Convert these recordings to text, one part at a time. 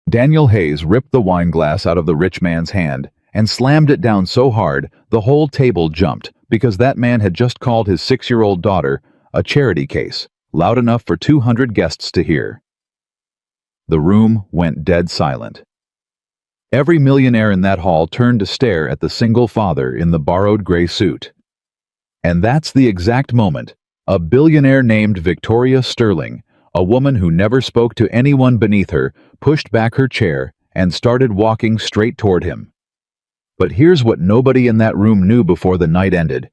Daniel Hayes ripped the wine glass out of the rich man's hand and slammed it down so hard the whole table jumped because that man had just called his 6-year-old daughter a charity case, loud enough for 200 guests to hear. The room went dead silent. Every millionaire in that hall turned to stare at the single father in the borrowed gray suit. And that's the exact moment a billionaire named Victoria Sterling, a woman who never spoke to anyone beneath her, pushed back her chair and started walking straight toward him. But here's what nobody in that room knew before the night ended.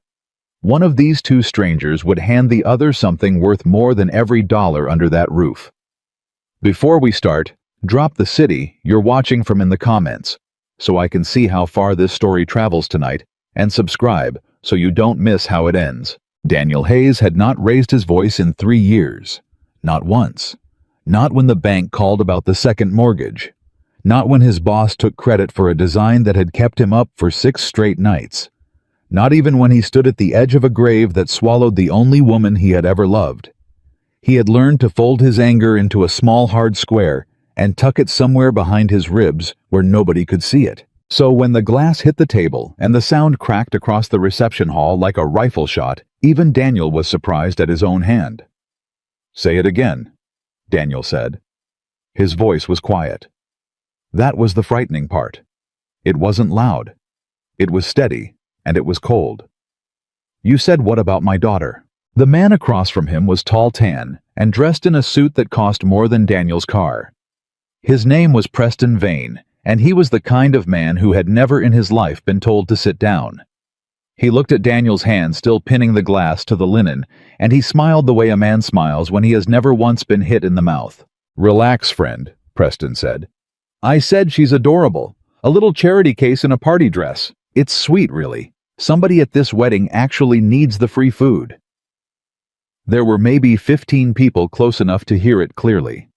One of these two strangers would hand the other something worth more than every dollar under that roof. Before we start, drop the city you're watching from in the comments, so I can see how far this story travels tonight, and subscribe so you don't miss how it ends. Daniel Hayes had not raised his voice in 3 years. Not once. Not when the bank called about the second mortgage. Not when his boss took credit for a design that had kept him up for 6 straight nights. Not even when he stood at the edge of a grave that swallowed the only woman he had ever loved. He had learned to fold his anger into a small hard square and tuck it somewhere behind his ribs where nobody could see it. So when the glass hit the table and the sound cracked across the reception hall like a rifle shot, even Daniel was surprised at his own hand. "Say it again," Daniel said. His voice was quiet. That was the frightening part. It wasn't loud. It was steady, and it was cold. "You said what about my daughter?" The man across from him was tall, tan, and dressed in a suit that cost more than Daniel's car. His name was Preston Vane, and he was the kind of man who had never in his life been told to sit down. He looked at Daniel's hand still pinning the glass to the linen, and he smiled the way a man smiles when he has never once been hit in the mouth. "Relax, friend," Preston said. "I said she's adorable. A little charity case in a party dress. It's sweet, really. Somebody at this wedding actually needs the free food." There were maybe 15 people close enough to hear it clearly.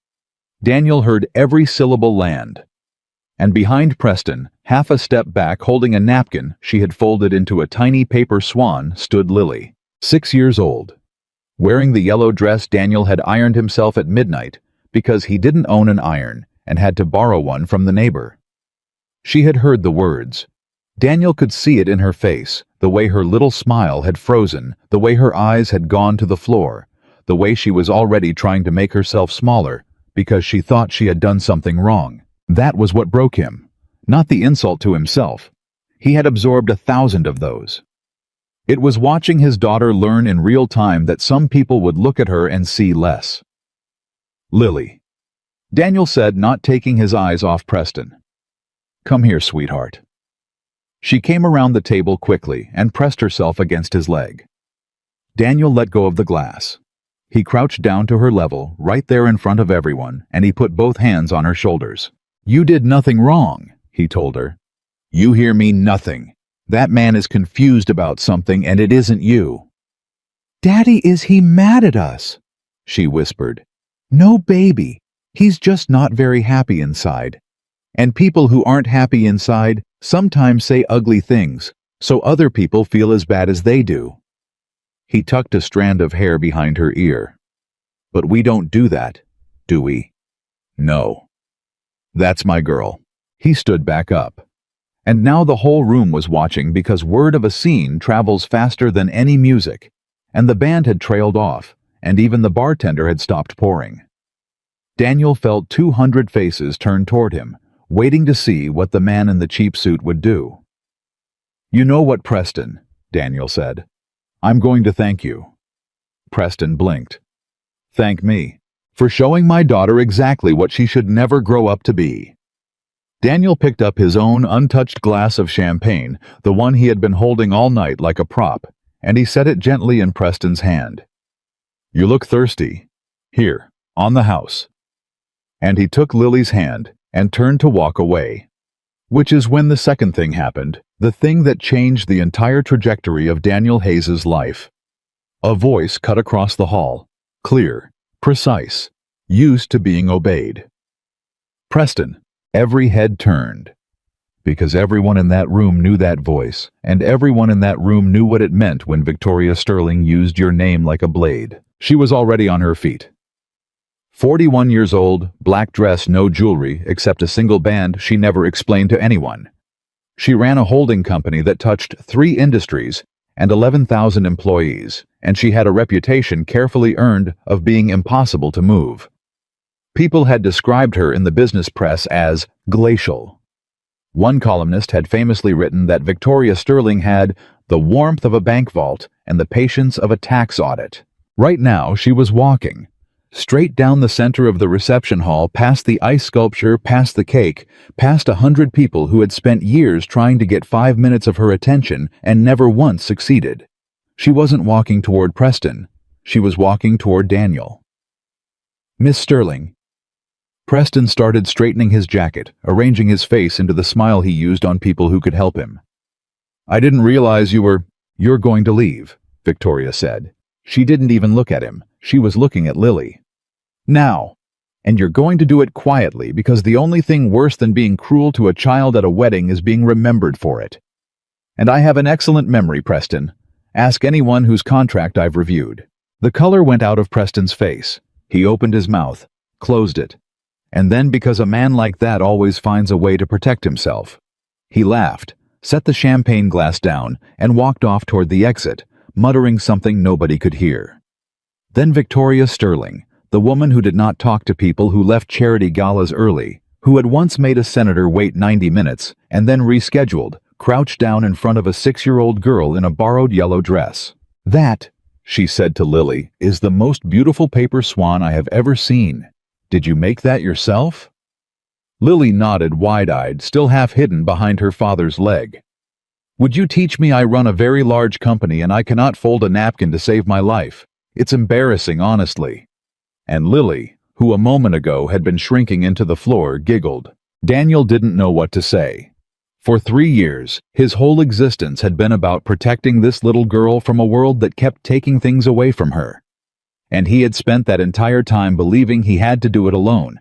Daniel heard every syllable land. And behind Preston, half a step back holding a napkin she had folded into a tiny paper swan, stood Lily, 6 years old. Wearing the yellow dress Daniel had ironed himself at midnight because he didn't own an iron and had to borrow one from the neighbor. She had heard the words. Daniel could see it in her face, the way her little smile had frozen, the way her eyes had gone to the floor, the way she was already trying to make herself smaller because she thought she had done something wrong. That was what broke him, not the insult to himself. He had absorbed 1,000 of those. It was watching his daughter learn in real time that some people would look at her and see less. "Lily," Daniel said, not taking his eyes off Preston. "Come here, sweetheart." She came around the table quickly and pressed herself against his leg. Daniel let go of the glass. He crouched down to her level, right there in front of everyone, and he put both hands on her shoulders. "You did nothing wrong," he told her. "You hear me? Nothing. That man is confused about something, and it isn't you." "Daddy, is he mad at us?" she whispered. "No, baby. He's just not very happy inside. And people who aren't happy inside sometimes say ugly things, so other people feel as bad as they do." He tucked a strand of hair behind her ear. "But we don't do that, do we?" "No." "That's my girl." He stood back up. And now the whole room was watching because word of a scene travels faster than any music, and the band had trailed off, and even the bartender had stopped pouring. Daniel felt 200 faces turn toward him, waiting to see what the man in the cheap suit would do. "You know what, Preston," Daniel said. "I'm going to thank you." Preston blinked. "Thank me for showing my daughter exactly what she should never grow up to be." Daniel picked up his own untouched glass of champagne, the one he had been holding all night like a prop, and he set it gently in Preston's hand. "You look thirsty. Here, on the house." And he took Lily's hand and turned to walk away. Which is when the second thing happened, the thing that changed the entire trajectory of Daniel Hayes's life. A voice cut across the hall, clear, precise, used to being obeyed. "Preston." Every head turned. Because everyone in that room knew that voice, and everyone in that room knew what it meant when Victoria Sterling used your name like a blade. She was already on her feet. 41 years old, black dress, no jewelry, except a single band she never explained to anyone. She ran a holding company that touched 3 industries and 11,000 employees, and she had a reputation carefully earned of being impossible to move. People had described her in the business press as glacial. One columnist had famously written that Victoria Sterling had the warmth of a bank vault and the patience of a tax audit. Right now, she was walking straight down the center of the reception hall, past the ice sculpture, past the cake, past 100 people who had spent years trying to get 5 minutes of her attention and never once succeeded. She wasn't walking toward Preston. She was walking toward Daniel. "Miss Sterling." Preston started straightening his jacket, arranging his face into the smile he used on people who could help him. "I didn't realize you're going to leave," Victoria said. She didn't even look at him. She was looking at Lily. "Now. And you're going to do it quietly, because the only thing worse than being cruel to a child at a wedding is being remembered for it. And I have an excellent memory, Preston. Ask anyone whose contract I've reviewed." The color went out of Preston's face. He opened his mouth, closed it. And then, because a man like that always finds a way to protect himself, he laughed, set the champagne glass down, and walked off toward the exit, muttering something nobody could hear. Then Victoria Sterling, the woman who did not talk to people, who left charity galas early, who had once made a senator wait 90 minutes and then rescheduled, crouched down in front of a 6-year-old girl in a borrowed yellow dress. "That," she said to Lily, "is the most beautiful paper swan I have ever seen. Did you make that yourself?" Lily nodded, wide-eyed, still half hidden behind her father's leg. "Would you teach me? I run a very large company and I cannot fold a napkin to save my life. It's embarrassing, honestly." And Lily, who a moment ago had been shrinking into the floor, giggled. Daniel didn't know what to say. For 3 years, his whole existence had been about protecting this little girl from a world that kept taking things away from her. And he had spent that entire time believing he had to do it alone.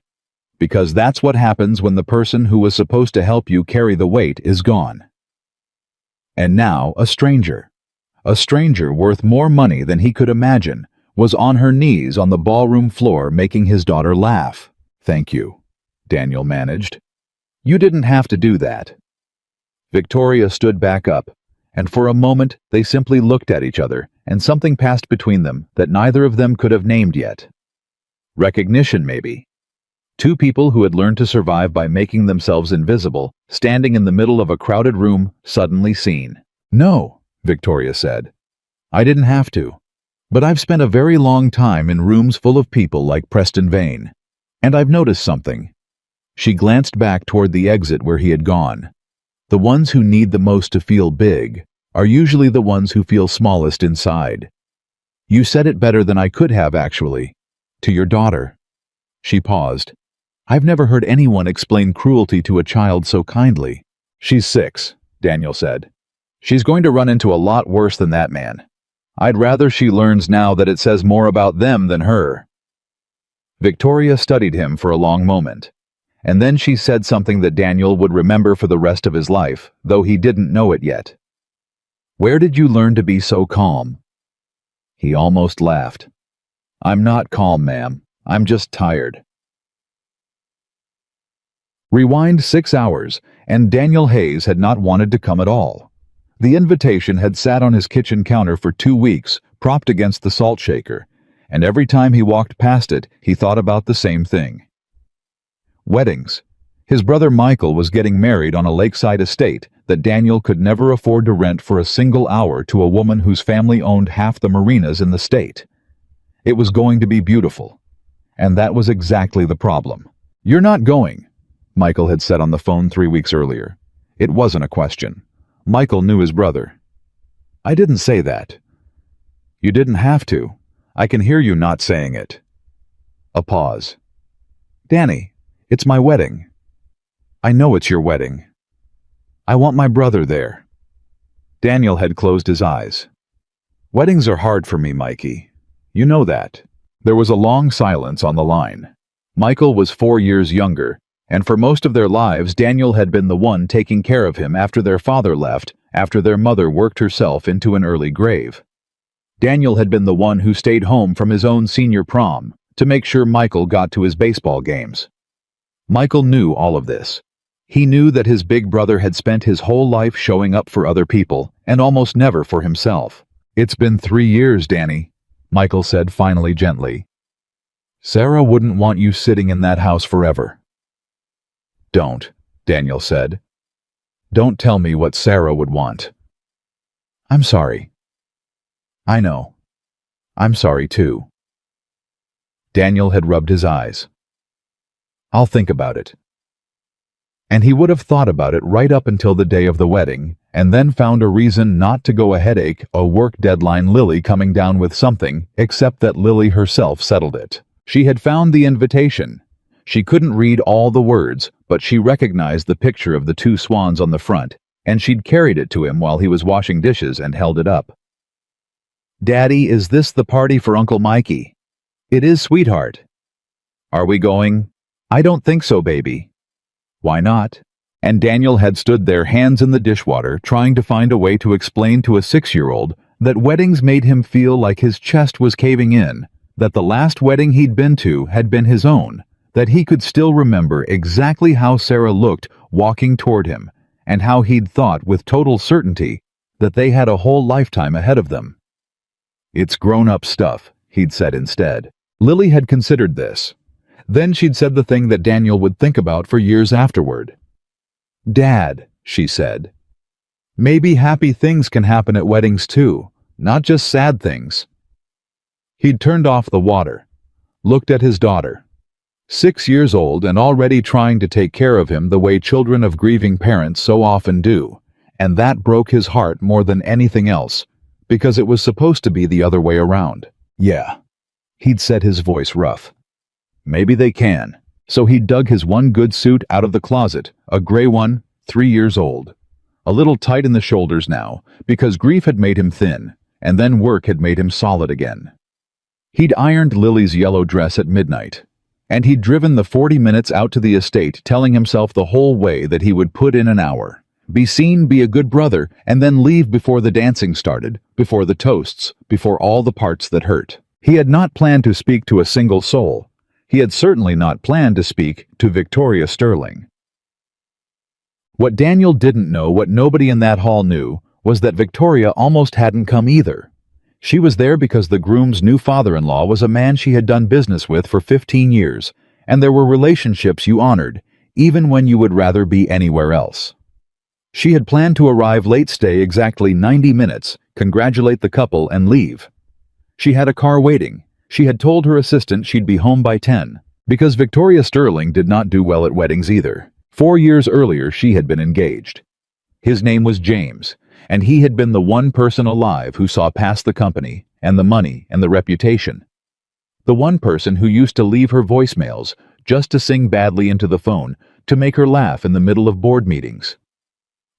Because that's what happens when the person who was supposed to help you carry the weight is gone. And now a stranger worth more money than he could imagine, was on her knees on the ballroom floor making his daughter laugh. "Thank you," Daniel managed. "You didn't have to do that." Victoria stood back up, and for a moment they simply looked at each other, and something passed between them that neither of them could have named yet. Recognition, maybe. 2 people who had learned to survive by making themselves invisible, standing in the middle of a crowded room, suddenly seen. "No," Victoria said. "I didn't have to. But I've spent a very long time in rooms full of people like Preston Vane. And I've noticed something." She glanced back toward the exit where he had gone. "The ones who need the most to feel big are usually the ones who feel smallest inside. You said it better than I could have, actually. To your daughter." She paused. "I've never heard anyone explain cruelty to a child so kindly." "She's 6, Daniel said. "She's going to run into a lot worse than that man. I'd rather she learns now that it says more about them than her." Victoria studied him for a long moment, and then she said something that Daniel would remember for the rest of his life, though he didn't know it yet. "Where did you learn to be so calm?" He almost laughed. "I'm not calm, ma'am. I'm just tired." Rewind 6 hours, and Daniel Hayes had not wanted to come at all. The invitation had sat on his kitchen counter for 2 weeks, propped against the salt shaker, and every time he walked past it, he thought about the same thing. Weddings. His brother Michael was getting married on a lakeside estate that Daniel could never afford to rent for a single hour to a woman whose family owned half the marinas in the state. It was going to be beautiful. And that was exactly the problem. "You're not going," Michael had said on the phone 3 weeks earlier. It wasn't a question. Michael knew his brother. "I didn't say that." "You didn't have to. I can hear you not saying it." A pause. "Danny, it's my wedding." "I know it's your wedding." "I want my brother there." Daniel had closed his eyes. "Weddings are hard for me, Mikey. You know that." There was a long silence on the line. Michael was 4 years younger, and for most of their lives Daniel had been the one taking care of him after their father left, after their mother worked herself into an early grave. Daniel had been the one who stayed home from his own senior prom, to make sure Michael got to his baseball games. Michael knew all of this. He knew that his big brother had spent his whole life showing up for other people and almost never for himself. "It's been 3 years, Danny," Michael said finally gently. "Sarah wouldn't want you sitting in that house forever." "Don't," Daniel said. "Don't tell me what Sarah would want." "I'm sorry." "I know. I'm sorry too." Daniel had rubbed his eyes. "I'll think about it." And he would have thought about it right up until the day of the wedding, and then found a reason not to go, a headache, a work deadline, Lily coming down with something, except that Lily herself settled it. She had found the invitation. She couldn't read all the words, but she recognized the picture of the 2 swans on the front, and she'd carried it to him while he was washing dishes and held it up. "Daddy, is this the party for Uncle Mikey?" "It is, sweetheart." "Are we going?" "I don't think so, baby." "Why not?" And Daniel had stood there, hands in the dishwater, trying to find a way to explain to a 6-year-old that weddings made him feel like his chest was caving in, that the last wedding he'd been to had been his own, that he could still remember exactly how Sarah looked walking toward him, and how he'd thought with total certainty that they had a whole lifetime ahead of them. "It's grown-up stuff," he'd said instead. Lily had considered this. Then she'd said the thing that Daniel would think about for years afterward. "Dad," she said, "maybe happy things can happen at weddings too, not just sad things." He'd turned off the water, looked at his daughter, 6 years old and already trying to take care of him the way children of grieving parents so often do, and that broke his heart more than anything else, because it was supposed to be the other way around. "Yeah," he'd said, his voice rough. "Maybe they can." So he dug his one good suit out of the closet, a gray one, 3 years old. A little tight in the shoulders now, because grief had made him thin, and then work had made him solid again. He'd ironed Lily's yellow dress at midnight, and he'd driven the 40 minutes out to the estate, telling himself the whole way that he would put in an hour, be seen, be a good brother, and then leave before the dancing started, before the toasts, before all the parts that hurt. He had not planned to speak to a single soul. He had certainly not planned to speak to Victoria Sterling. What Daniel didn't know, what nobody in that hall knew, was that Victoria almost hadn't come either. She was there because the groom's new father-in-law was a man she had done business with for 15 years, and there were relationships you honored, even when you would rather be anywhere else. She had planned to arrive late, stay exactly 90 minutes, congratulate the couple, and leave. She had a car waiting. She had told her assistant she'd be home by 10, because Victoria Sterling did not do well at weddings either. 4 years earlier she had been engaged. His name was James, and he had been the one person alive who saw past the company, and the money, and the reputation. The one person who used to leave her voicemails just to sing badly into the phone, to make her laugh in the middle of board meetings.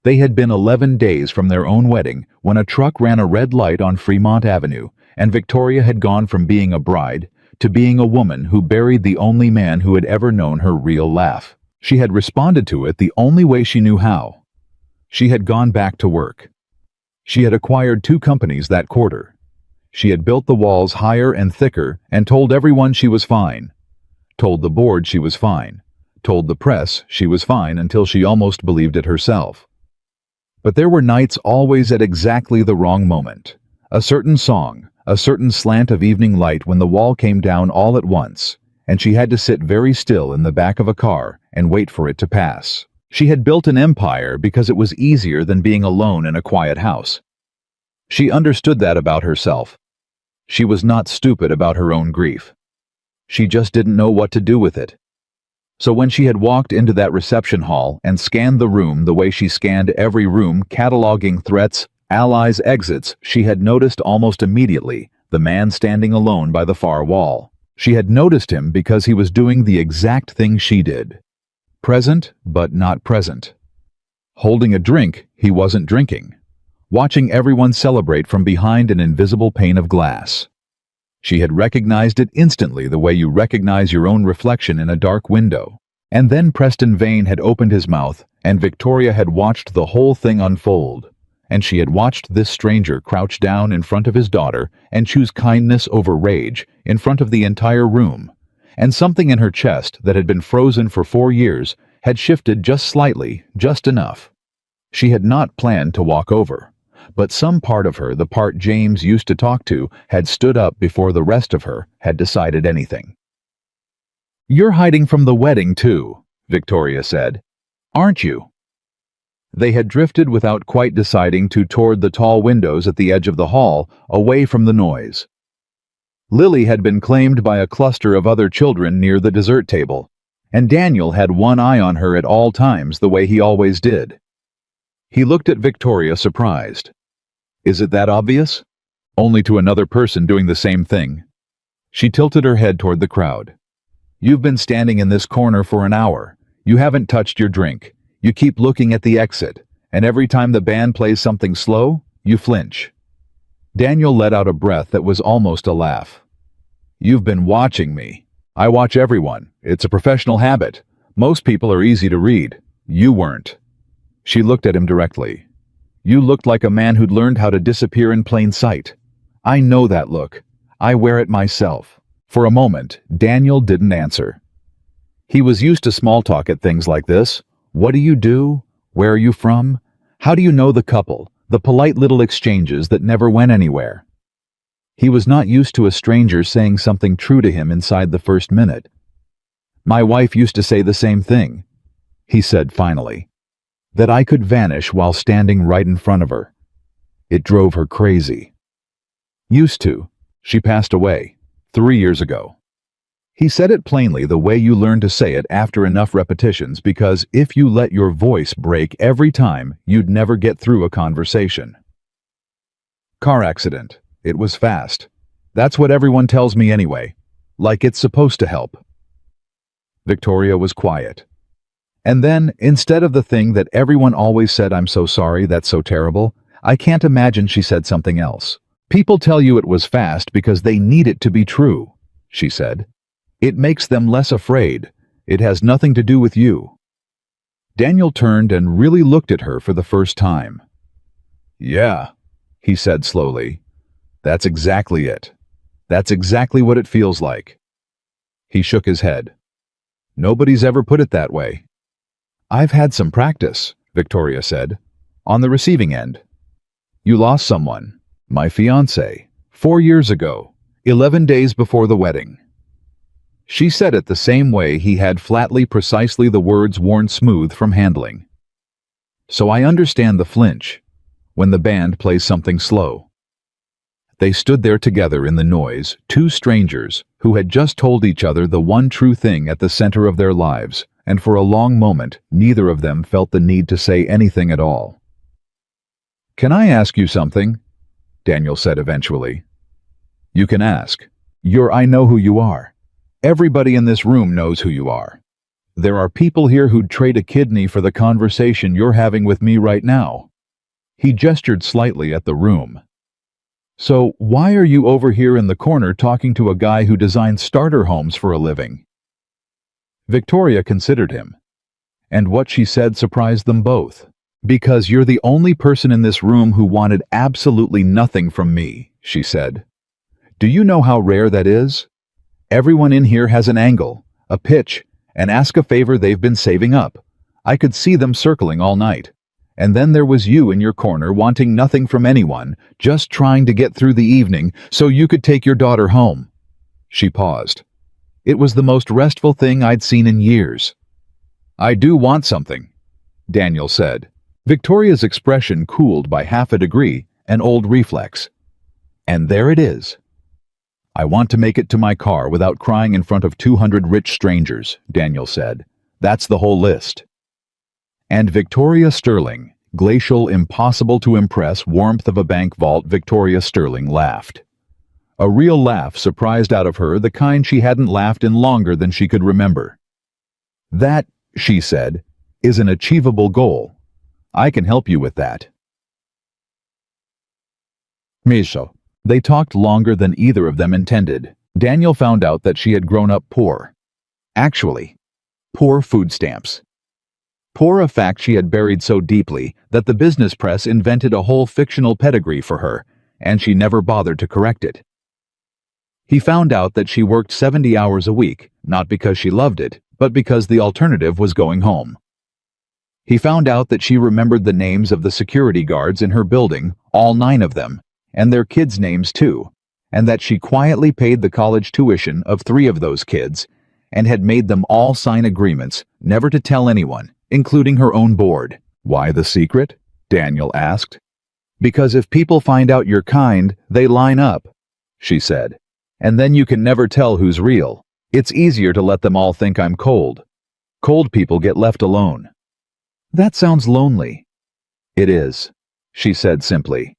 They had been 11 days from their own wedding when a truck ran a red light on Fremont Avenue, and Victoria had gone from being a bride to being a woman who buried the only man who had ever known her real laugh. She had responded to it the only way she knew how. She had gone back to work. She had acquired 2 companies that quarter. She had built the walls higher and thicker and told everyone she was fine. Told the board she was fine. Told the press she was fine until she almost believed it herself. But there were nights always at exactly the wrong moment. A certain song, a certain slant of evening light when the wall came down all at once, and she had to sit very still in the back of a car and wait for it to pass. She had built an empire because it was easier than being alone in a quiet house. She understood that about herself. She was not stupid about her own grief. She just didn't know what to do with it. So when she had walked into that reception hall and scanned the room the way she scanned every room, cataloging threats, allies, exits, she had noticed almost immediately the man standing alone by the far wall. She had noticed him because he was doing the exact thing she did. Present, but not present. Holding a drink, he wasn't drinking. Watching everyone celebrate from behind an invisible pane of glass. She had recognized it instantly, the way you recognize your own reflection in a dark window. And then Preston Vane had opened his mouth, and Victoria had watched the whole thing unfold. and she had watched this stranger crouch down in front of his daughter and choose kindness over rage in front of the entire room, and something in her chest that had been frozen for 4 years had shifted just slightly, just enough. She had not planned to walk over, but some part of her, the part James used to talk to, had stood up before the rest of her had decided anything. "You're hiding from the wedding, too," Victoria said. "Aren't you?" They had drifted without quite deciding toward the tall windows at the edge of the hall, away from the noise. Lily had been claimed by a cluster of other children near the dessert table, and Daniel had one eye on her at all times the way he always did. He looked at Victoria, surprised. "Is it that obvious?" "Only to another person doing the same thing." She tilted her head toward the crowd. "You've been standing in this corner for an hour. You haven't touched your drink. You keep looking at the exit, and every time the band plays something slow, you flinch." Daniel let out a breath that was almost a laugh. "You've been watching me. I watch everyone. It's a professional habit. Most people are easy to read. You weren't." She looked at him directly. "You looked like a man who'd learned how to disappear in plain sight. I know that look. I wear it myself." For a moment, Daniel didn't answer. He was used to small talk at things like this. What do you do? Where are you from? How do you know the couple? The polite little exchanges that never went anywhere. He was not used to a stranger saying something true to him inside the first minute. "My wife used to say the same thing," he said finally. "That I could vanish while standing right in front of her. It drove her crazy." "Used to. She passed away 3 years ago." He said it plainly, the way you learn to say it after enough repetitions, because if you let your voice break every time, you'd never get through a conversation. "Car accident. It was fast. That's what everyone tells me anyway. Like it's supposed to help." Victoria was quiet. And then, instead of the thing that everyone always said, "I'm so sorry, that's so terrible," I can't imagine she said something else. "People tell you it was fast because they need it to be true," she said. "It makes them less afraid. It has nothing to do with you." Daniel turned and really looked at her for the first time. "Yeah," he said slowly. "That's exactly it. That's exactly what it feels like." He shook his head. "Nobody's ever put it that way." "I've had some practice," Victoria said. "On the receiving end." "You lost someone." "My fiancé. 4 years ago. 11 days before the wedding." She said it the same way he had, flatly, precisely, the words worn smooth from handling. "So I understand the flinch when the band plays something slow." They stood there together in the noise, two strangers who had just told each other the one true thing at the center of their lives, and for a long moment neither of them felt the need to say anything at all. "Can I ask you something?" Daniel said eventually. "You can ask. I know who you are. Everybody in this room knows who you are. There are people here who'd trade a kidney for the conversation you're having with me right now." He gestured slightly at the room. "So why are you over here in the corner talking to a guy who designs starter homes for a living?" Victoria considered him, and what she said surprised them both. "Because you're the only person in this room who wanted absolutely nothing from me," she said. "Do you know how rare that is? Everyone in here has an angle, a pitch, and ask a favor they've been saving up. I could see them circling all night. And then there was you in your corner wanting nothing from anyone, just trying to get through the evening so you could take your daughter home." She paused. "It was the most restful thing I'd seen in years." "I do want something," Daniel said. Victoria's expression cooled by half a degree, an old reflex. "And there it is." "I want to make it to my car without crying in front of 200 rich strangers," Daniel said. "That's the whole list." And Victoria Sterling, glacial, impossible to impress warmth of a bank vault, Victoria Sterling laughed. A real laugh surprised out of her, the kind she hadn't laughed in longer than she could remember. "That," she said, "is an achievable goal. I can help you with that." Misha. They talked longer than either of them intended. Daniel found out that she had grown up poor. Actually, poor food stamps. Poor, a fact she had buried so deeply that the business press invented a whole fictional pedigree for her, and she never bothered to correct it. He found out that she worked 70 hours a week, not because she loved it, but because the alternative was going home. He found out that she remembered the names of the security guards in her building, all 9 of them, and their kids' names too, and that she quietly paid the college tuition of 3 of those kids, and had made them all sign agreements never to tell anyone, including her own board. Why the secret? Daniel asked. Because if people find out you're kind, they line up, she said. And then you can never tell who's real. It's easier to let them all think I'm cold. Cold people get left alone. That sounds lonely. It is, she said simply.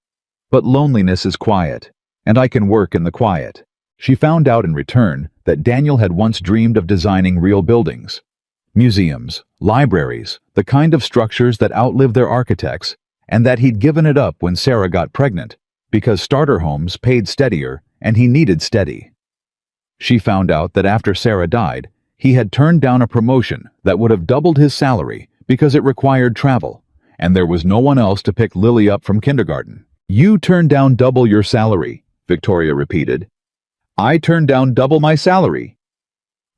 But loneliness is quiet, and I can work in the quiet. She found out in return that Daniel had once dreamed of designing real buildings. Museums, libraries, the kind of structures that outlive their architects, and that he'd given it up when Sarah got pregnant, because starter homes paid steadier and he needed steady. She found out that after Sarah died, he had turned down a promotion that would have doubled his salary because it required travel, and there was no one else to pick Lily up from kindergarten. You turned down double your salary, Victoria repeated. I turned down double my salary.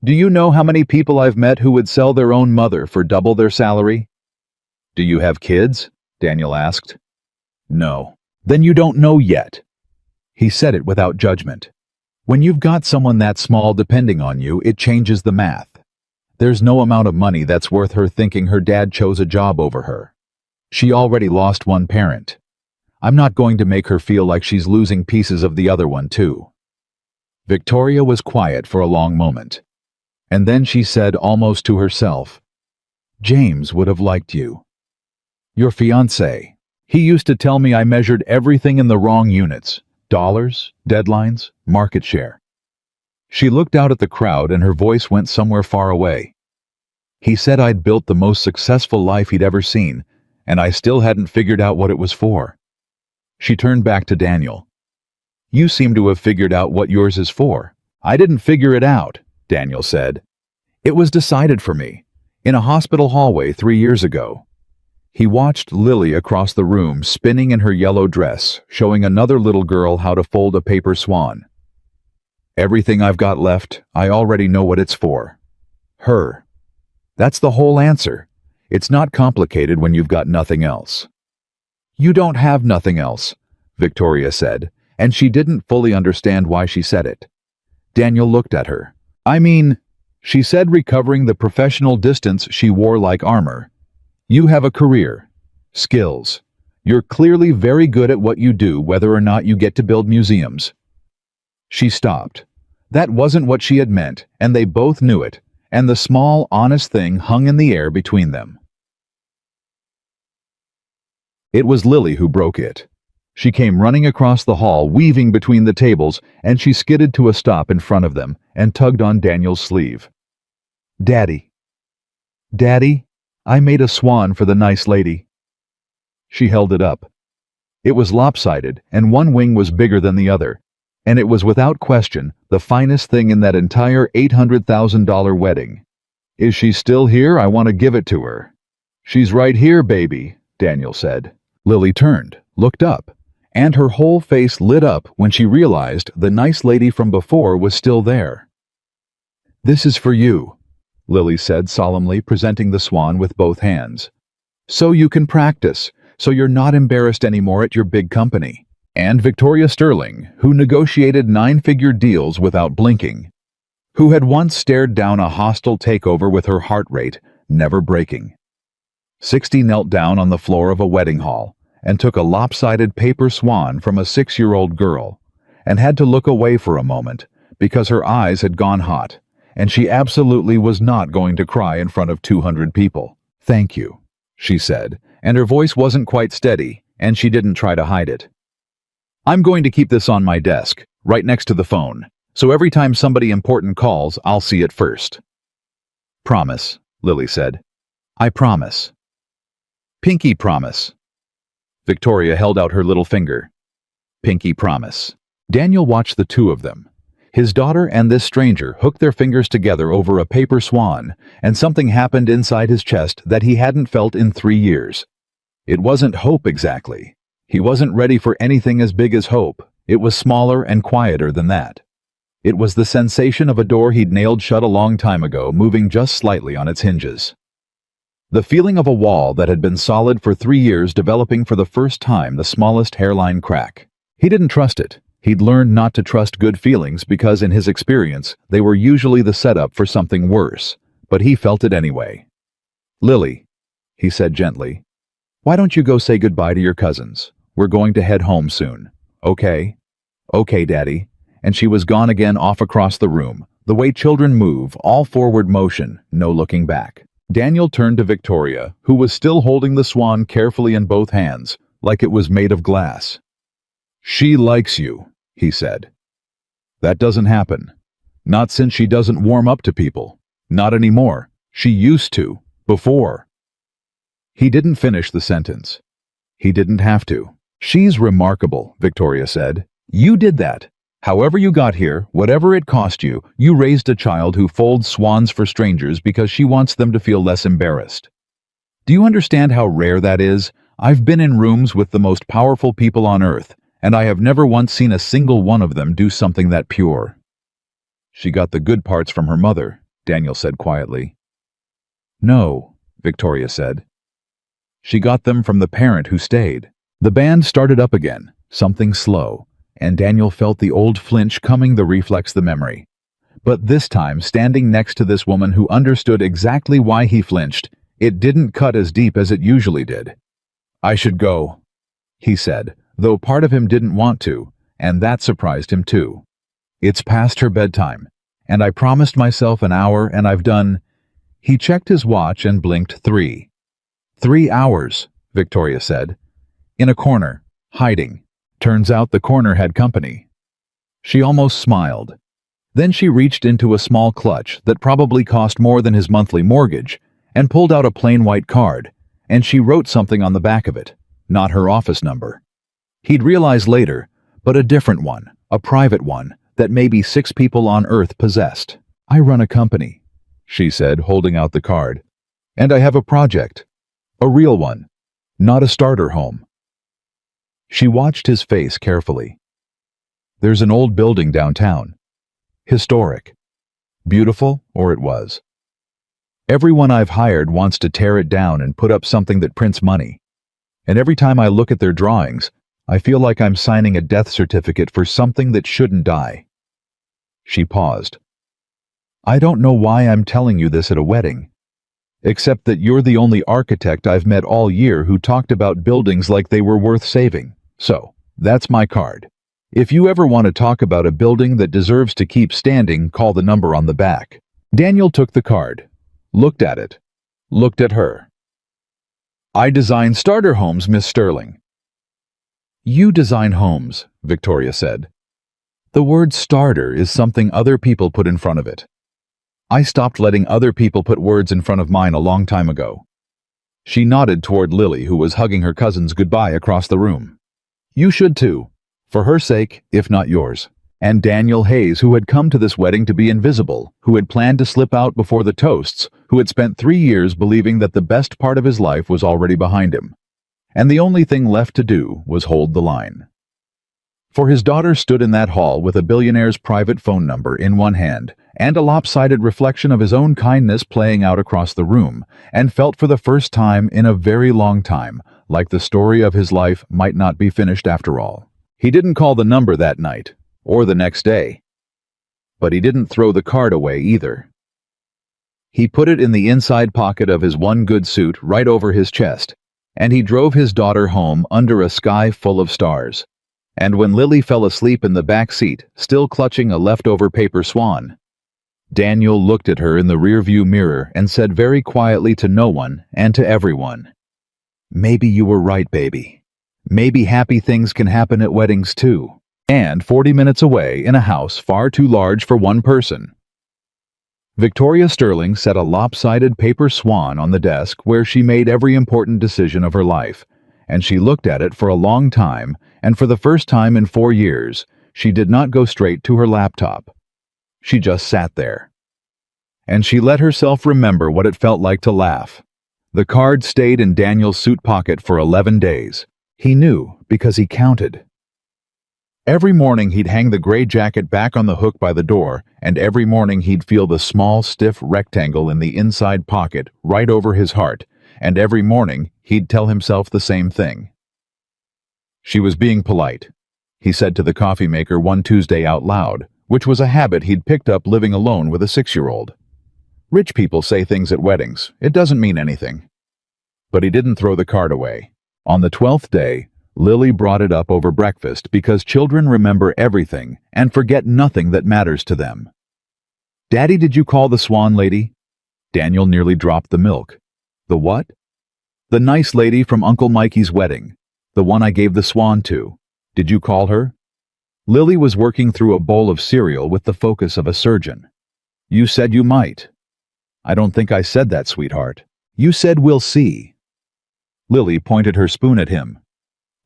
Do you know how many people I've met who would sell their own mother for double their salary? Do you have kids? Daniel asked. No. Then you don't know yet. He said it without judgment. When you've got someone that small depending on you, it changes the math. There's no amount of money that's worth her thinking her dad chose a job over her. She already lost one parent. I'm not going to make her feel like she's losing pieces of the other one too. Victoria was quiet for a long moment. And then she said almost to herself, James would have liked you. Your fiancé. He used to tell me I measured everything in the wrong units. Dollars, deadlines, market share. She looked out at the crowd and her voice went somewhere far away. He said I'd built the most successful life he'd ever seen, and I still hadn't figured out what it was for. She turned back to Daniel. You seem to have figured out what yours is for. I didn't figure it out, Daniel said. It was decided for me, in a hospital hallway 3 years ago. He watched Lily across the room spinning in her yellow dress, showing another little girl how to fold a paper swan. Everything I've got left, I already know what it's for. Her. That's the whole answer. It's not complicated when you've got nothing else. You don't have nothing else, Victoria said, and she didn't fully understand why she said it. Daniel looked at her. I mean, she said, recovering the professional distance she wore like armor. You have a career, skills. You're clearly very good at what you do, whether or not you get to build museums. She stopped. That wasn't what she had meant, and they both knew it, and the small, honest thing hung in the air between them. It was Lily who broke it. She came running across the hall, weaving between the tables, and she skidded to a stop in front of them and tugged on Daniel's sleeve. Daddy. Daddy, I made a swan for the nice lady. She held it up. It was lopsided, and one wing was bigger than the other, and it was without question the finest thing in that entire $800,000 wedding. Is she still here? I want to give it to her. She's right here, baby, Daniel said. Lily turned, looked up, and her whole face lit up when she realized the nice lady from before was still there. This is for you, Lily said solemnly, presenting the swan with both hands. So you can practice, so you're not embarrassed anymore at your big company. And Victoria Sterling, who negotiated 9-figure deals without blinking, who had once stared down a hostile takeover with her heart rate never breaking. 60 knelt down on the floor of a wedding hall and took a lopsided paper swan from a 6-year-old girl, and had to look away for a moment because her eyes had gone hot, and she absolutely was not going to cry in front of 200 people. Thank you, she said, and her voice wasn't quite steady, and she didn't try to hide it. I'm going to keep this on my desk, right next to the phone, so every time somebody important calls, I'll see it first. Promise, Lily said. I promise. Pinky promise. Victoria held out her little finger. Pinky promise. Daniel watched the two of them. His daughter and this stranger hooked their fingers together over a paper swan, and something happened inside his chest that he hadn't felt in 3 years. It wasn't hope exactly. He wasn't ready for anything as big as hope. It was smaller and quieter than that. It was the sensation of a door he'd nailed shut a long time ago, moving just slightly on its hinges. The feeling of a wall that had been solid for 3 years developing for the first time the smallest hairline crack. He didn't trust it. He'd learned not to trust good feelings because, in his experience, they were usually the setup for something worse. But he felt it anyway. "Lily," he said gently, "why don't you go say goodbye to your cousins? We're going to head home soon. Okay?" "Okay, Daddy." And she was gone again, off across the room, the way children move, all forward motion, no looking back. Daniel turned to Victoria, who was still holding the swan carefully in both hands, like it was made of glass. "She likes you," he said. "That doesn't happen. Not since she doesn't warm up to people. Not anymore. She used to. Before." He didn't finish the sentence. He didn't have to. "She's remarkable," Victoria said. "You did that. However you got here, whatever it cost you, you raised a child who folds swans for strangers because she wants them to feel less embarrassed. Do you understand how rare that is? I've been in rooms with the most powerful people on earth, and I have never once seen a single one of them do something that pure." "She got the good parts from her mother," Daniel said quietly. "No," Victoria said. "She got them from the parent who stayed." The band started up again, something slow, and Daniel felt the old flinch coming, the reflex, the memory. But this time, standing next to this woman who understood exactly why he flinched, it didn't cut as deep as it usually did. "I should go," he said, though part of him didn't want to, and that surprised him too. "It's past her bedtime, and I promised myself an hour, and I've done—" He checked his watch and blinked 3. 3 hours, Victoria said. In a corner, hiding. Turns out the corner had company. She almost smiled. Then she reached into a small clutch that probably cost more than his monthly mortgage and pulled out a plain white card, and she wrote something on the back of it, not her office number. He'd realize later, but a different one, a private one, that maybe 6 people on Earth possessed. "I run a company," she said, holding out the card. "And I have a project. A real one, not a starter home." She watched his face carefully. "There's an old building downtown. Historic. Beautiful, or it was. Everyone I've hired wants to tear it down and put up something that prints money. And every time I look at their drawings, I feel like I'm signing a death certificate for something that shouldn't die." She paused. "I don't know why I'm telling you this at a wedding, except that you're the only architect I've met all year who talked about buildings like they were worth saving. So, that's my card. If you ever want to talk about a building that deserves to keep standing, call the number on the back." Daniel took the card, looked at it, looked at her. "I design starter homes, Miss Sterling." "You design homes," Victoria said. "The word starter is something other people put in front of it. I stopped letting other people put words in front of mine a long time ago." She nodded toward Lily, who was hugging her cousins goodbye across the room. "You should too, for her sake, if not yours." And Daniel Hayes, who had come to this wedding to be invisible, who had planned to slip out before the toasts, who had spent 3 years believing that the best part of his life was already behind him, and the only thing left to do was hold the line. For his daughter stood in that hall with a billionaire's private phone number in one hand and a lopsided reflection of his own kindness playing out across the room, and felt for the first time in a very long time like the story of his life might not be finished after all. He didn't call the number that night, or the next day. But he didn't throw the card away either. He put it in the inside pocket of his one good suit right over his chest, and he drove his daughter home under a sky full of stars. And when Lily fell asleep in the back seat, still clutching a leftover paper swan, Daniel looked at her in the rearview mirror and said very quietly to no one and to everyone, "Maybe you were right, baby. Maybe happy things can happen at weddings too." And 40 minutes away, in a house far too large for one person, Victoria Sterling set a lopsided paper swan on the desk where she made every important decision of her life, and she looked at it for a long time, and for the first time in 4 years, she did not go straight to her laptop. She just sat there. And she let herself remember what it felt like to laugh. The card stayed in Daniel's suit pocket for 11 days. He knew because he counted. Every morning he'd hang the gray jacket back on the hook by the door, and every morning he'd feel the small, stiff rectangle in the inside pocket right over his heart, and every morning he'd tell himself the same thing. She was being polite, he said to the coffee maker one Tuesday out loud, which was a habit he'd picked up living alone with a 6-year-old. Rich people say things at weddings. It doesn't mean anything. But he didn't throw the card away. On the 12th day, Lily brought it up over breakfast because children remember everything and forget nothing that matters to them. "Daddy, did you call the Swan lady?" Daniel nearly dropped the milk. "The what?" "The nice lady from Uncle Mikey's wedding. The one I gave the swan to. Did you call her?" Lily was working through a bowl of cereal with the focus of a surgeon. "You said you might." "I don't think I said that, sweetheart. You said we'll see." Lily pointed her spoon at him.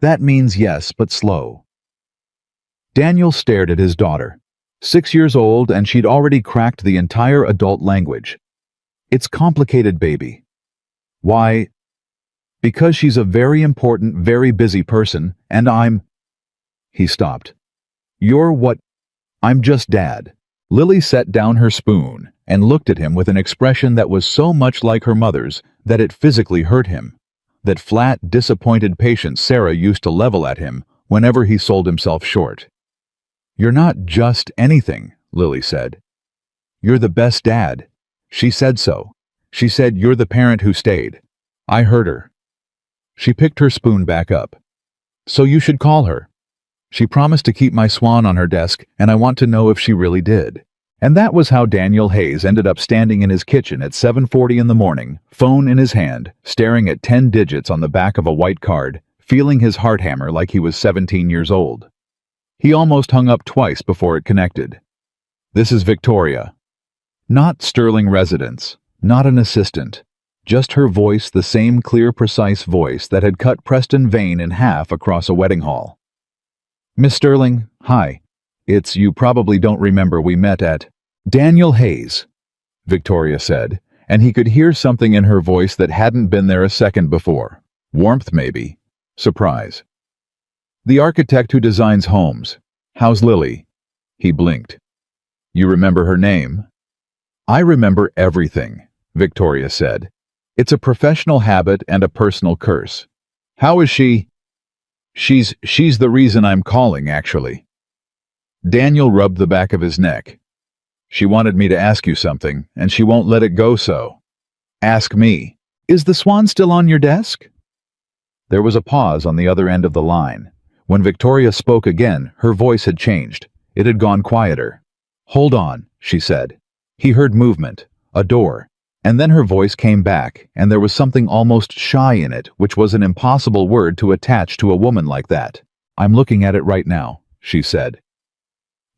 "That means yes, but slow." Daniel stared at his daughter. 6 years old, and she'd already cracked the entire adult language. "It's complicated, baby." "Why?" "Because she's a very important, very busy person, and I'm—" He stopped. "You're what?" "I'm just Dad." Lily set down her spoon and looked at him with an expression that was so much like her mother's that it physically hurt him. That flat, disappointed patience Sarah used to level at him whenever he sold himself short. "You're not just anything," Lily said. "You're the best dad." She said so. She said, "You're the parent who stayed." I heard her. She picked her spoon back up. "So you should call her. She promised to keep my swan on her desk, and I want to know if she really did." And that was how Daniel Hayes ended up standing in his kitchen at 7:40 in the morning, phone in his hand, staring at 10 digits on the back of a white card, feeling his heart hammer like he was 17 years old. He almost hung up twice before it connected. "This is Victoria." Not Sterling residence, not an assistant, just her voice, the same clear, precise voice that had cut Preston Vane in half across a wedding hall. "Miss Sterling, hi. You probably don't remember we met at—" "Daniel Hayes," Victoria said, and he could hear something in her voice that hadn't been there a second before. Warmth, maybe. Surprise. "The architect who designs homes. How's Lily?" He blinked. "You remember her name?" "I remember everything," Victoria said. "It's a professional habit and a personal curse." "How is she?" She's the reason I'm calling, actually." Daniel rubbed the back of his neck. "She wanted me to ask you something, and she won't let it go so." "Ask me." "Is the swan still on your desk?" There was a pause on the other end of the line. When Victoria spoke again, her voice had changed. It had gone quieter. "Hold on," she said. He heard movement, a door, and then her voice came back, and there was something almost shy in it, which was an impossible word to attach to a woman like that. "I'm looking at it right now," she said.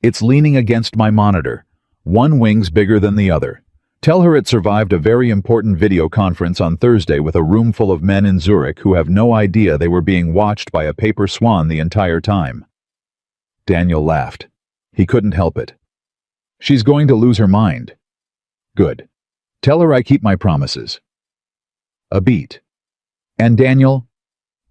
"It's leaning against my monitor. One wing's bigger than the other. Tell her it survived a very important video conference on Thursday with a room full of men in Zurich who have no idea they were being watched by a paper swan the entire time." Daniel laughed. He couldn't help it. "She's going to lose her mind." "Good. Tell her I keep my promises." A beat. "And Daniel?"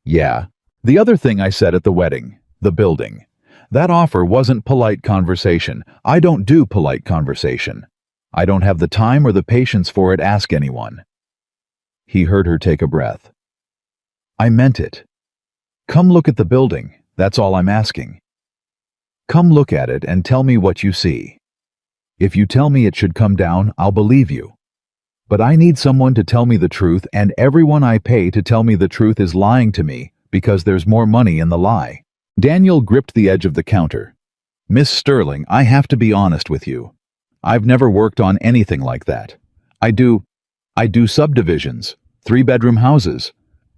"Yeah. The other thing I said at the wedding, the building. That offer wasn't polite conversation. I don't do polite conversation. I don't have the time or the patience for it. Ask anyone." He heard her take a breath. "I meant it. Come look at the building. That's all I'm asking. Come look at it and tell me what you see. If you tell me it should come down, I'll believe you. But I need someone to tell me the truth, and everyone I pay to tell me the truth is lying to me because there's more money in the lie." Daniel gripped the edge of the counter. "Miss Sterling, I have to be honest with you. I've never worked on anything like that. I do subdivisions, 3-bedroom houses.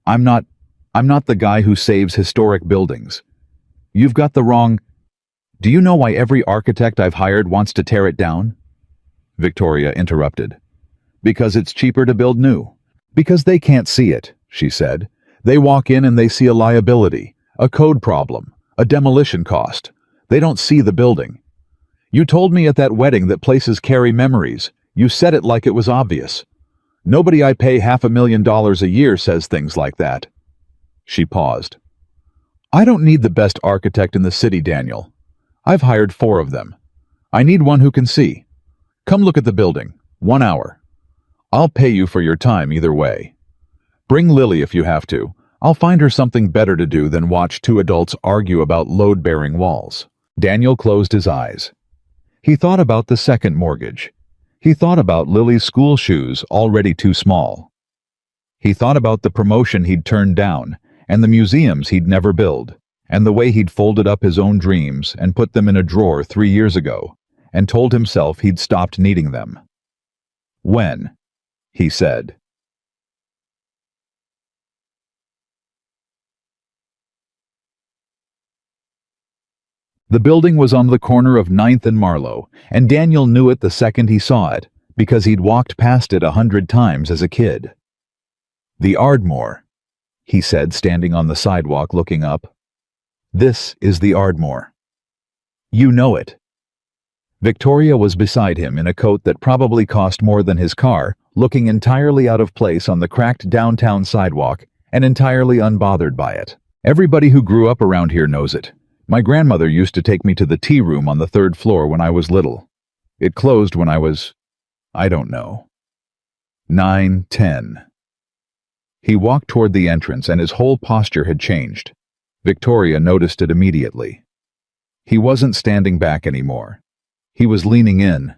I'm not the guy who saves historic buildings. You've got the wrong—" "Do you know why every architect I've hired wants to tear it down?" Victoria interrupted. "Because it's cheaper to build new. Because they can't see it," she said. "They walk in and they see a liability, a code problem, a demolition cost. They don't see the building. You told me at that wedding that places carry memories. You said it like it was obvious. Nobody I pay $500,000 a year says things like that." She paused. "I don't need the best architect in the city, Daniel. I've hired 4 of them. I need one who can see. Come look at the building. 1 hour. I'll pay you for your time either way. Bring Lily if you have to. I'll find her something better to do than watch 2 adults argue about load-bearing walls." Daniel closed his eyes. He thought about the second mortgage. He thought about Lily's school shoes already too small. He thought about the promotion he'd turned down, and the museums he'd never build, and the way he'd folded up his own dreams and put them in a drawer 3 years ago, and told himself he'd stopped needing them. "When?" he said. The building was on the corner of 9th and Marlowe, and Daniel knew it the second he saw it, because he'd walked past it 100 times as a kid. "The Ardmore," he said, standing on the sidewalk looking up. "This is the Ardmore. You know it." Victoria was beside him in a coat that probably cost more than his car, looking entirely out of place on the cracked downtown sidewalk and entirely unbothered by it. "Everybody who grew up around here knows it. My grandmother used to take me to the tea room on the 3rd floor when I was little. It closed when I was, I don't know, 9, 10. He walked toward the entrance and his whole posture had changed. Victoria noticed it immediately. He wasn't standing back anymore. He was leaning in.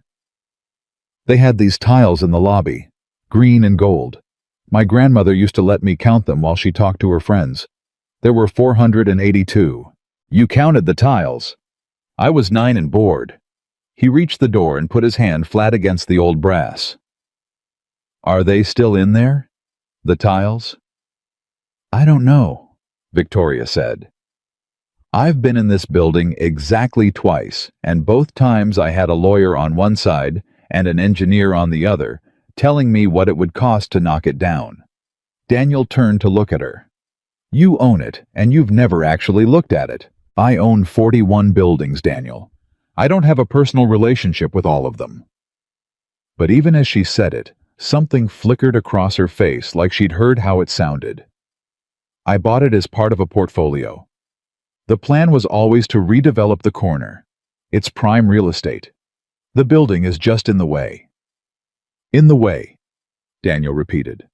They had these tiles in the lobby, green and gold. My grandmother used to let me count them while she talked to her friends. There were 482. You counted the tiles. I was 9 and bored." He reached the door and put his hand flat against the old brass. "Are they still in there? The tiles?" "I don't know," Victoria said. "I've been in this building exactly twice, and both times I had a lawyer on one side and an engineer on the other, telling me what it would cost to knock it down." Daniel turned to look at her. "You own it, and you've never actually looked at it. I own 41 buildings, Daniel. I don't have a personal relationship with all of them." But even as she said it, something flickered across her face like she'd heard how it sounded. "I bought it as part of a portfolio. The plan was always to redevelop the corner. It's prime real estate. The building is just in the way." "In the way," Daniel repeated.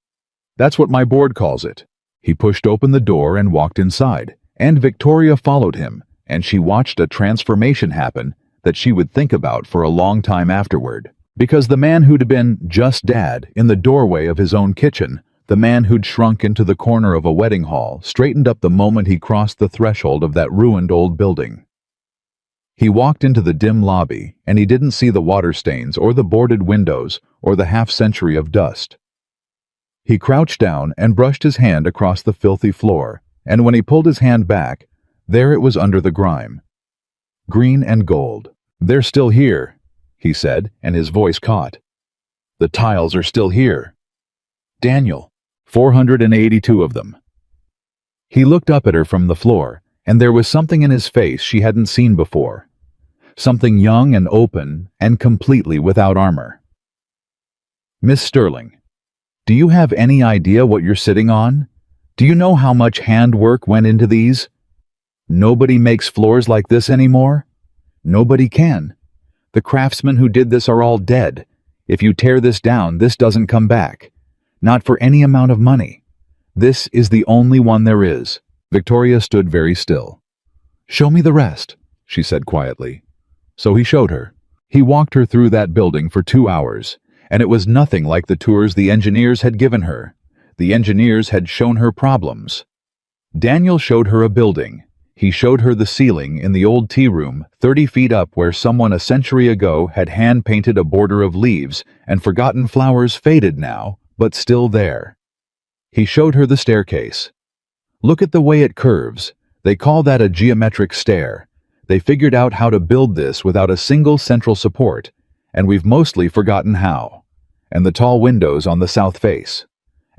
"That's what my board calls it." He pushed open the door and walked inside, and Victoria followed him, and she watched a transformation happen that she would think about for a long time afterward. Because the man who'd been just dad in the doorway of his own kitchen, the man who'd shrunk into the corner of a wedding hall, straightened up the moment he crossed the threshold of that ruined old building. He walked into the dim lobby, and he didn't see the water stains or the boarded windows or the half-century of dust. He crouched down and brushed his hand across the filthy floor, and when he pulled his hand back, there it was under the grime. Green and gold. "They're still here," he said, and his voice caught. "The tiles are still here. Daniel, 482 of them." He looked up at her from the floor, and there was something in his face she hadn't seen before. Something young and open and completely without armor. "Miss Sterling, do you have any idea what you're sitting on? Do you know how much handwork went into these? Nobody makes floors like this anymore. Nobody can. The craftsmen who did this are all dead. If you tear this down, this doesn't come back. Not for any amount of money. This is the only one there is." Victoria stood very still. "Show me the rest," she said quietly. So he showed her. He walked her through that building for 2 hours, and it was nothing like the tours the engineers had given her. The engineers had shown her problems. Daniel showed her a building. He showed her the ceiling in the old tea room, 30 feet up, where someone a century ago had hand-painted a border of leaves, and forgotten flowers faded now, but still there. He showed her the staircase. "Look at the way it curves. They call that a geometric stair. They figured out how to build this without a single central support, and we've mostly forgotten how. And the tall windows on the south face.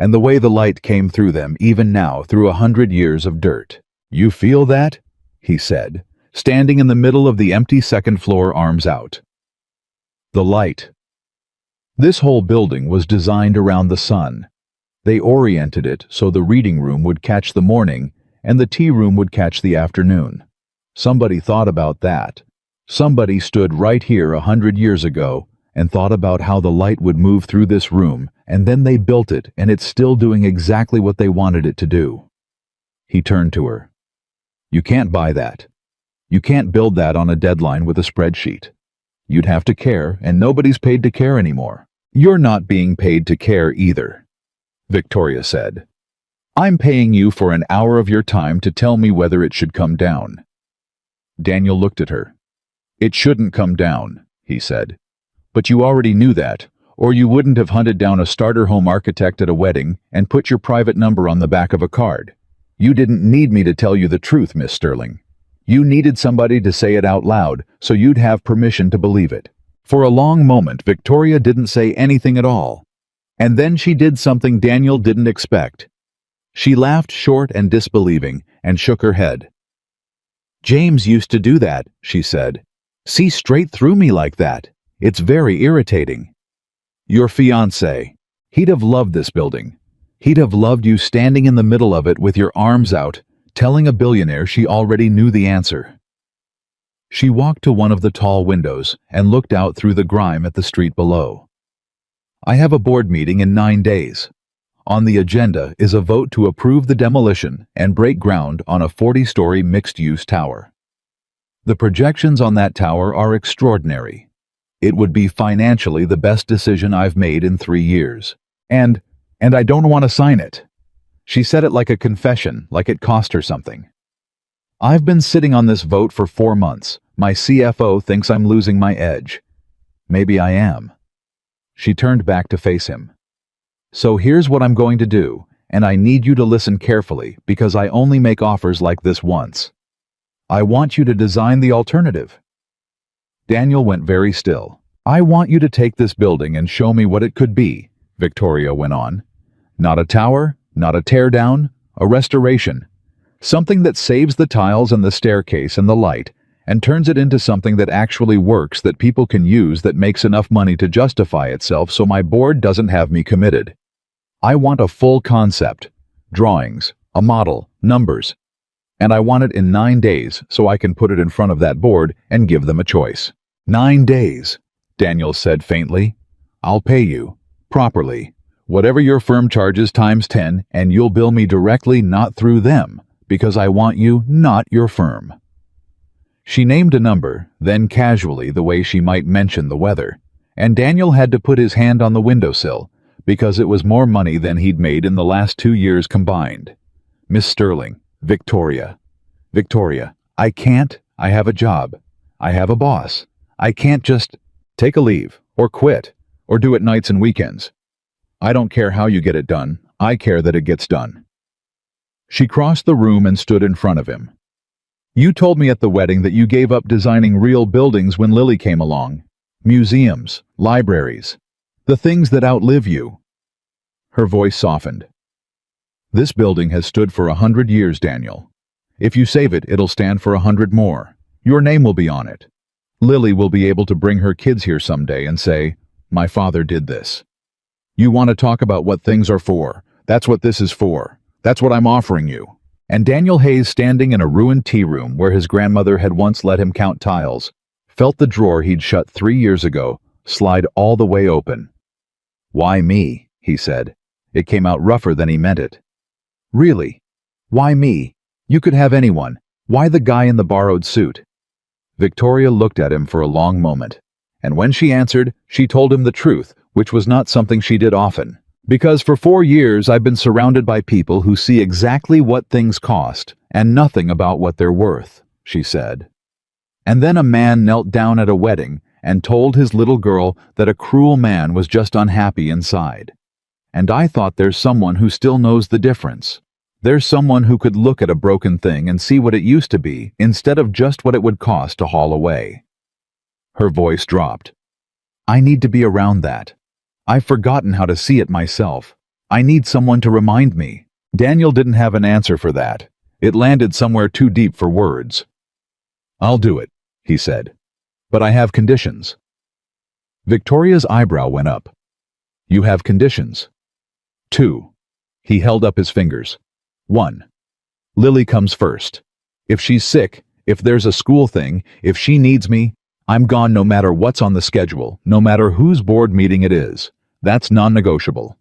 And the way the light came through them even now through 100 years of dirt." "You feel that?" he said, standing in the middle of the empty second floor, arms out. The light. This whole building was designed around the sun. They oriented it so the reading room would catch the morning and the tea room would catch the afternoon. Somebody thought about that. Somebody stood right here 100 years ago and thought about how the light would move through this room, and then they built it, and it's still doing exactly what they wanted it to do. He turned to her. You can't buy that. You can't build that on a deadline with a spreadsheet. You'd have to care, and nobody's paid to care anymore. You're not being paid to care either, Victoria said. I'm paying you for an hour of your time to tell me whether it should come down. Daniel looked at her. It shouldn't come down, he said. But you already knew that, or you wouldn't have hunted down a starter home architect at a wedding and put your private number on the back of a card. You didn't need me to tell you the truth, Miss Sterling. You needed somebody to say it out loud so you'd have permission to believe it. For a long moment, Victoria didn't say anything at all. And then she did something Daniel didn't expect. She laughed short and disbelieving and shook her head. James used to do that, she said. See straight through me like that. It's very irritating. Your fiancé. He'd have loved this building. He'd have loved you standing in the middle of it with your arms out, telling a billionaire she already knew the answer. She walked to one of the tall windows and looked out through the grime at the street below. I have a board meeting in 9 days. On the agenda is a vote to approve the demolition and break ground on a 40-story mixed-use tower. The projections on that tower are extraordinary. It would be financially the best decision I've made in 3 years. And I don't want to sign it. She said it like a confession, like it cost her something. I've been sitting on this vote for 4 months. My CFO thinks I'm losing my edge. Maybe I am. She turned back to face him. So here's what I'm going to do, and I need you to listen carefully because I only make offers like this once. I want you to design the alternative. Daniel went very still. I want you to take this building and show me what it could be, Victoria went on. Not a tower, not a teardown, a restoration. Something that saves the tiles and the staircase and the light and turns it into something that actually works, that people can use, that makes enough money to justify itself so my board doesn't have me committed. I want a full concept, drawings, a model, numbers. And I want it in 9 days so I can put it in front of that board and give them a choice. 9 days, Daniel said faintly. I'll pay you, properly, whatever your firm charges times 10, and you'll bill me directly, not through them, because I want you, not your firm. She named a number, then casually, the way she might mention the weather, and Daniel had to put his hand on the windowsill, because it was more money than he'd made in the last 2 years combined. Miss Sterling, Victoria, I can't. I have a job. I have a boss. I can't just take a leave, or quit, or do it nights and weekends. I don't care how you get it done. I care that it gets done. She crossed the room and stood in front of him. You told me at the wedding that you gave up designing real buildings when Lily came along. Museums, libraries, the things that outlive you. Her voice softened. This building has stood for 100 years, Daniel. If you save it, it'll stand for 100 more. Your name will be on it. Lily will be able to bring her kids here someday and say, my father did this. You want to talk about what things are for. That's what this is for. That's what I'm offering you. And Daniel Hayes, standing in a ruined tea room where his grandmother had once let him count tiles, felt the drawer he'd shut 3 years ago slide all the way open. Why me? He said. It came out rougher than he meant it. Really? Why me? You could have anyone. Why the guy in the borrowed suit? Victoria looked at him for a long moment, and when she answered, she told him the truth, which was not something she did often. Because for 4 years I've been surrounded by people who see exactly what things cost and nothing about what they're worth, she said. And then a man knelt down at a wedding and told his little girl that a cruel man was just unhappy inside. And I thought there's someone who still knows the difference. There's someone who could look at a broken thing and see what it used to be instead of just what it would cost to haul away. Her voice dropped. I need to be around that. I've forgotten how to see it myself. I need someone to remind me. Daniel didn't have an answer for that. It landed somewhere too deep for words. I'll do it, he said. But I have conditions. Victoria's eyebrow went up. You have conditions. 2. He held up his fingers. 1. Lily comes first. If she's sick, if there's a school thing, if she needs me, I'm gone no matter what's on the schedule, no matter whose board meeting it is. That's non-negotiable.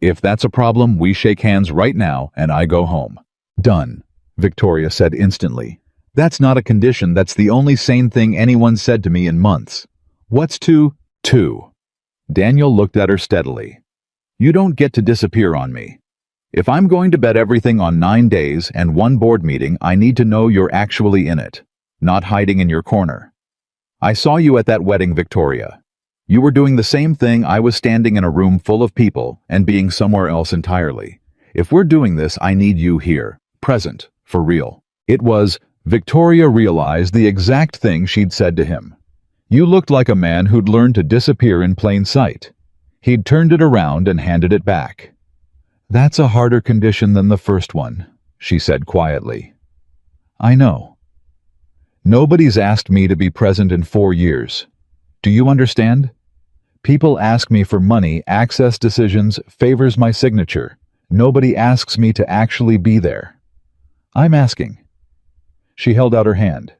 If that's a problem, we shake hands right now and I go home. Done, Victoria said instantly. That's not a condition, that's the only sane thing anyone said to me in months. What's 2? 2. Daniel looked at her steadily. You don't get to disappear on me. If I'm going to bet everything on 9 days and 1 board meeting, I need to know you're actually in it, not hiding in your corner. I saw you at that wedding, Victoria. You were doing the same thing. I was standing in a room full of people and being somewhere else entirely. If we're doing this, I need you here, present, for real. Victoria realized the exact thing she'd said to him. You looked like a man who'd learned to disappear in plain sight. He'd turned it around and handed it back. That's a harder condition than the first one, she said quietly. I know. Nobody's asked me to be present in 4 years. Do you understand? People ask me for money, access decisions, favors my signature. Nobody asks me to actually be there. I'm asking. She held out her hand.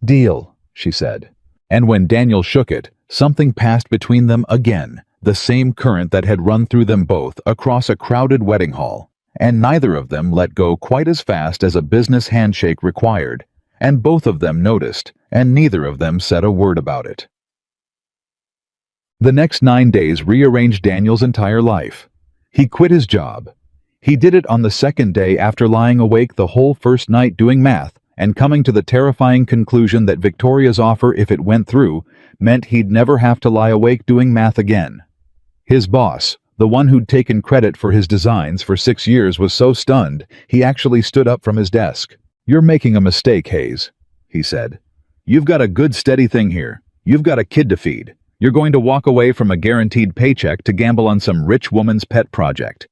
Deal, she said. And when Daniel shook it, something passed between them again, the same current that had run through them both across a crowded wedding hall, and neither of them let go quite as fast as a business handshake required, and both of them noticed, and neither of them said a word about it. The next 9 days rearranged Daniel's entire life. He quit his job. He did it on the second day after lying awake the whole first night doing math and coming to the terrifying conclusion that Victoria's offer, if it went through, meant he'd never have to lie awake doing math again. His boss, the one who'd taken credit for his designs for 6 years, was so stunned he actually stood up from his desk. You're making a mistake, Hayes, he said. You've got a good steady thing here. You've got a kid to feed. You're going to walk away from a guaranteed paycheck to gamble on some rich woman's pet project.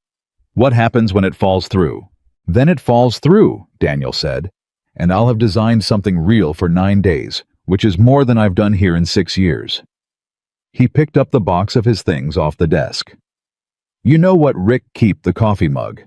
What happens when it falls through? Then it falls through, Daniel said, and I'll have designed something real for 9 days, which is more than I've done here in 6 years. He picked up the box of his things off the desk. You know what, Rick, keep the coffee mug.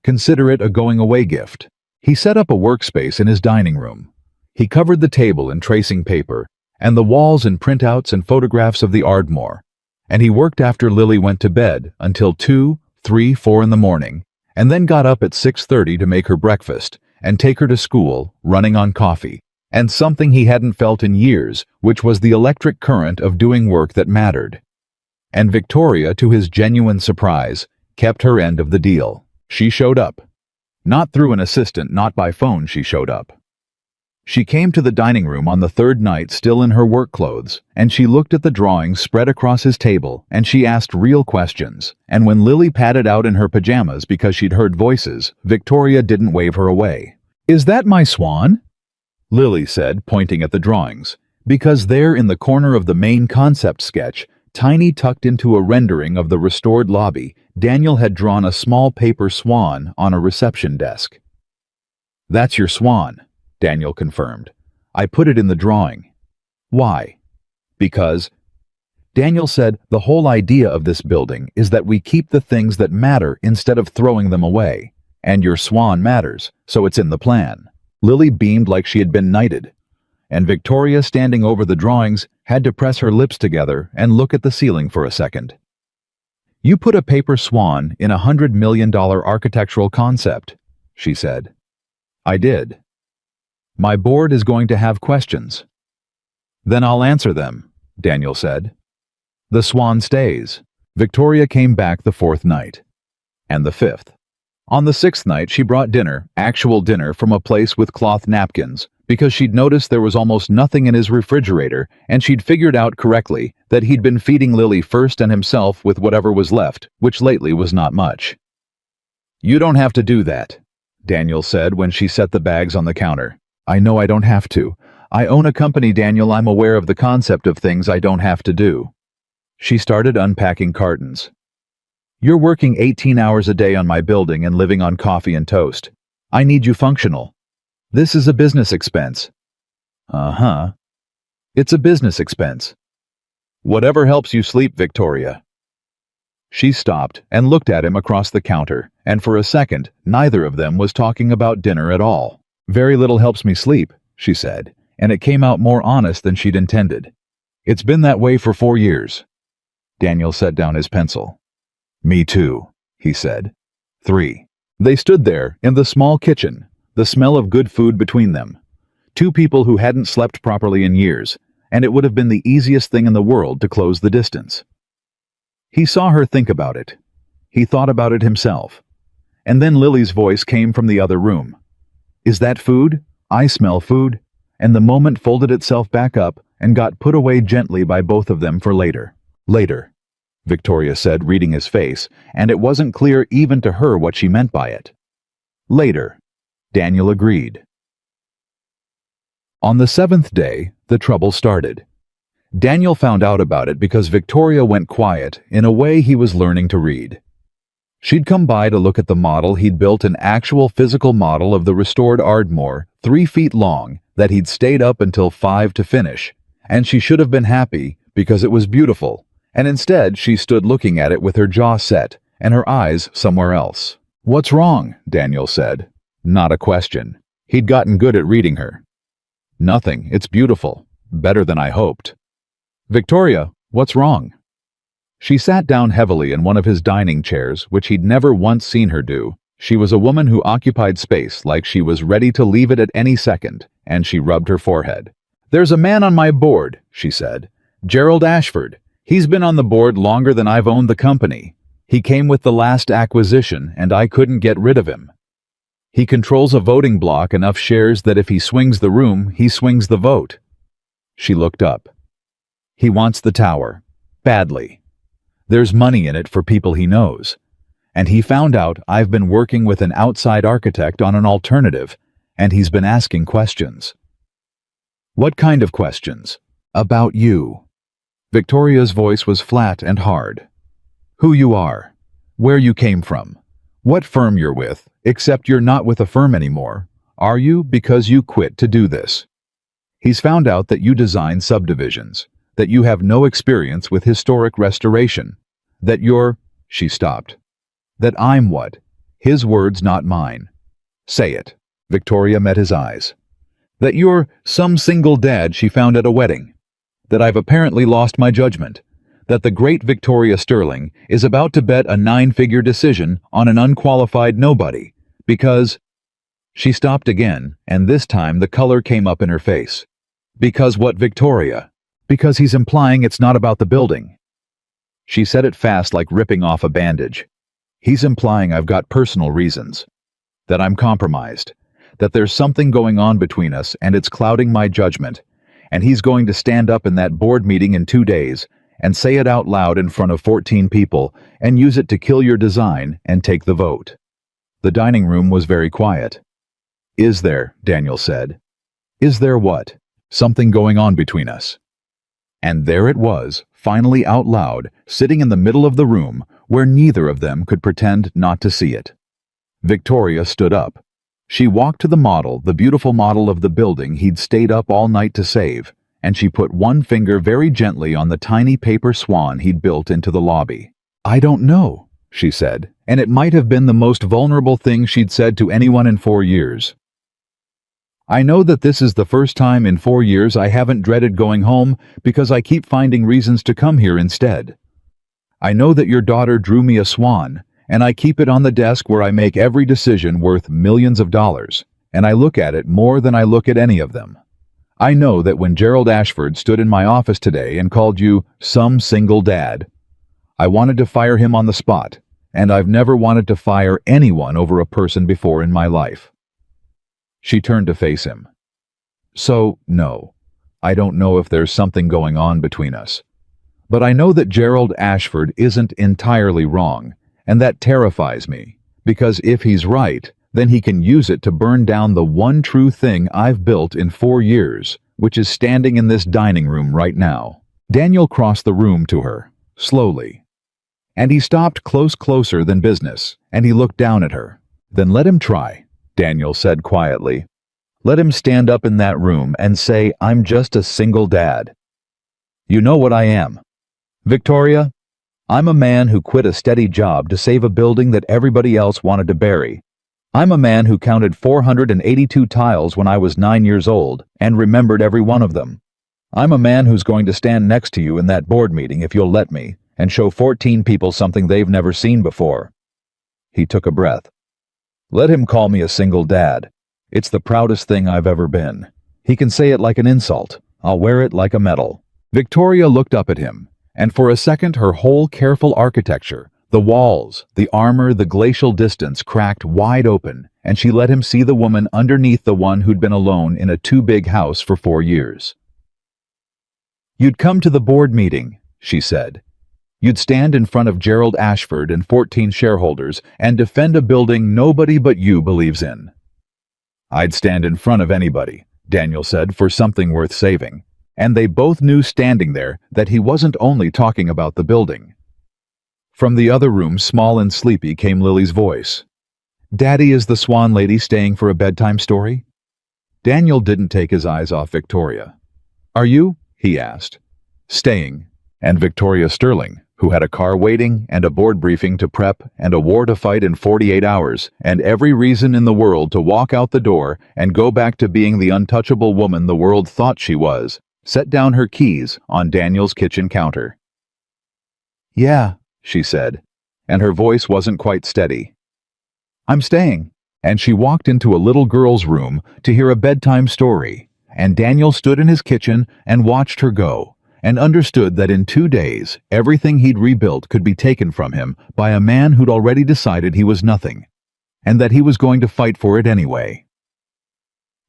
Consider it a going-away gift. He set up a workspace in his dining room. He covered the table in tracing paper, and the walls in printouts and photographs of the Ardmore, and he worked after Lily went to bed until 2, 3, 4 in the morning, and then got up at 6:30 to make her breakfast and take her to school, running on coffee, and something he hadn't felt in years, which was the electric current of doing work that mattered. And Victoria, to his genuine surprise, kept her end of the deal. She showed up. Not through an assistant, not by phone, she showed up. She came to the dining room on the 3rd night still in her work clothes, and she looked at the drawings spread across his table, and she asked real questions. And when Lily padded out in her pajamas because she'd heard voices, Victoria didn't wave her away. Is that my swan? Lily said, pointing at the drawings, because there in the corner of the main concept sketch, tiny tucked into a rendering of the restored lobby, Daniel had drawn a small paper swan on a reception desk. That's your swan, Daniel confirmed. I put it in the drawing. Why? Because, Daniel said, the whole idea of this building is that we keep the things that matter instead of throwing them away. And your swan matters, so it's in the plan. Lily beamed like she had been knighted, and Victoria, standing over the drawings, had to press her lips together and look at the ceiling for a second. You put a paper swan in $100 million architectural concept, she said. I did. My board is going to have questions. Then I'll answer them, Daniel said. The swan stays. Victoria came back the 4th night. And the 5th. On the 6th night, she brought dinner, actual dinner, from a place with cloth napkins, because she'd noticed there was almost nothing in his refrigerator, and she'd figured out correctly that he'd been feeding Lily first and himself with whatever was left, which lately was not much. You don't have to do that, Daniel said when she set the bags on the counter. I know I don't have to. I own a company, Daniel. I'm aware of the concept of things I don't have to do. She started unpacking cartons. You're working 18 hours a day on my building and living on coffee and toast. I need you functional. This is a business expense. Uh-huh. It's a business expense. Whatever helps you sleep, Victoria. She stopped and looked at him across the counter, and for a second, neither of them was talking about dinner at all. Very little helps me sleep, she said, and it came out more honest than she'd intended. It's been that way for 4 years. Daniel set down his pencil. Me too, he said. 3. They stood there in the small kitchen, the smell of good food between them. 2 people who hadn't slept properly in years, and it would have been the easiest thing in the world to close the distance. He saw her think about it. He thought about it himself. And then Lily's voice came from the other room. Is that food? I smell food. And the moment folded itself back up and got put away gently by both of them for later. Later, Victoria said, reading his face, and it wasn't clear even to her what she meant by it. Later, Daniel agreed. On the 7th day, the trouble started. Daniel found out about it because Victoria went quiet in a way he was learning to read. She'd come by to look at the model he'd built, an actual physical model of the restored Ardmore, 3 feet long, that he'd stayed up until 5 to finish, and she should have been happy because it was beautiful, and instead she stood looking at it with her jaw set and her eyes somewhere else. What's wrong? Daniel said. Not a question. He'd gotten good at reading her. Nothing, it's beautiful. Better than I hoped. Victoria, what's wrong? She sat down heavily in one of his dining chairs, which he'd never once seen her do. She was a woman who occupied space like she was ready to leave it at any second, and she rubbed her forehead. There's a man on my board, she said. Gerald Ashford. He's been on the board longer than I've owned the company. He came with the last acquisition, and I couldn't get rid of him. He controls a voting block, enough shares that if he swings the room, he swings the vote. She looked up. He wants the tower. Badly. There's money in it for people he knows. And he found out I've been working with an outside architect on an alternative, and he's been asking questions. What kind of questions? About you. Victoria's voice was flat and hard. Who you are. Where you came from. What firm you're with, except you're not with a firm anymore. Are you, because you quit to do this? He's found out that you design subdivisions, that you have no experience with historic restoration, that you're... She stopped. That I'm what? His words, not mine. Say it. Victoria met his eyes. That you're some single dad she found at a wedding. That I've apparently lost my judgment. That the great Victoria Sterling is about to bet a 9-figure decision on an unqualified nobody, because... She stopped again, and this time the color came up in her face. Because what, Victoria? Because he's implying it's not about the building. She said it fast, like ripping off a bandage. He's implying I've got personal reasons. That I'm compromised. That there's something going on between us and it's clouding my judgment. And he's going to stand up in that board meeting in 2 days and say it out loud in front of 14 people and use it to kill your design and take the vote. The dining room was very quiet. Is there, Daniel said. Is there what? Something going on between us. And there it was, finally out loud, sitting in the middle of the room, where neither of them could pretend not to see it. Victoria stood up. She walked to the model, the beautiful model of the building he'd stayed up all night to save, and she put one finger very gently on the tiny paper swan he'd built into the lobby. I don't know, she said, and it might have been the most vulnerable thing she'd said to anyone in 4 years. I know that this is the first time in 4 years I haven't dreaded going home because I keep finding reasons to come here instead. I know that your daughter drew me a swan, and I keep it on the desk where I make every decision worth millions of dollars, and I look at it more than I look at any of them. I know that when Gerald Ashford stood in my office today and called you some single dad, I wanted to fire him on the spot, and I've never wanted to fire anyone over a person before in my life. She turned to face him. So, no, I don't know if there's something going on between us. But I know that Gerald Ashford isn't entirely wrong, and that terrifies me, because if he's right, then he can use it to burn down the one true thing I've built in 4 years, which is standing in this dining room right now. Daniel crossed the room to her, slowly. And he stopped closer than business, and he looked down at her. Then let him try, Daniel said quietly. Let him stand up in that room and say, "I'm just a single dad." You know what I am. Victoria, I'm a man who quit a steady job to save a building that everybody else wanted to bury. I'm a man who counted 482 tiles when I was 9 years old and remembered every one of them. I'm a man who's going to stand next to you in that board meeting if you'll let me, and show 14 people something they've never seen before. He took a breath. Let him call me a single dad. It's the proudest thing I've ever been. He can say it like an insult. I'll wear it like a medal. Victoria looked up at him, and for a second her whole careful architecture, the walls, the armor, the glacial distance cracked wide open, and she let him see the woman underneath the one who'd been alone in a too-big house for 4 years. You'd come to the board meeting, she said. You'd stand in front of Gerald Ashford and 14 shareholders and defend a building nobody but you believes in. I'd stand in front of anybody, Daniel said, for something worth saving. And they both knew standing there that he wasn't only talking about the building. From the other room, small and sleepy, came Lily's voice. Daddy, is the Swan lady staying for a bedtime story? Daniel didn't take his eyes off Victoria. Are you? He asked. Staying. And Victoria Sterling, who had a car waiting and a board briefing to prep and a war to fight in 48 hours and every reason in the world to walk out the door and go back to being the untouchable woman the world thought she was, set down her keys on Daniel's kitchen counter. Yeah, she said, and her voice wasn't quite steady. I'm staying. And she walked into a little girl's room to hear a bedtime story, and Daniel stood in his kitchen and watched her go, and understood that in 2 days everything he'd rebuilt could be taken from him by a man who'd already decided he was nothing, and that he was going to fight for it anyway.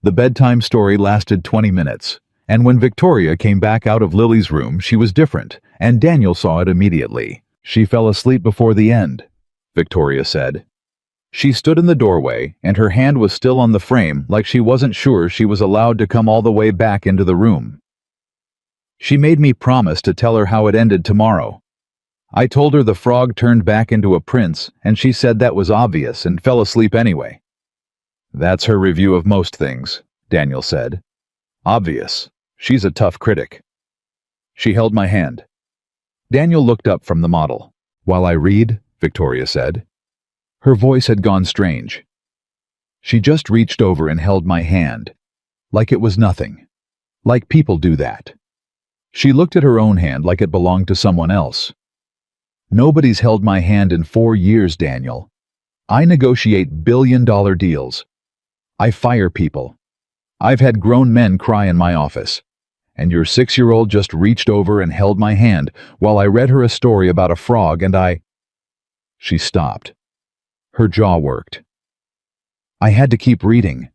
The bedtime story lasted 20 minutes. And when Victoria came back out of Lily's room, she was different, and Daniel saw it immediately. She fell asleep before the end, Victoria said. She stood in the doorway, and her hand was still on the frame, like she wasn't sure she was allowed to come all the way back into the room. She made me promise to tell her how it ended tomorrow. I told her the frog turned back into a prince, and she said that was obvious and fell asleep anyway. That's her review of most things, Daniel said. Obvious. She's a tough critic. She held my hand. Daniel looked up from the model. While I read, Victoria said. Her voice had gone strange. She just reached over and held my hand, like it was nothing, like people do that. She looked at her own hand like it belonged to someone else. Nobody's held my hand in 4 years, Daniel. I negotiate billion-dollar deals. I fire people. I've had grown men cry in my office. And your 6-year-old just reached over and held my hand while I read her a story about a frog and I... She stopped. Her jaw worked. I had to keep reading.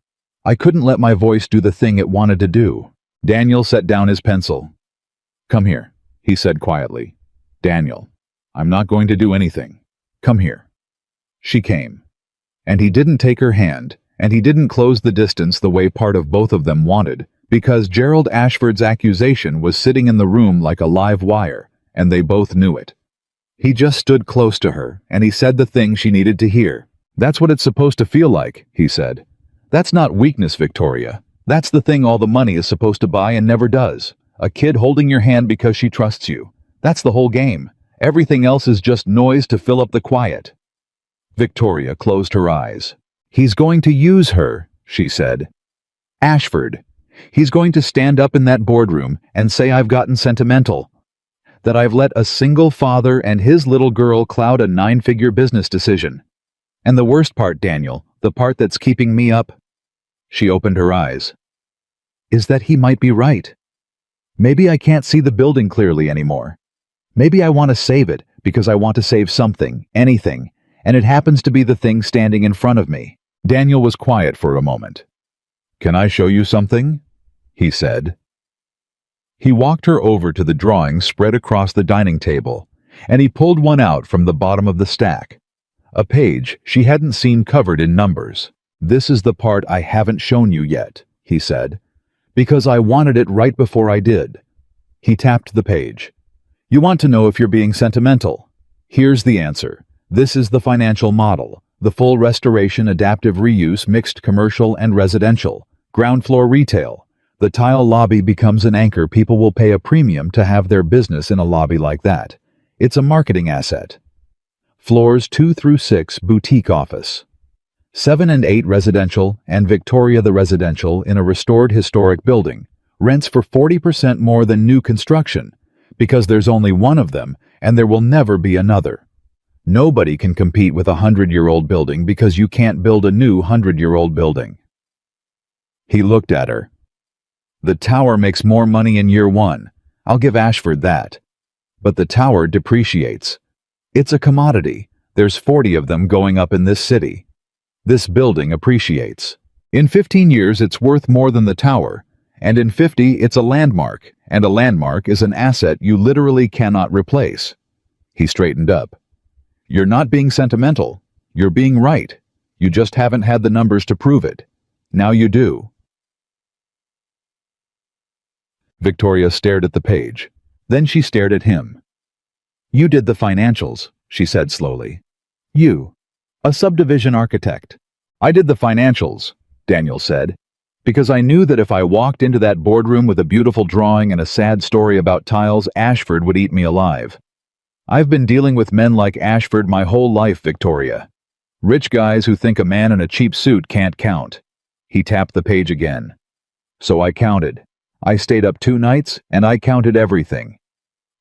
I couldn't let my voice do the thing it wanted to do. Daniel set down his pencil. Come here, he said quietly. Daniel, I'm not going to do anything. Come here. She came. And he didn't take her hand, and he didn't close the distance the way part of both of them wanted, because Gerald Ashford's accusation was sitting in the room like a live wire, and they both knew it. He just stood close to her, and he said the thing she needed to hear. That's what it's supposed to feel like, he said. That's not weakness, Victoria. That's the thing all the money is supposed to buy and never does. A kid holding your hand because she trusts you. That's the whole game. Everything else is just noise to fill up the quiet. Victoria closed her eyes. He's going to use her, she said. Ashford. He's going to stand up in that boardroom and say I've gotten sentimental. That I've let a single father and his little girl cloud a 9-figure business decision. And the worst part, Daniel, the part that's keeping me up, she opened her eyes, is that he might be right. Maybe I can't see the building clearly anymore. Maybe I want to save it because I want to save something, anything, and it happens to be the thing standing in front of me. Daniel was quiet for a moment. Can I show you something? He said. He walked her over to the drawing spread across the dining table, and he pulled one out from the bottom of the stack. A page she hadn't seen covered in numbers. This is the part I haven't shown you yet, he said, because I wanted it right before I did. He tapped the page. You want to know if you're being sentimental? Here's the answer. This is the financial model, the full restoration, adaptive reuse, mixed commercial and residential. Ground floor retail. The tile lobby becomes an anchor. People will pay a premium to have their business in a lobby like that. It's a marketing asset. Floors 2 through 6, boutique office. 7 and 8 residential, and Victoria the residential in a restored historic building. Rents for 40% more than new construction, because there's only one of them and there will never be another. Nobody can compete with a 100-year-old building because you can't build a new 100-year-old building. He looked at her. The tower makes more money in year 1. I'll give Ashford that. But the tower depreciates. It's a commodity. There's 40 of them going up in this city. This building appreciates. In 15 years, it's worth more than the tower. And in 50, it's a landmark. And a landmark is an asset you literally cannot replace. He straightened up. You're not being sentimental. You're being right. You just haven't had the numbers to prove it. Now you do. Victoria stared at the page. Then she stared at him. You did the financials, she said slowly. You. A subdivision architect. I did the financials, Daniel said, because I knew that if I walked into that boardroom with a beautiful drawing and a sad story about tiles, Ashford would eat me alive. I've been dealing with men like Ashford my whole life, Victoria. Rich guys who think a man in a cheap suit can't count. He tapped the page again. So I counted. I stayed up 2 nights, and I counted everything.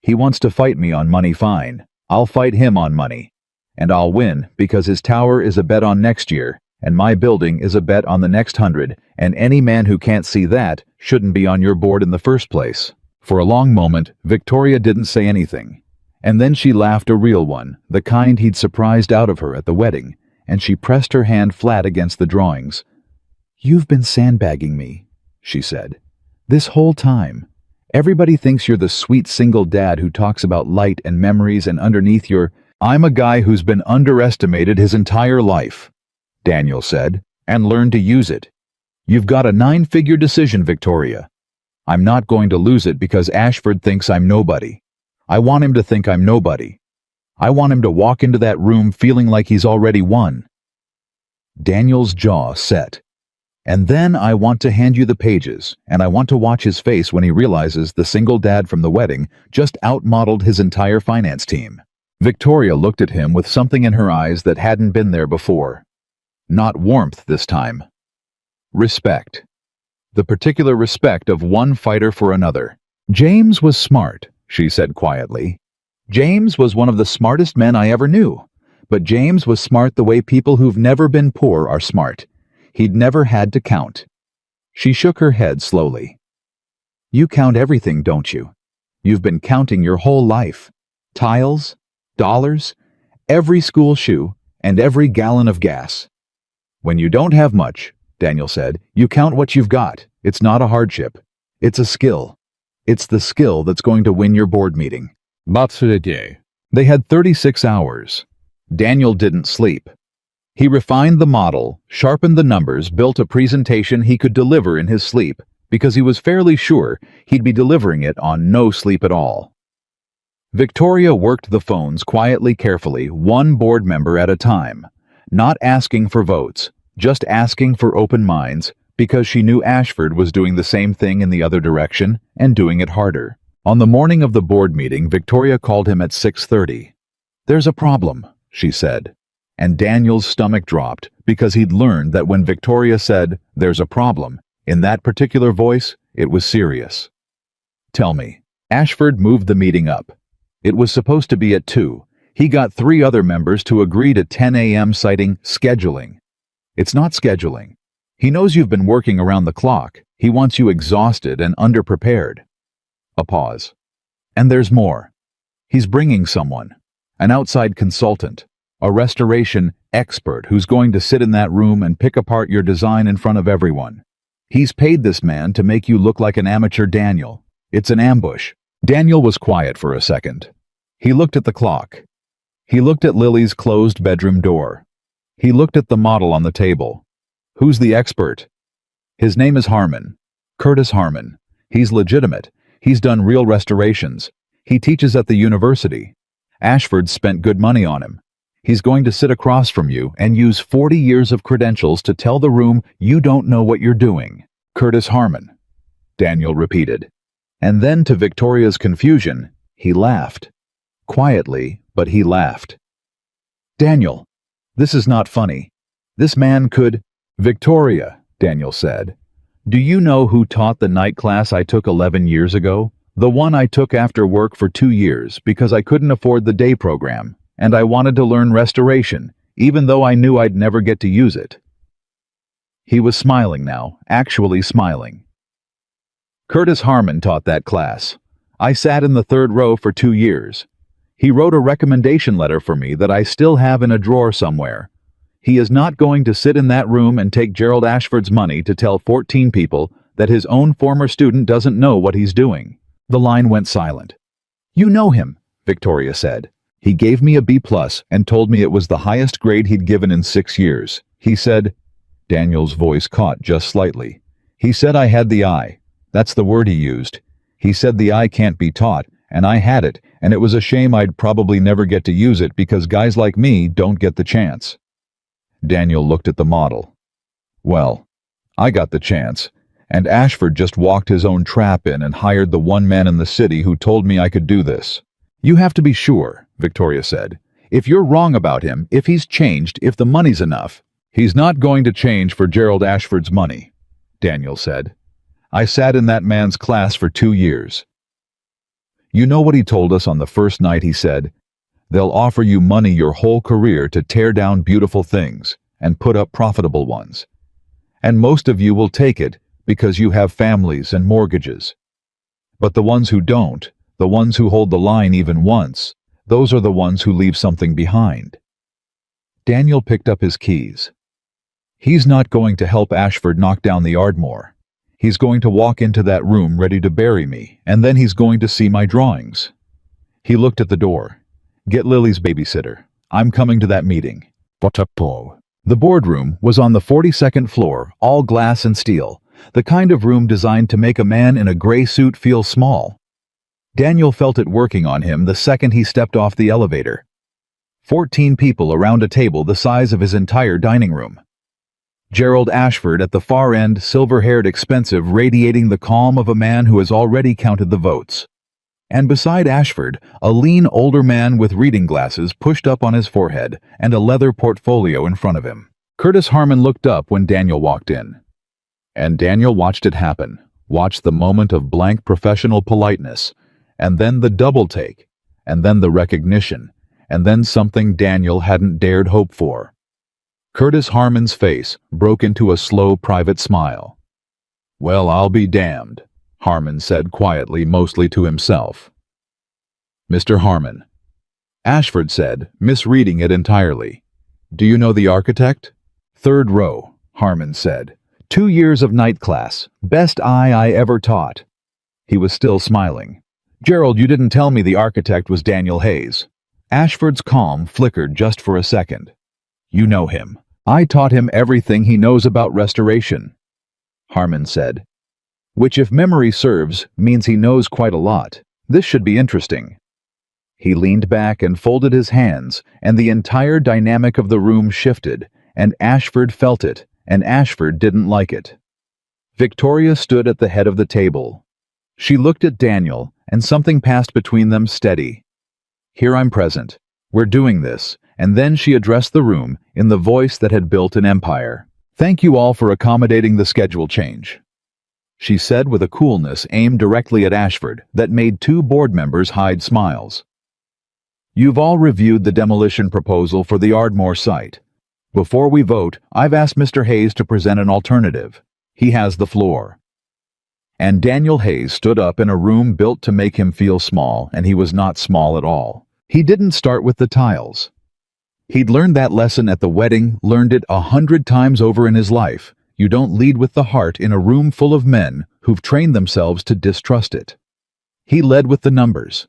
He wants to fight me on money, fine. I'll fight him on money. And I'll win, because his tower is a bet on next year, and my building is a bet on the next 100, and any man who can't see that shouldn't be on your board in the first place. For a long moment, Victoria didn't say anything. And then she laughed, a real one, the kind he'd surprised out of her at the wedding, and she pressed her hand flat against the drawings. You've been sandbagging me, she said. This whole time. Everybody thinks you're the sweet single dad who talks about light and memories, and underneath I'm a guy who's been underestimated his entire life, Daniel said, and learned to use it. You've got a 9-figure decision, Victoria. I'm not going to lose it because Ashford thinks I'm nobody. I want him to think I'm nobody. I want him to walk into that room feeling like he's already won. Daniel's jaw set. And then I want to hand you the pages, and I want to watch his face when he realizes the single dad from the wedding just outmodeled his entire finance team. Victoria looked at him with something in her eyes that hadn't been there before. Not warmth this time. Respect. The particular respect of one fighter for another. James was smart, she said quietly. James was one of the smartest men I ever knew. But James was smart the way people who've never been poor are smart. He'd never had to count. She shook her head slowly. You count everything, don't you? You've been counting your whole life. Tiles, dollars, every school shoe, and every gallon of gas. When you don't have much, Daniel said, you count what you've got. It's not a hardship. It's a skill. It's the skill that's going to win your board meeting. They had 36 hours. Daniel didn't sleep. He refined the model, sharpened the numbers, built a presentation he could deliver in his sleep, because he was fairly sure he'd be delivering it on no sleep at all. Victoria worked the phones quietly, carefully, one board member at a time, not asking for votes, just asking for open minds, because she knew Ashford was doing the same thing in the other direction and doing it harder. On the morning of the board meeting, Victoria called him at 6:30. There's a problem, she said. And Daniel's stomach dropped because he'd learned that when Victoria said, there's a problem, in that particular voice, it was serious. Tell me. Ashford moved the meeting up. It was supposed to be at 2. He got 3 other members to agree to 10 a.m. citing scheduling. It's not scheduling. He knows you've been working around the clock. He wants you exhausted and underprepared. A pause. And there's more. He's bringing someone, an outside consultant, a restoration expert who's going to sit in that room and pick apart your design in front of everyone. He's paid this man to make you look like an amateur Daniel. It's an ambush. Daniel was quiet for a second. He looked at the clock. He looked at Lily's closed bedroom door. He looked at the model on the table. Who's the expert? His name is Harmon. Curtis Harmon. He's legitimate. He's done real restorations. He teaches at the university. Ashford spent good money on him. He's going to sit across from you and use 40 years of credentials to tell the room you don't know what you're doing. Curtis Harmon, Daniel repeated. And then, to Victoria's confusion, he laughed. Quietly, but he laughed. Daniel, this is not funny. This man could— Victoria, Daniel said. Do you know who taught the night class I took 11 years ago? The one I took after work for 2 years because I couldn't afford the day program, and I wanted to learn restoration, even though I knew I'd never get to use it. He was smiling now, actually smiling. Curtis Harmon taught that class. I sat in the third row for 2 years. He wrote a recommendation letter for me that I still have in a drawer somewhere. He is not going to sit in that room and take Gerald Ashford's money to tell 14 people that his own former student doesn't know what he's doing. The line went silent. You know him, Victoria said. He gave me a B+ and told me it was the highest grade he'd given in 6 years. He said— Daniel's voice caught just slightly. He said I had the eye. That's the word he used. He said the eye can't be taught, and I had it, and it was a shame I'd probably never get to use it because guys like me don't get the chance. Daniel looked at the model. Well, I got the chance, and Ashford just walked his own trap in and hired the one man in the city who told me I could do this. You have to be sure, Victoria said. If you're wrong about him, if he's changed, if the money's enough. He's not going to change for Gerald Ashford's money, Daniel said. I sat in that man's class for 2 years. You know what he told us on the first night? He said, they'll offer you money your whole career to tear down beautiful things and put up profitable ones. And most of you will take it because you have families and mortgages. But the ones who don't, the ones who hold the line even once, those are the ones who leave something behind. Daniel picked up his keys. He's not going to help Ashford knock down the Ardmore. He's going to walk into that room ready to bury me, and then he's going to see my drawings. He looked at the door. Get Lily's babysitter. I'm coming to that meeting. The boardroom was on the 42nd floor, all glass and steel, the kind of room designed to make a man in a gray suit feel small. Daniel felt it working on him the second he stepped off the elevator. 14 people around a table the size of his entire dining room. Gerald Ashford at the far end, silver-haired, expensive, radiating the calm of a man who has already counted the votes. And beside Ashford, a lean older man with reading glasses pushed up on his forehead and a leather portfolio in front of him. Curtis Harmon looked up when Daniel walked in. And Daniel watched it happen, watched the moment of blank professional politeness, and then the double take, and then the recognition, and then something Daniel hadn't dared hope for. Curtis Harmon's face broke into a slow private smile. Well, I'll be damned, Harmon said quietly, mostly to himself. Mr. Harmon. Ashford said, misreading it entirely. Do you know the architect? Third row, Harmon said. 2 years of night class. Best I ever taught. He was still smiling. Gerald, you didn't tell me the architect was Daniel Hayes. Ashford's calm flickered just for a second. You know him. I taught him everything he knows about restoration, Harmon said. Which, if memory serves, means he knows quite a lot. This should be interesting. He leaned back and folded his hands, and the entire dynamic of the room shifted, and Ashford felt it, and Ashford didn't like it. Victoria stood at the head of the table. She looked at Daniel, and something passed between them steady. Here I'm present. We're doing this. And then she addressed the room in the voice that had built an empire. Thank you all for accommodating the schedule change, she said with a coolness aimed directly at Ashford that made 2 board members hide smiles. You've all reviewed the demolition proposal for the Ardmore site. Before we vote, I've asked Mr. Hayes to present an alternative. He has the floor. And Daniel Hayes stood up in a room built to make him feel small, and he was not small at all. He didn't start with the tiles. He'd learned that lesson at the wedding, learned it 100 times over in his life. You don't lead with the heart in a room full of men who've trained themselves to distrust it. He led with the numbers.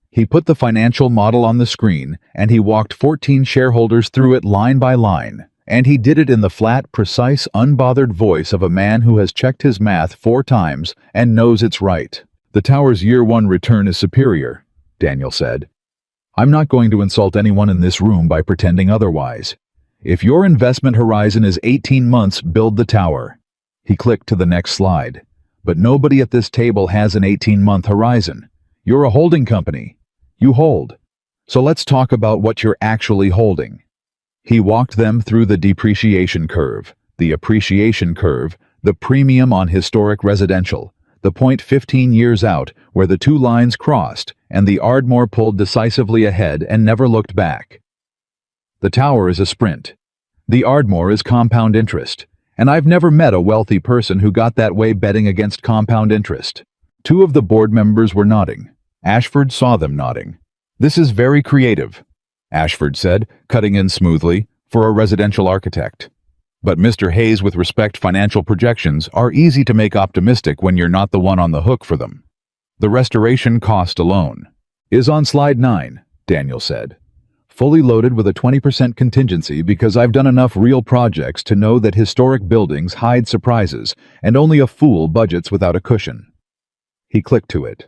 He put the financial model on the screen, and he walked 14 shareholders through it line by line. And he did it in the flat, precise, unbothered voice of a man who has checked his math 4 times and knows it's right. The tower's year-1 return is superior, Daniel said. I'm not going to insult anyone in this room by pretending otherwise. If your investment horizon is 18 months, build the tower. He clicked to the next slide. But nobody at this table has an 18-month horizon. You're a holding company. You hold. So let's talk about what you're actually holding. He walked them through the depreciation curve, the appreciation curve, the premium on historic residential, the point 15 years out where the two lines crossed and the Ardmore pulled decisively ahead and never looked back. The tower is a sprint. The Ardmore is compound interest. And I've never met a wealthy person who got that way betting against compound interest. Two of the board members were nodding. Ashford saw them nodding. This is very creative, Ashford said, cutting in smoothly, for a residential architect. But Mr. Hayes, with respect, financial projections are easy to make optimistic when you're not the one on the hook for them. The restoration cost alone is on slide 9, Daniel said. Fully loaded with a 20% contingency because I've done enough real projects to know that historic buildings hide surprises and only a fool budgets without a cushion. He clicked to it.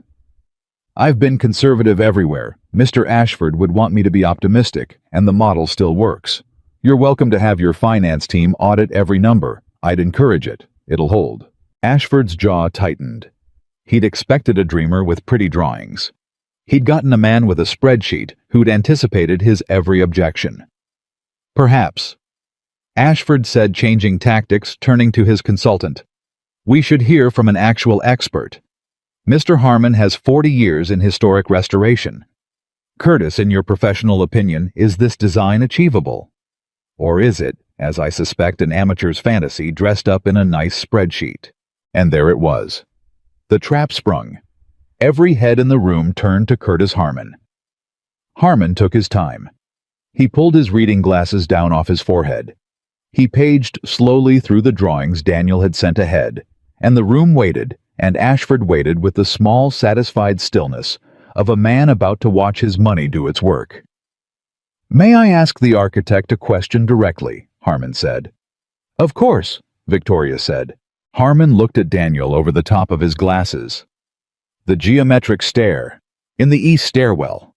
I've been conservative everywhere. Mr. Ashford would want me to be optimistic, and the model still works. You're welcome to have your finance team audit every number. I'd encourage it. It'll hold. Ashford's jaw tightened. He'd expected a dreamer with pretty drawings. He'd gotten a man with a spreadsheet who'd anticipated his every objection. Perhaps. Ashford said, changing tactics, turning to his consultant. We should hear from an actual expert. Mr. Harmon has 40 years in historic restoration. Curtis, in your professional opinion, is this design achievable? Or is it, as I suspect, an amateur's fantasy dressed up in a nice spreadsheet? And there it was. The trap sprung. Every head in the room turned to Curtis Harmon. Harmon took his time. He pulled his reading glasses down off his forehead. He paged slowly through the drawings Daniel had sent ahead, and the room waited, and Ashford waited with the small, satisfied stillness of a man about to watch his money do its work. May I ask the architect a question directly? Harmon said. Of course, Victoria said. Harmon looked at Daniel over the top of his glasses. The geometric stair, in the east stairwell.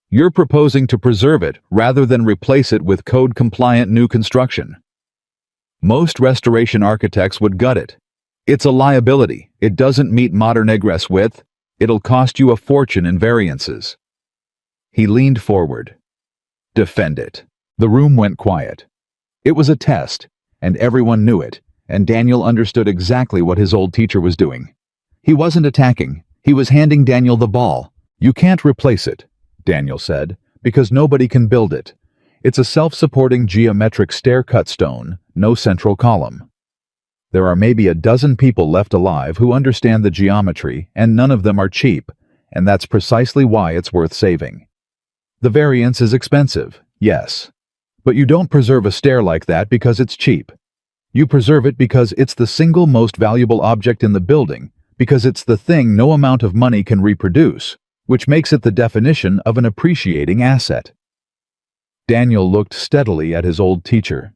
You're proposing to preserve it rather than replace it with code-compliant new construction. Most restoration architects would gut it. It's a liability. It doesn't meet modern egress width. It'll cost you a fortune in variances. He leaned forward. Defend it. The room went quiet. It was a test, and everyone knew it, and Daniel understood exactly what his old teacher was doing. He wasn't attacking. He was handing Daniel the ball. You can't replace it, Daniel said, because nobody can build it. It's a self-supporting geometric stair-cut stone, no central column. There are maybe a dozen people left alive who understand the geometry, and none of them are cheap, and that's precisely why it's worth saving. The variance is expensive, yes. But you don't preserve a stair like that because it's cheap. You preserve it because it's the single most valuable object in the building, because it's the thing no amount of money can reproduce, which makes it the definition of an appreciating asset. Daniel looked steadily at his old teacher.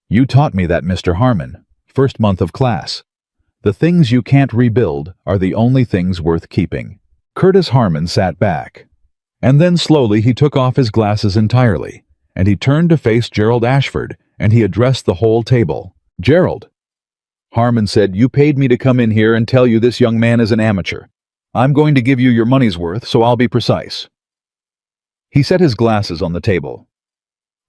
You taught me that, Mr. Harmon. First month of class. The things you can't rebuild are the only things worth keeping. Curtis Harmon sat back. And then slowly he took off his glasses entirely, and he turned to face Gerald Ashford, and he addressed the whole table. Gerald. Harmon said, you paid me to come in here and tell you this young man is an amateur. I'm going to give you your money's worth, so I'll be precise. He set his glasses on the table.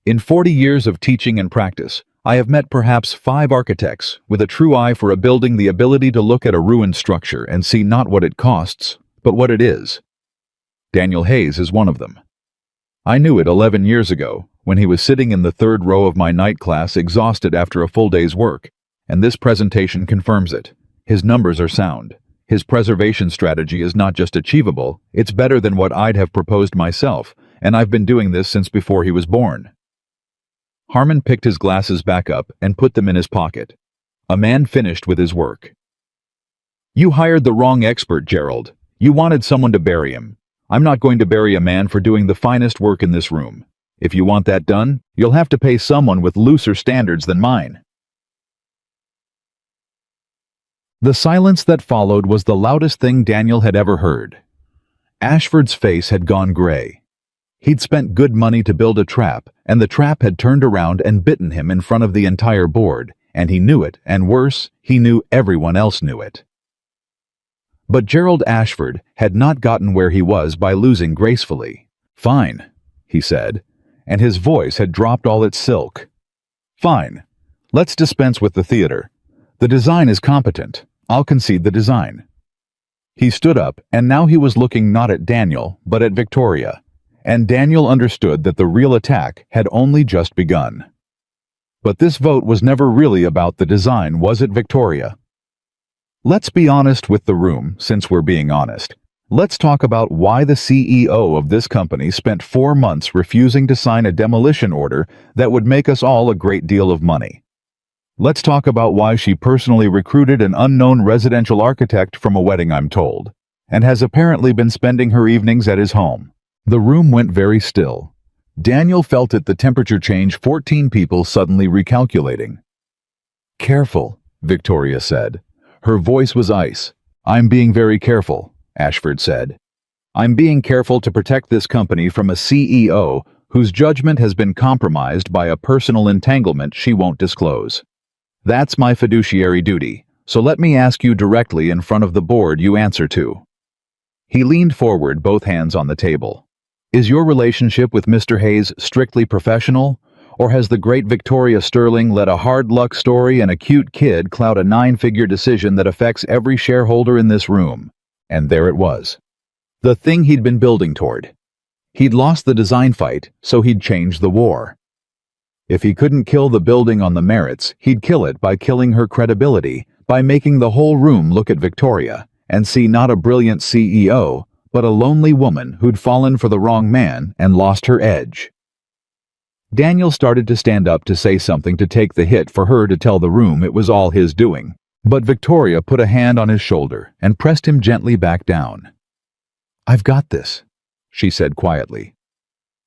In 40 years of teaching and practice, I have met perhaps 5 architects with a true eye for a building, the ability to look at a ruined structure and see not what it costs, but what it is. Daniel Hayes is one of them. I knew it 11 years ago, when he was sitting in the 3rd row of my night class, exhausted after a full day's work, and this presentation confirms it. His numbers are sound. His preservation strategy is not just achievable, it's better than what I'd have proposed myself, and I've been doing this since before he was born. Harmon picked his glasses back up and put them in his pocket. A man finished with his work. You hired the wrong expert, Gerald. You wanted someone to bury him. I'm not going to bury a man for doing the finest work in this room. If you want that done, you'll have to pay someone with looser standards than mine. The silence that followed was the loudest thing Daniel had ever heard. Ashford's face had gone gray. He'd spent good money to build a trap, and the trap had turned around and bitten him in front of the entire board, and he knew it, and worse, he knew everyone else knew it. But Gerald Ashford had not gotten where he was by losing gracefully. "Fine," he said, and his voice had dropped all its silk. "Fine. Let's dispense with the theater. The design is competent. I'll concede the design." He stood up, and now he was looking not at Daniel, but at Victoria, and Daniel understood that the real attack had only just begun. But this vote was never really about the design, was it, Victoria? Let's be honest with the room, since we're being honest. Let's talk about why the CEO of this company spent 4 months refusing to sign a demolition order that would make us all a great deal of money. Let's talk about why she personally recruited an unknown residential architect from a wedding, I'm told, and has apparently been spending her evenings at his home. The room went very still. Daniel felt it, the temperature change, 14 people suddenly recalculating. "Careful," Victoria said. Her voice was ice. "I'm being very careful," Ashford said. "I'm being careful to protect this company from a CEO whose judgment has been compromised by a personal entanglement she won't disclose. That's my fiduciary duty, so let me ask you directly in front of the board you answer to." He leaned forward, both hands on the table. "Is your relationship with Mr. Hayes strictly professional, or has the great Victoria Sterling let a hard luck story and a cute kid cloud a 9-figure decision that affects every shareholder in this room?" And there it was. The thing he'd been building toward. He'd lost the design fight, so he'd change the war. If he couldn't kill the building on the merits, he'd kill it by killing her credibility, by making the whole room look at Victoria and see not a brilliant CEO, but a lonely woman who'd fallen for the wrong man and lost her edge. Daniel started to stand up to say something, to take the hit for her, to tell the room it was all his doing. But Victoria put a hand on his shoulder and pressed him gently back down. "I've got this," she said quietly.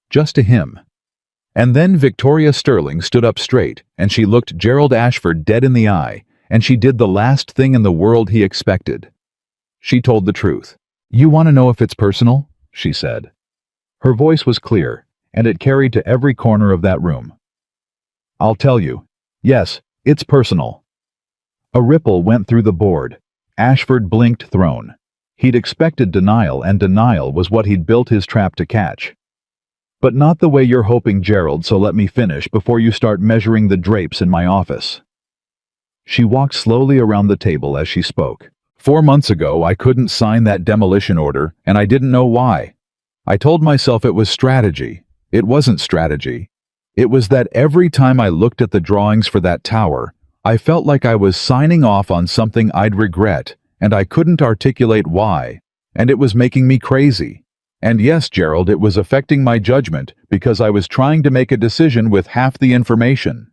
Just to him. And then Victoria Sterling stood up straight, and she looked Gerald Ashford dead in the eye, and she did the last thing in the world he expected. She told the truth. "You want to know if it's personal?" she said. Her voice was clear, and it carried to every corner of that room. "I'll tell you. Yes, it's personal." A ripple went through the board. Ashford blinked, thrown. He'd expected denial, and denial was what he'd built his trap to catch. "But not the way you're hoping, Gerald, so let me finish before you start measuring the drapes in my office." She walked slowly around the table as she spoke. 4 months ago, I couldn't sign that demolition order, and I didn't know why. I told myself it was strategy. It wasn't strategy. It was that every time I looked at the drawings for that tower, I felt like I was signing off on something I'd regret, and I couldn't articulate why, and it was making me crazy. And yes, Gerald, it was affecting my judgment because I was trying to make a decision with half the information.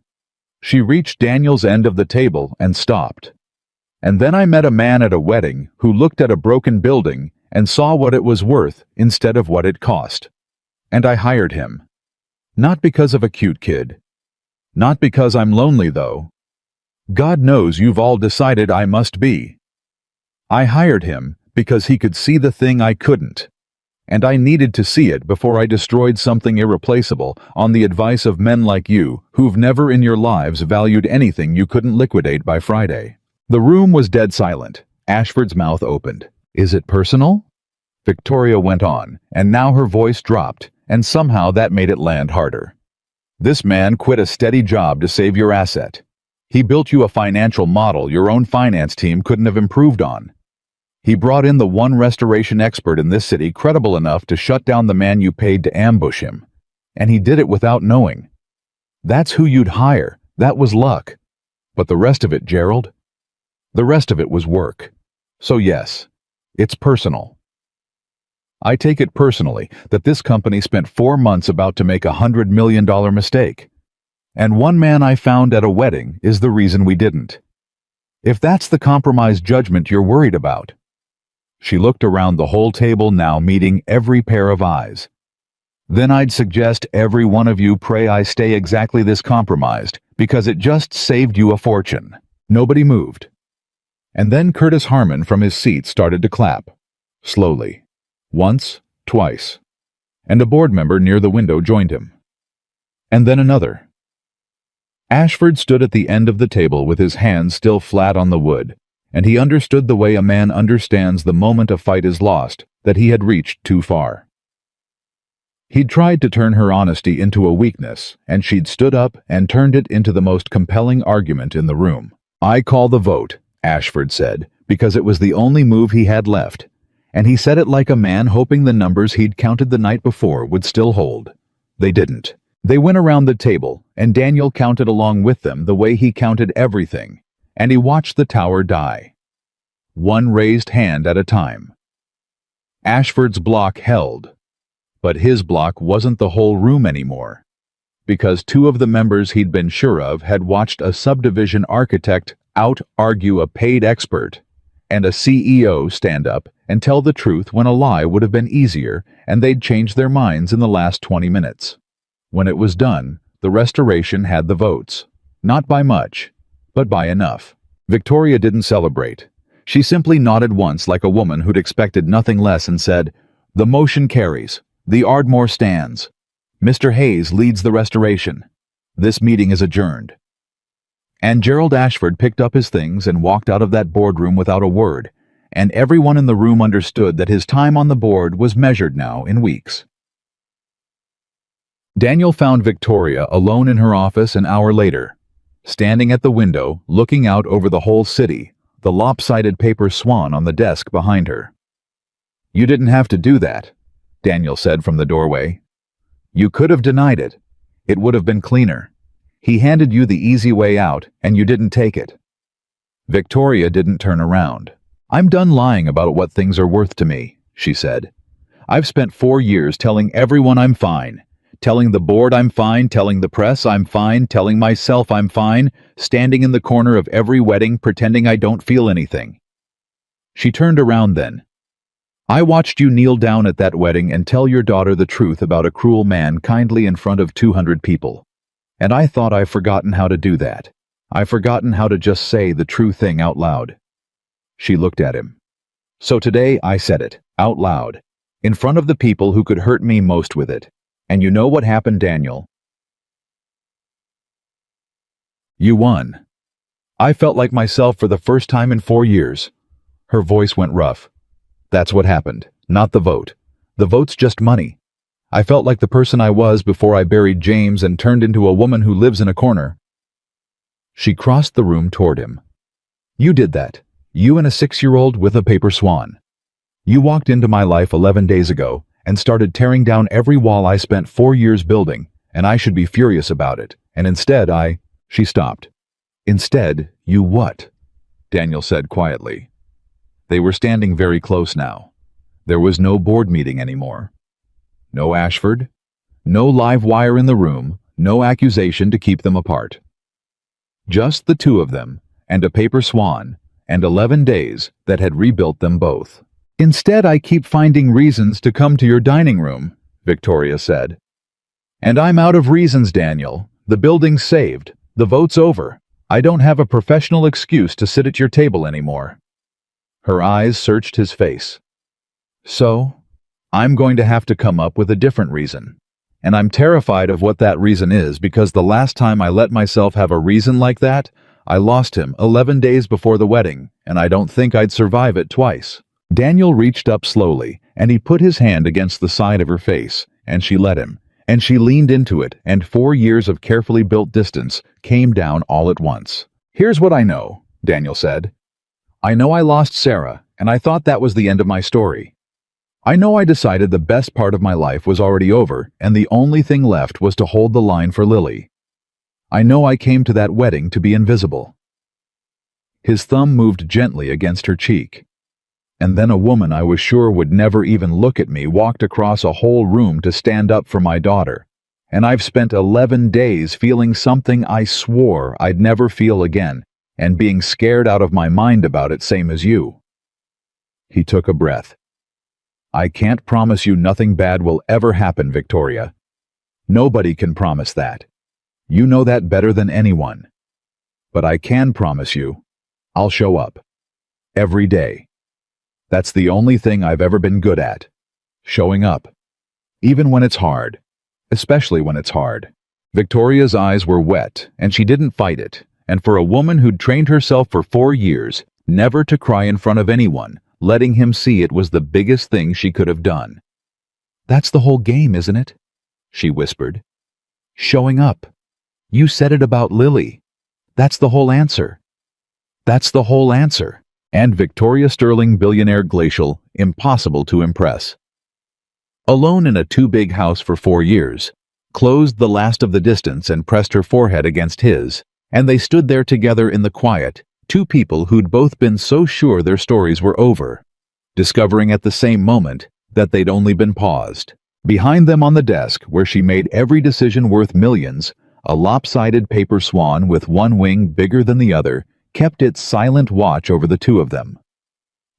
She reached Daniel's end of the table and stopped. And then I met a man at a wedding who looked at a broken building and saw what it was worth instead of what it cost. And I hired him. Not because of a cute kid. Not because I'm lonely, though. God knows you've all decided I must be. I hired him because he could see the thing I couldn't. And I needed to see it before I destroyed something irreplaceable on the advice of men like you who've never in your lives valued anything you couldn't liquidate by Friday. The room was dead silent. Ashford's mouth opened. "Is it personal?" Victoria went on, and now her voice dropped, and somehow that made it land harder. "This man quit a steady job to save your asset. He built you a financial model your own finance team couldn't have improved on. He brought in the one restoration expert in this city credible enough to shut down the man you paid to ambush him. And he did it without knowing. That's who you'd hire. That was luck. But the rest of it, Gerald? The rest of it was work. So yes, it's personal. I take it personally that this company spent 4 months about to make $100 million mistake. And one man I found at a wedding is the reason we didn't. If that's the compromised judgment you're worried about." She looked around the whole table now, meeting every pair of eyes. "Then I'd suggest every one of you pray I stay exactly this compromised, because it just saved you a fortune." Nobody moved. And then Curtis Harmon from his seat started to clap. Slowly. Once, twice. And a board member near the window joined him. And then another. Ashford stood at the end of the table with his hands still flat on the wood, and he understood the way a man understands the moment a fight is lost, that he had reached too far. He'd tried to turn her honesty into a weakness, and she'd stood up and turned it into the most compelling argument in the room. "I call the vote," Ashford said, because it was the only move he had left, and he said it like a man hoping the numbers he'd counted the night before would still hold. They didn't. They went around the table, and Daniel counted along with them the way he counted everything, and he watched the tower die. One raised hand at a time. Ashford's block held, but his block wasn't the whole room anymore, because two of the members he'd been sure of had watched a subdivision architect out-argue a paid expert, and a CEO stand up and tell the truth when a lie would have been easier and they'd changed their minds in the last 20 minutes. When it was done, the restoration had the votes. Not by much, but by enough. Victoria didn't celebrate. She simply nodded once like a woman who'd expected nothing less and said, "The motion carries. The Ardmore stands. Mr. Hayes leads the restoration. This meeting is adjourned." And Gerald Ashford picked up his things and walked out of that boardroom without a word, and everyone in the room understood that his time on the board was measured now in weeks. Daniel found Victoria alone in her office an hour later, standing at the window, looking out over the whole city, the lopsided paper swan on the desk behind her. "You didn't have to do that," Daniel said from the doorway. "You could have denied it. It would have been cleaner. He handed you the easy way out, and you didn't take it." Victoria didn't turn around. "I'm done lying about what things are worth to me," she said. "I've spent 4 years telling everyone I'm fine. Telling the board I'm fine, telling the press I'm fine, telling myself I'm fine, standing in the corner of every wedding pretending I don't feel anything." She turned around then. "I watched you kneel down at that wedding and tell your daughter the truth about a cruel man kindly in front of 200 people. And I thought I've forgotten how to do that. I've forgotten how to just say the true thing out loud." She looked at him. "So today I said it, out loud, in front of the people who could hurt me most with it. And you know what happened, Daniel? You won. I felt like myself for the first time in 4 years." Her voice went rough. "That's what happened, not the vote. The vote's just money. I felt like the person I was before I buried James and turned into a woman who lives in a corner." She crossed the room toward him. "You did that. You and a 6-year-old with a paper swan. You walked into my life 11 days ago and started tearing down every wall I spent 4 years building, and I should be furious about it. And instead She stopped. "Instead, you what?" Daniel said quietly. They were standing very close now. There was no board meeting anymore. No Ashford, no live wire in the room, no accusation to keep them apart. Just the two of them, and a paper swan, and 11 days that had rebuilt them both. "Instead, I keep finding reasons to come to your dining room," Victoria said. "And I'm out of reasons, Daniel. The building's saved. The vote's over. I don't have a professional excuse to sit at your table anymore." Her eyes searched his face. "So, I'm going to have to come up with a different reason. And I'm terrified of what that reason is because the last time I let myself have a reason like that, I lost him 11 days before the wedding, and I don't think I'd survive it twice." Daniel reached up slowly, and he put his hand against the side of her face, and she let him, and she leaned into it, and 4 years of carefully built distance came down all at once. "Here's what I know," Daniel said. "I know I lost Sarah, and I thought that was the end of my story. I know I decided the best part of my life was already over, and the only thing left was to hold the line for Lily. I know I came to that wedding to be invisible." His thumb moved gently against her cheek. "And then a woman I was sure would never even look at me walked across a whole room to stand up for my daughter. And I've spent 11 days feeling something I swore I'd never feel again, and being scared out of my mind about it, same as you." He took a breath. "I can't promise you nothing bad will ever happen, Victoria. Nobody can promise that. You know that better than anyone. But I can promise you, I'll show up. Every day. That's the only thing I've ever been good at. Showing up. Even when it's hard. Especially when it's hard." Victoria's eyes were wet, and she didn't fight it. And for a woman who'd trained herself for 4 years, never to cry in front of anyone, letting him see it was the biggest thing she could have done. "That's the whole game, isn't it?" she whispered. "Showing up. You said it about Lily. That's the whole answer. That's the whole answer." And Victoria Sterling, billionaire, glacial, impossible to impress. Alone in a too-big house for 4 years, closed the last of the distance and pressed her forehead against his, and they stood there together in the quiet, two people who'd both been so sure their stories were over, discovering at the same moment that they'd only been paused. Behind them on the desk, where she made every decision worth millions, a lopsided paper swan with one wing bigger than the other kept its silent watch over the two of them.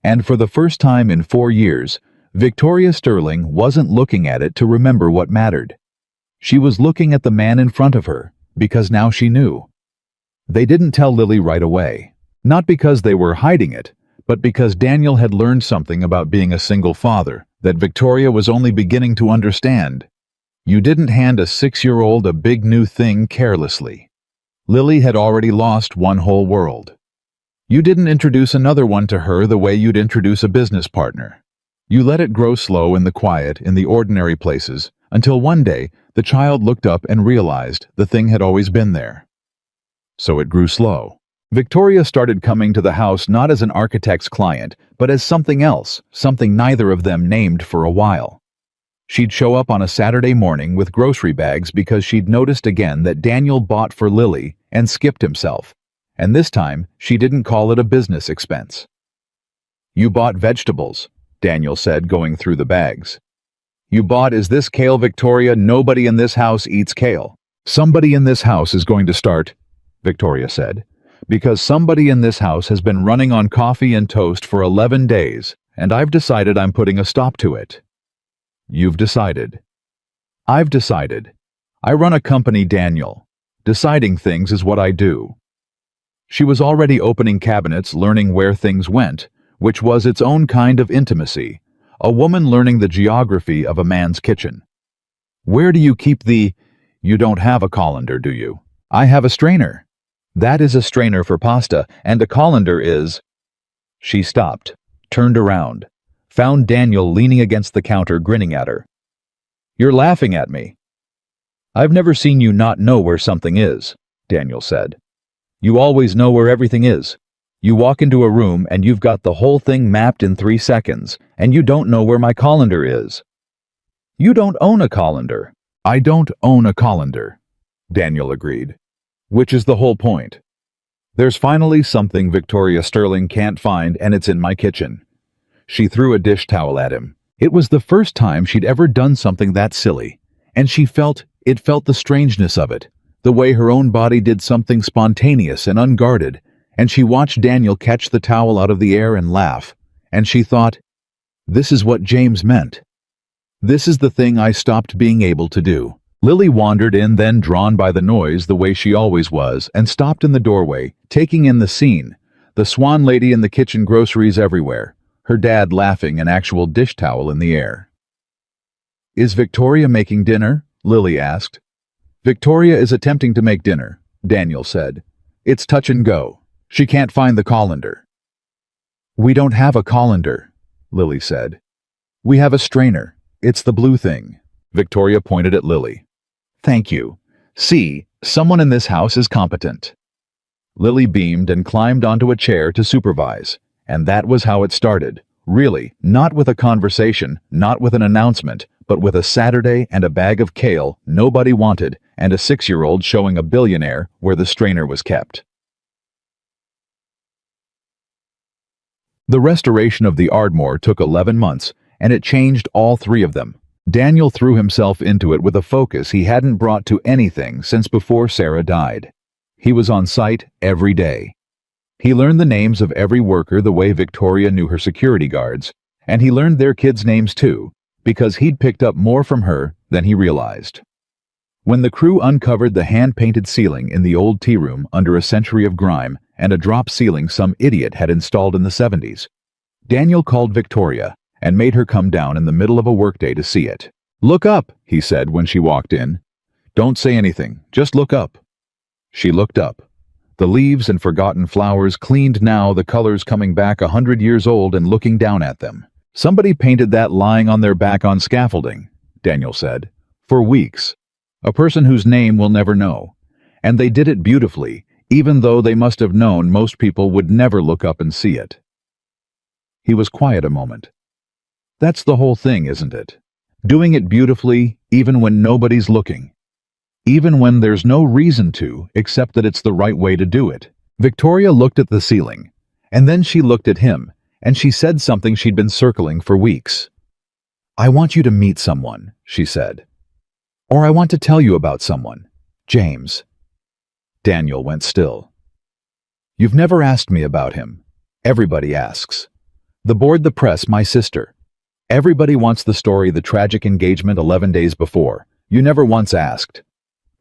And for the first time in 4 years, Victoria Sterling wasn't looking at it to remember what mattered. She was looking at the man in front of her, because now she knew. They didn't tell Lily right away, not because they were hiding it, but because Daniel had learned something about being a single father that Victoria was only beginning to understand. You didn't hand a 6-year-old a big new thing carelessly. Lily had already lost one whole world. You didn't introduce another one to her the way you'd introduce a business partner. You let it grow slow in the quiet, in the ordinary places, until one day the child looked up and realized the thing had always been there. So it grew slow. Victoria started coming to the house not as an architect's client, but as something else, something neither of them named for a while. She'd show up on a Saturday morning with grocery bags because she'd noticed again that Daniel bought for Lily and skipped himself, and this time she didn't call it a business expense. "You bought vegetables," Daniel said, going through the bags. "You bought, is this kale, Victoria? Nobody in this house eats kale." "Somebody in this house is going to start," Victoria said, "because somebody in this house has been running on coffee and toast for 11 days, and I've decided I'm putting a stop to it." "You've decided." "I've decided. I run a company, Daniel. Deciding things is what I do." She was already opening cabinets, learning where things went, which was its own kind of intimacy, a woman learning the geography of a man's kitchen. "Where do you keep the—" "You don't have a colander, do you?" "I have a strainer." "That is a strainer for pasta, and a colander is—" She stopped, turned around, found Daniel leaning against the counter grinning at her. "You're laughing at me." "I've never seen you not know where something is," Daniel said. "You always know where everything is. You walk into a room and you've got the whole thing mapped in 3 seconds, and you don't know where my colander is." "You don't own a colander." "I don't own a colander," Daniel agreed. "Which is the whole point. There's finally something Victoria Sterling can't find, and it's in my kitchen." She threw a dish towel at him. It was the first time she'd ever done something that silly, and she felt the strangeness of it, the way her own body did something spontaneous and unguarded, and she watched Daniel catch the towel out of the air and laugh, and she thought, "This is what James meant. This is the thing I stopped being able to do." Lily wandered in then, drawn by the noise the way she always was, and stopped in the doorway, taking in the scene, the swan lady in the kitchen, groceries everywhere, her dad laughing, an actual dish towel in the air. "Is Victoria making dinner?" Lily asked. "Victoria is attempting to make dinner," Daniel said. "It's touch and go. She can't find the colander." "We don't have a colander," Lily said. "We have a strainer. It's the blue thing." Victoria pointed at Lily. "Thank you. See, someone in this house is competent." Lily beamed and climbed onto a chair to supervise, and that was how it started. Really, not with a conversation, not with an announcement, but with a Saturday and a bag of kale nobody wanted, and a 6-year-old showing a billionaire where the strainer was kept. The restoration of the Ardmore took 11 months, and it changed all 3 of them. Daniel threw himself into it with a focus he hadn't brought to anything since before Sarah died. He was on site every day. He learned the names of every worker the way Victoria knew her security guards, and he learned their kids' names too, because he'd picked up more from her than he realized. When the crew uncovered the hand-painted ceiling in the old tea room under a century of grime and a drop ceiling some idiot had installed in the 70s, Daniel called Victoria and made her come down in the middle of a workday to see it. "Look up," he said when she walked in. Don't say anything, just look up." She looked up. The leaves and forgotten flowers cleaned now, the colors coming back 100 years old and looking down at them. "Somebody painted that lying on their back on scaffolding," Daniel said. "For weeks. A person whose name we'll never know. And they did it beautifully, even though they must have known most people would never look up and see it." He was quiet a moment. "That's the whole thing, isn't it? Doing it beautifully, even when nobody's looking. Even when there's no reason to, except that it's the right way to do it." Victoria looked at the ceiling, and then she looked at him, and she said something she'd been circling for weeks. "I want you to meet someone," she said. "Or I want to tell you about someone. James." Daniel went still. "You've never asked me about him. Everybody asks. The board, the press, my sister. Everybody wants the story, the tragic engagement 11 days before. You never once asked."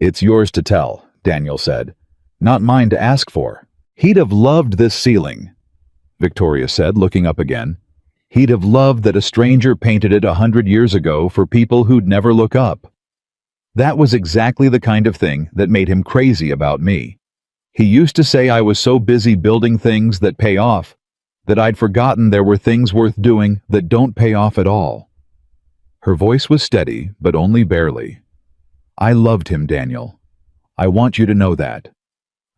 "It's yours to tell," Daniel said. "Not mine to ask for." "He'd have loved this ceiling," Victoria said, looking up again. "He'd have loved that a stranger painted it 100 years ago for people who'd never look up. That was exactly the kind of thing that made him crazy about me. He used to say I was so busy building things that pay off, that I'd forgotten there were things worth doing that don't pay off at all." Her voice was steady, but only barely. "I loved him, Daniel. I want you to know that.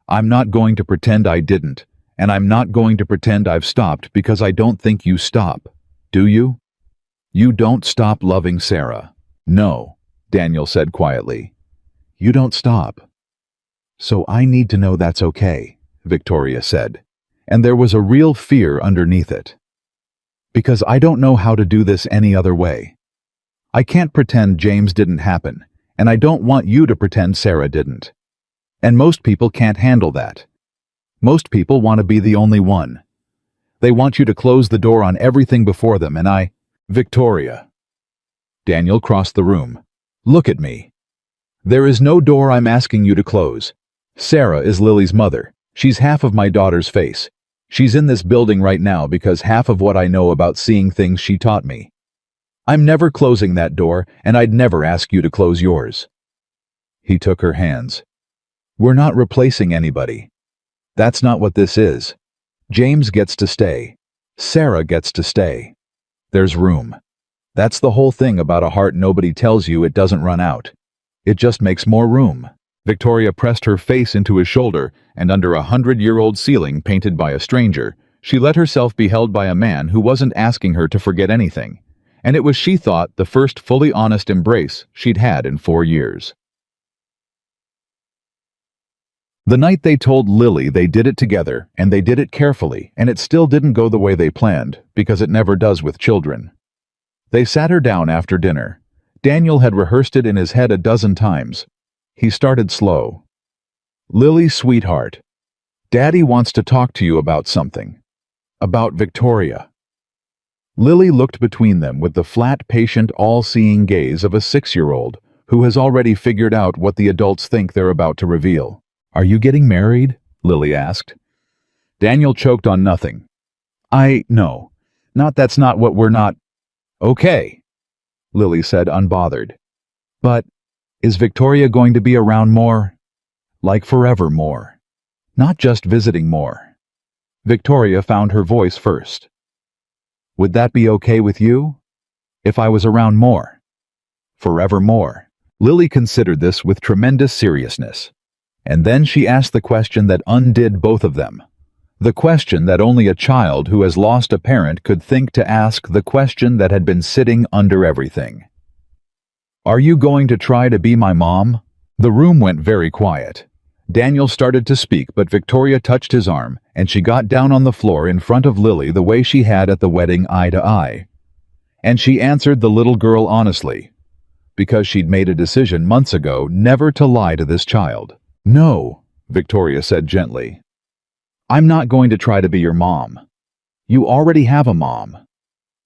I'm not going to pretend I didn't, and I'm not going to pretend I've stopped because I don't think you stop. Do you? You don't stop loving Sarah." "No," Daniel said quietly. "You don't stop." "So I need to know that's okay," Victoria said, and there was a real fear underneath it. "Because I don't know how to do this any other way. I can't pretend James didn't happen, and I don't want you to pretend Sarah didn't. And most people can't handle that. Most people want to be the only one. They want you to close the door on everything before them, and I—" "Victoria." Daniel crossed the room. "Look at me. There is no door I'm asking you to close. Sarah is Lily's mother. She's half of my daughter's face. She's in this building right now because half of what I know about seeing things she taught me. I'm never closing that door, and I'd never ask you to close yours." He took her hands. "We're not replacing anybody. That's not what this is. James gets to stay. Sarah gets to stay. There's room. That's the whole thing about a heart. Nobody tells you it doesn't run out. It just makes more room." Victoria pressed her face into his shoulder, and under a 100-year-old ceiling painted by a stranger, she let herself be held by a man who wasn't asking her to forget anything. And it was, she thought, the first fully honest embrace she'd had in 4 years. The night they told Lily they did it together, and they did it carefully, and it still didn't go the way they planned, because it never does with children. They sat her down after dinner. Daniel had rehearsed it in his head a dozen times. He started slow. "Lily, sweetheart, Daddy wants to talk to you about something. About Victoria." Lily looked between them with the flat, patient, all-seeing gaze of a 6-year-old who has already figured out what the adults think they're about to reveal. "Are you getting married?" Lily asked. Daniel choked on nothing. No. That's not what we're not." "Okay," Lily said, unbothered. "But is Victoria going to be around more? Like forever more? Not just visiting more?" Victoria found her voice first. "Would that be okay with you? If I was around more? Forever more?" Lily considered this with tremendous seriousness. And then she asked the question that undid both of them. The question that only a child who has lost a parent could think to ask, the question that had been sitting under everything. "Are you going to try to be my mom?" The room went very quiet. Daniel started to speak, but Victoria touched his arm, and she got down on the floor in front of Lily the way she had at the wedding, eye to eye. And she answered the little girl honestly, because she'd made a decision months ago never to lie to this child. "No," Victoria said gently. "I'm not going to try to be your mom. You already have a mom.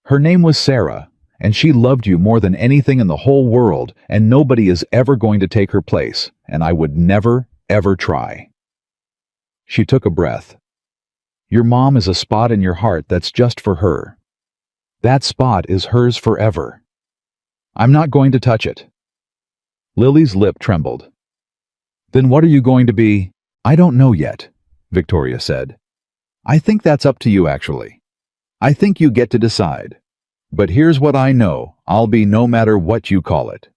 Her name was Sarah, and she loved you more than anything in the whole world, and nobody is ever going to take her place, and I would never, ever try." She took a breath. "Your mom is a spot in your heart that's just for her. That spot is hers forever. I'm not going to touch it." Lily's lip trembled. Then what are you going to be? I don't know yet, Victoria said. I think that's up to you, actually. I think you get to decide. But here's what I know, I'll be no matter what you call it.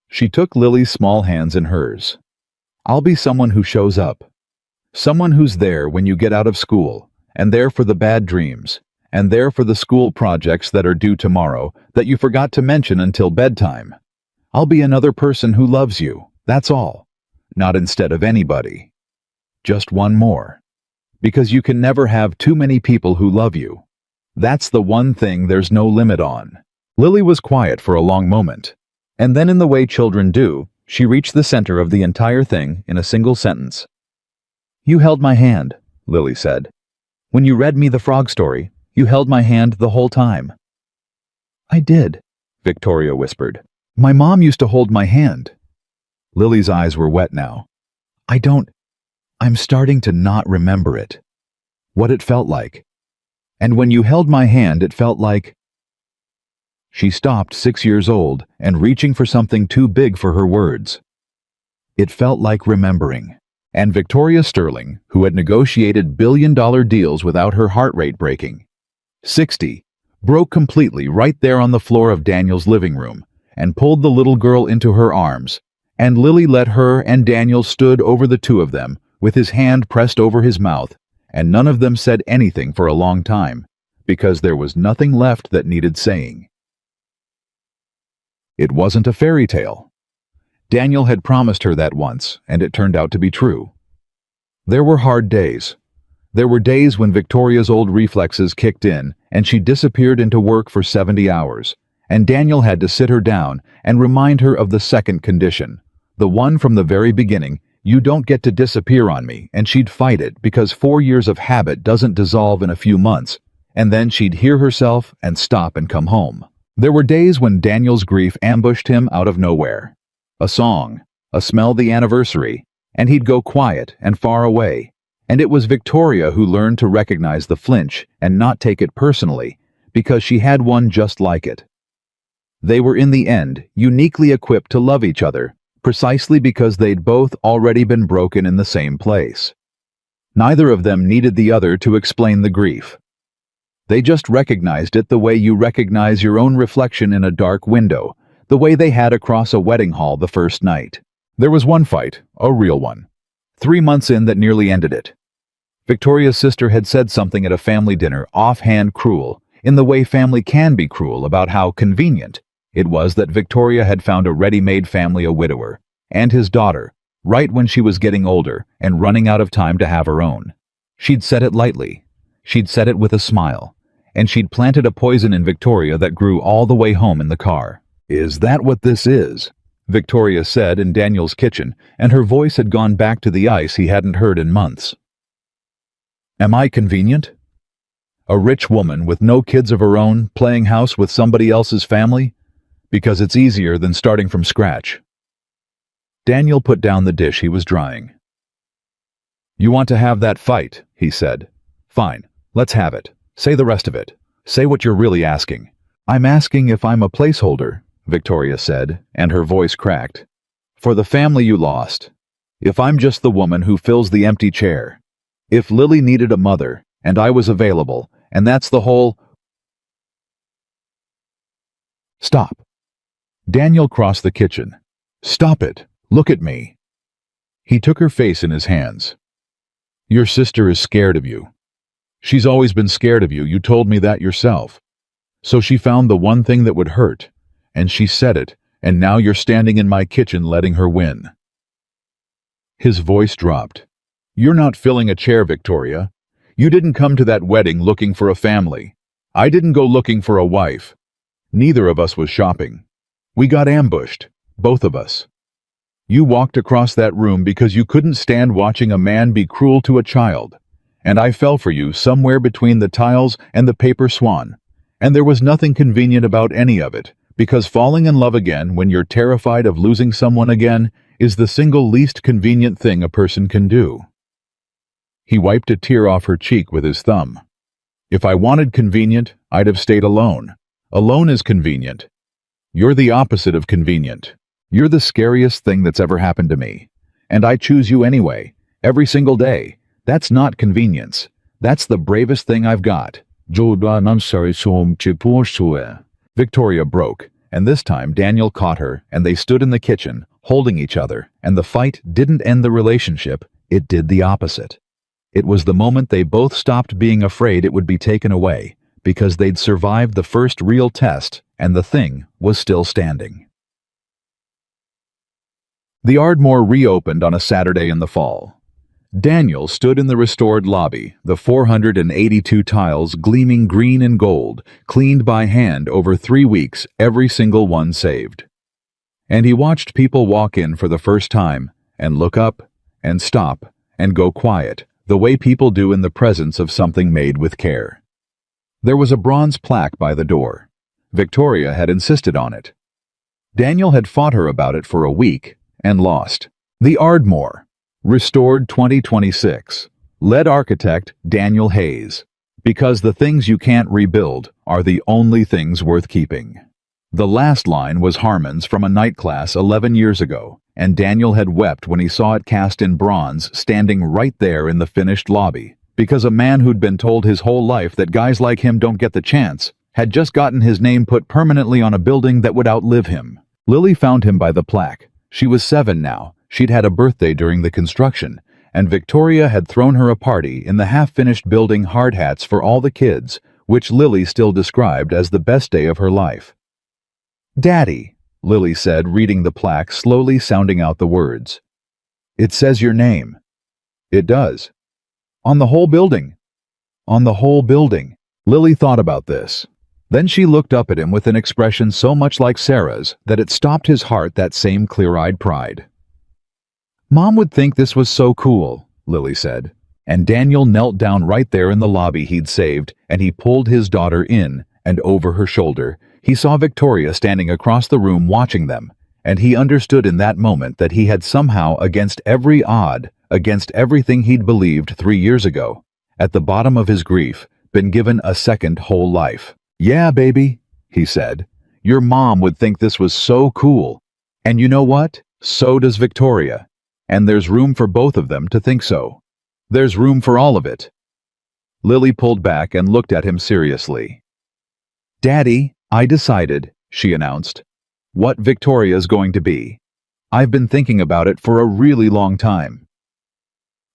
She took Lily's small hands in hers. I'll be someone who shows up. Someone who's there when you get out of school, and there for the bad dreams, and there for the school projects that are due tomorrow that you forgot to mention until bedtime. I'll be another person who loves you, that's all. Not instead of anybody. Just one more. Because you can never have too many people who love you. That's the one thing there's no limit on. Lily was quiet for a long moment. And then in the way children do, she reached the center of the entire thing in a single sentence. You held my hand, Lily said. When you read me the frog story, you held my hand the whole time. I did, Victoria whispered. My mom used to hold my hand. Lily's eyes were wet now. I'm starting to not remember it. What it felt like. And when you held my hand, it felt like... She stopped, 6 years old, and reaching for something too big for her words. It felt like remembering. And Victoria Sterling, who had negotiated billion-dollar deals without her heart rate breaking, 60, broke completely right there on the floor of Daniel's living room and pulled the little girl into her arms, and Lily let her and Daniel stood over the two of them with his hand pressed over his mouth, and none of them said anything for a long time, because there was nothing left that needed saying. It wasn't a fairy tale. Daniel had promised her that once, and it turned out to be true. There were hard days. There were days when Victoria's old reflexes kicked in, and she disappeared into work for 70 hours, and Daniel had to sit her down and remind her of the second condition, the one from the very beginning. You don't get to disappear on me, and she'd fight it because 4 years of habit doesn't dissolve in a few months, and then she'd hear herself and stop and come home. There were days when Daniel's grief ambushed him out of nowhere. A song, a smell the anniversary, and he'd go quiet and far away, and it was Victoria who learned to recognize the flinch and not take it personally, because she had one just like it. They were in the end uniquely equipped to love each other, precisely because they'd both already been broken in the same place. Neither of them needed the other to explain the grief. They just recognized it the way you recognize your own reflection in a dark window, the way they had across a wedding hall the first night. There was one fight, a real one, 3 months in that nearly ended it. Victoria's sister had said something at a family dinner, offhand cruel, in the way family can be cruel, about how convenient it was that Victoria had found a ready-made family, a widower, and his daughter, right when she was getting older and running out of time to have her own. She'd said it lightly. She'd said it with a smile, and she'd planted a poison in Victoria that grew all the way home in the car. Is that what this is? Victoria said in Daniel's kitchen, and her voice had gone back to the ice he hadn't heard in months. Am I convenient? A rich woman with no kids of her own, playing house with somebody else's family? Because it's easier than starting from scratch. Daniel put down the dish he was drying. You want to have that fight, he said. Fine, let's have it. Say the rest of it. Say what you're really asking. I'm asking if I'm a placeholder, Victoria said, and her voice cracked. For the family you lost. If I'm just the woman who fills the empty chair. If Lily needed a mother, and I was available, and that's the whole... Stop. Daniel crossed the kitchen. Stop it. Look at me. He took her face in his hands. Your sister is scared of you. She's always been scared of you. You told me that yourself. So she found the one thing that would hurt, and she said it, and now you're standing in my kitchen letting her win. His voice dropped. You're not filling a chair, Victoria. You didn't come to that wedding looking for a family. I didn't go looking for a wife. Neither of us was shopping. We got ambushed, both of us. You walked across that room because you couldn't stand watching a man be cruel to a child, and I fell for you somewhere between the tiles and the paper swan, and there was nothing convenient about any of it, because falling in love again when you're terrified of losing someone again is the single least convenient thing a person can do. He wiped a tear off her cheek with his thumb. If I wanted convenient, I'd have stayed alone. Alone is convenient. You're the opposite of convenient. You're the scariest thing that's ever happened to me. And I choose you anyway, every single day. That's not convenience. That's the bravest thing I've got. Victoria broke, and this time Daniel caught her, and they stood in the kitchen, holding each other, and the fight didn't end the relationship, it did the opposite. It was the moment they both stopped being afraid it would be taken away, because they'd survived the first real test, and the thing was still standing. The Ardmore reopened on a Saturday in the fall. Daniel stood in the restored lobby, the 482 tiles gleaming green and gold, cleaned by hand over 3 weeks, every single one saved. And he watched people walk in for the first time, and look up, and stop, and go quiet, the way people do in the presence of something made with care. There was a bronze plaque by the door. Victoria had insisted on it. Daniel had fought her about it for a week, and lost. The Ardmore. Restored 2026. Lead architect Daniel Hayes. Because the things you can't rebuild are the only things worth keeping. The last line was Harmon's from a night class 11 years ago, and Daniel had wept when he saw it cast in bronze standing right there in the finished lobby, because a man who'd been told his whole life that guys like him don't get the chance had just gotten his name put permanently on a building that would outlive him. Lily found him by the plaque. She was 7 now. She'd had a birthday during the construction, and Victoria had thrown her a party in the half-finished building hard hats for all the kids, which Lily still described as the best day of her life. "Daddy," Lily said, reading the plaque, slowly sounding out the words. "It says your name." "It does." "On the whole building." "On the whole building." Lily thought about this. Then she looked up at him with an expression so much like Sarah's that it stopped his heart that same clear-eyed pride. "Mom would think this was so cool," Lily said. And Daniel knelt down right there in the lobby he'd saved, and he pulled his daughter in, and over her shoulder. He saw Victoria standing across the room watching them, and he understood in that moment that he had somehow, against every odd, against everything he'd believed 3 years ago, at the bottom of his grief, been given a second whole life. "Yeah, baby," he said. "Your mom would think this was so cool. And you know what? So does Victoria. And there's room for both of them to think so. There's room for all of it." Lily pulled back and looked at him seriously. "Daddy, I decided," she announced, "what Victoria's going to be. I've been thinking about it for a really long time."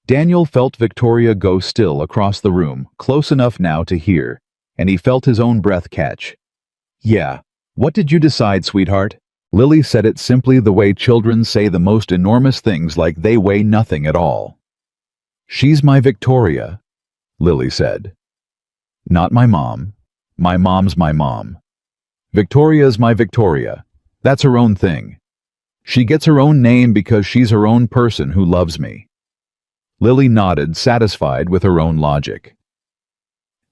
Daniel felt Victoria go still across the room, close enough now to hear, and he felt his own breath catch. "Yeah, what did you decide, sweetheart?" Lily said it simply the way children say the most enormous things like they weigh nothing at all. "She's my Victoria," Lily said. "Not my mom. My mom's my mom. Victoria's my Victoria. That's her own thing. She gets her own name because she's her own person who loves me." Lily nodded, satisfied with her own logic.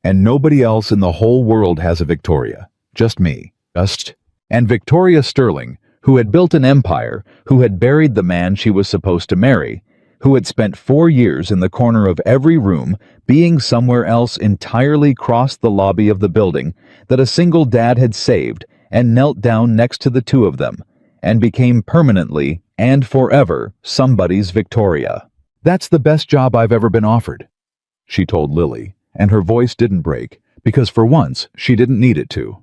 "And nobody else in the whole world has a Victoria. Just me. And Victoria Sterling, who had built an empire, who had buried the man she was supposed to marry, who had spent 4 years in the corner of every room, being somewhere else entirely crossed the lobby of the building that a single dad had saved, and knelt down next to the two of them, and became permanently and forever somebody's Victoria. "That's the best job I've ever been offered," she told Lily, and her voice didn't break, because for once she didn't need it to.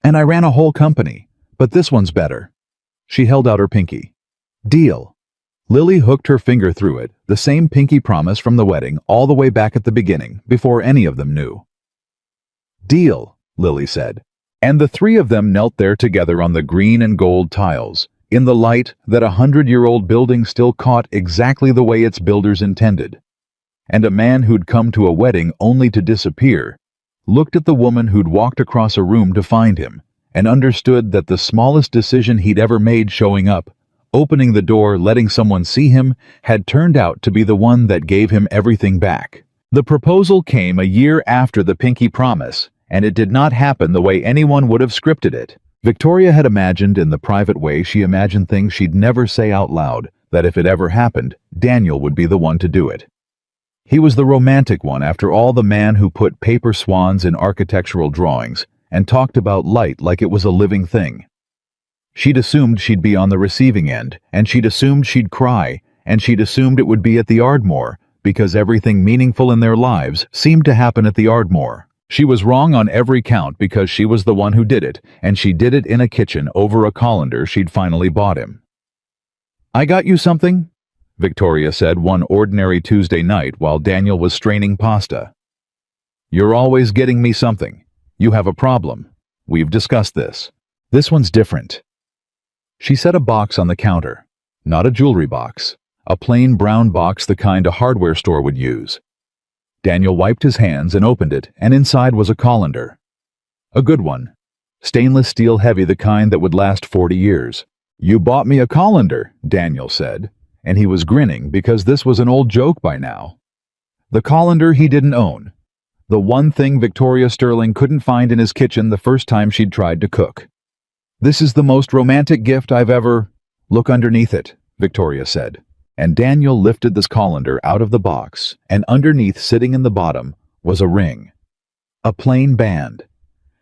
"And I ran a whole company, but this one's better." She held out her pinky. "Deal." Lily hooked her finger through it, the same pinky promise from the wedding all the way back at the beginning, before any of them knew. "Deal," Lily said, and the 3 of them knelt there together on the green and gold tiles, in the light that a 100-year-old building still caught exactly the way its builders intended. And a man who'd come to a wedding only to disappear looked at the woman who'd walked across a room to find him, and understood that the smallest decision he'd ever made showing up, opening the door, letting someone see him, had turned out to be the one that gave him everything back. The proposal came a year after the pinky promise, and it did not happen the way anyone would have scripted it. Victoria had imagined in the private way she imagined things she'd never say out loud, that if it ever happened, Daniel would be the one to do it. He was the romantic one, after all, the man who put paper swans in architectural drawings and talked about light like it was a living thing. She'd assumed she'd be on the receiving end, and she'd assumed she'd cry, and she'd assumed it would be at the Ardmore, because everything meaningful in their lives seemed to happen at the Ardmore. She was wrong on every count because she was the one who did it, and she did it in a kitchen over a colander she'd finally bought him. "I got you something?" Victoria said one ordinary Tuesday night while Daniel was straining pasta. "You're always getting me something. You have a problem. We've discussed this. This one's different." She set a box on the counter. Not a jewelry box. A plain brown box, the kind a hardware store would use. Daniel wiped his hands and opened it, and inside was a colander. A good one. Stainless steel heavy, the kind that would last 40 years. "You bought me a colander," Daniel said, and he was grinning because this was an old joke by now. The colander he didn't own. The one thing Victoria Sterling couldn't find in his kitchen the first time she'd tried to cook. "This is the most romantic gift I've ever—" "Look underneath it," Victoria said. And Daniel lifted this colander out of the box, and underneath, sitting in the bottom, was a ring. A plain band.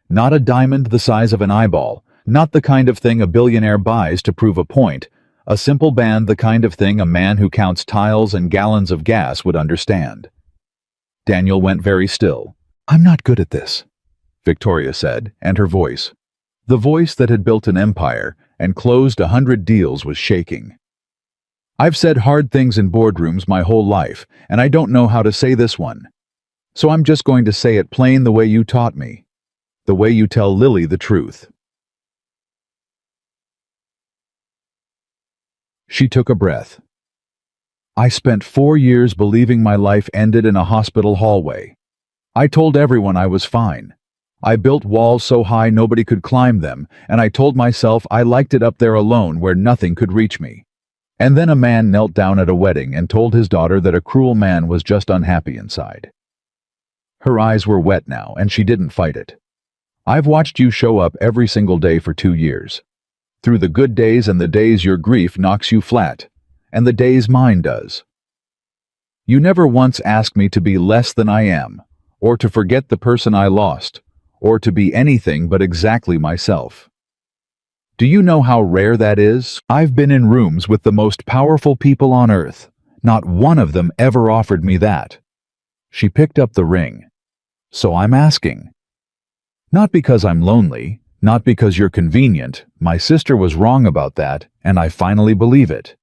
Not a diamond the size of an eyeball, not the kind of thing a billionaire buys to prove a point, a simple band, the kind of thing a man who counts tiles and gallons of gas would understand. Daniel went very still. "I'm not good at this," Victoria said, and her voice, the voice that had built an empire and closed 100 deals, was shaking. "I've said hard things in boardrooms my whole life, and I don't know how to say this one. So I'm just going to say it plain, the way you taught me. The way you tell Lily the truth." She took a breath. "I spent 4 years believing my life ended in a hospital hallway. I told everyone I was fine. I built walls so high nobody could climb them, and I told myself I liked it up there alone where nothing could reach me. And then a man knelt down at a wedding and told his daughter that a cruel man was just unhappy inside." Her eyes were wet now, and she didn't fight it. "I've watched you show up every single day for 2 years. Through the good days and the days your grief knocks you flat, and the days mine does. You never once asked me to be less than I am, or to forget the person I lost, or to be anything but exactly myself. Do you know how rare that is? I've been in rooms with the most powerful people on earth. Not one of them ever offered me that." She picked up the ring. "So I'm asking. Not because I'm lonely, not because you're convenient. My sister was wrong about that, and I finally believe it.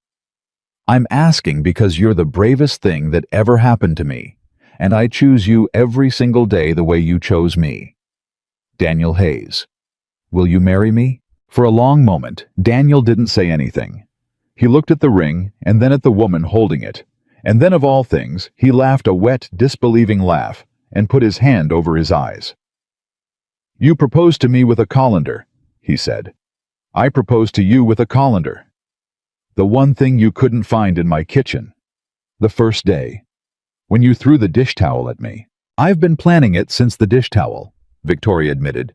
I'm asking because you're the bravest thing that ever happened to me, and I choose you every single day the way you chose me. Daniel Hayes. Will you marry me?" For a long moment, Daniel didn't say anything. He looked at the ring, and then at the woman holding it, and then, of all things, he laughed a wet, disbelieving laugh, and put his hand over his eyes. "You proposed to me with a colander," he said. "I proposed to you with a colander. The one thing you couldn't find in my kitchen. The first day. When you threw the dish towel at me." "I've been planning it since the dish towel," Victoria admitted.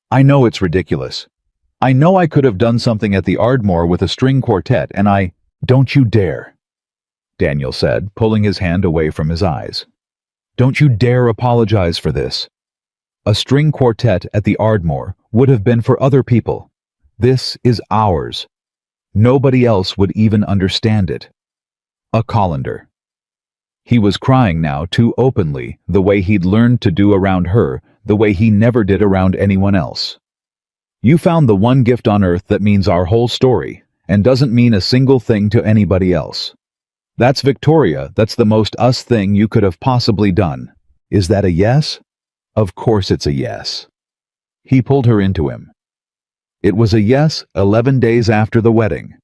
"I know it's ridiculous. I know I could have done something at the Ardmore with a string quartet, and I—" "Don't you dare," Daniel said, pulling his hand away from his eyes. "Don't you dare apologize for this. A string quartet at the Ardmore would have been for other people. This is ours. Nobody else would even understand it. A colander." He was crying now, too openly, the way he'd learned to do around her, the way he never did around anyone else. "You found the one gift on earth that means our whole story, and doesn't mean a single thing to anybody else. That's Victoria, that's the most us thing you could have possibly done. Is that a yes?" "Of course it's a yes." He pulled her into him. "It was a yes 11 days after the wedding.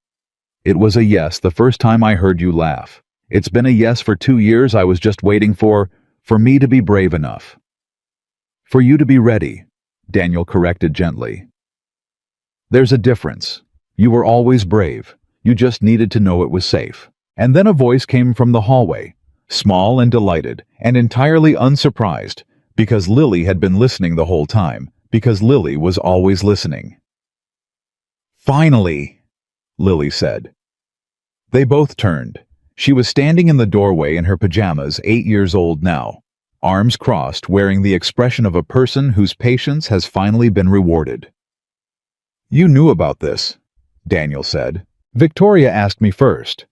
It was a yes the first time I heard you laugh. It's been a yes for 2 years. I was just waiting for me to be brave enough. For you to be ready," Daniel corrected gently. "There's a difference. You were always brave. You just needed to know it was safe." And then a voice came from the hallway, small and delighted, and entirely unsurprised, because Lily had been listening the whole time, because Lily was always listening. "Finally," Lily said. They both turned. She was standing in the doorway in her pajamas, 8 years old now, arms crossed, wearing the expression of a person whose patience has finally been rewarded. "You knew about this," Daniel said. Victoria asked me first.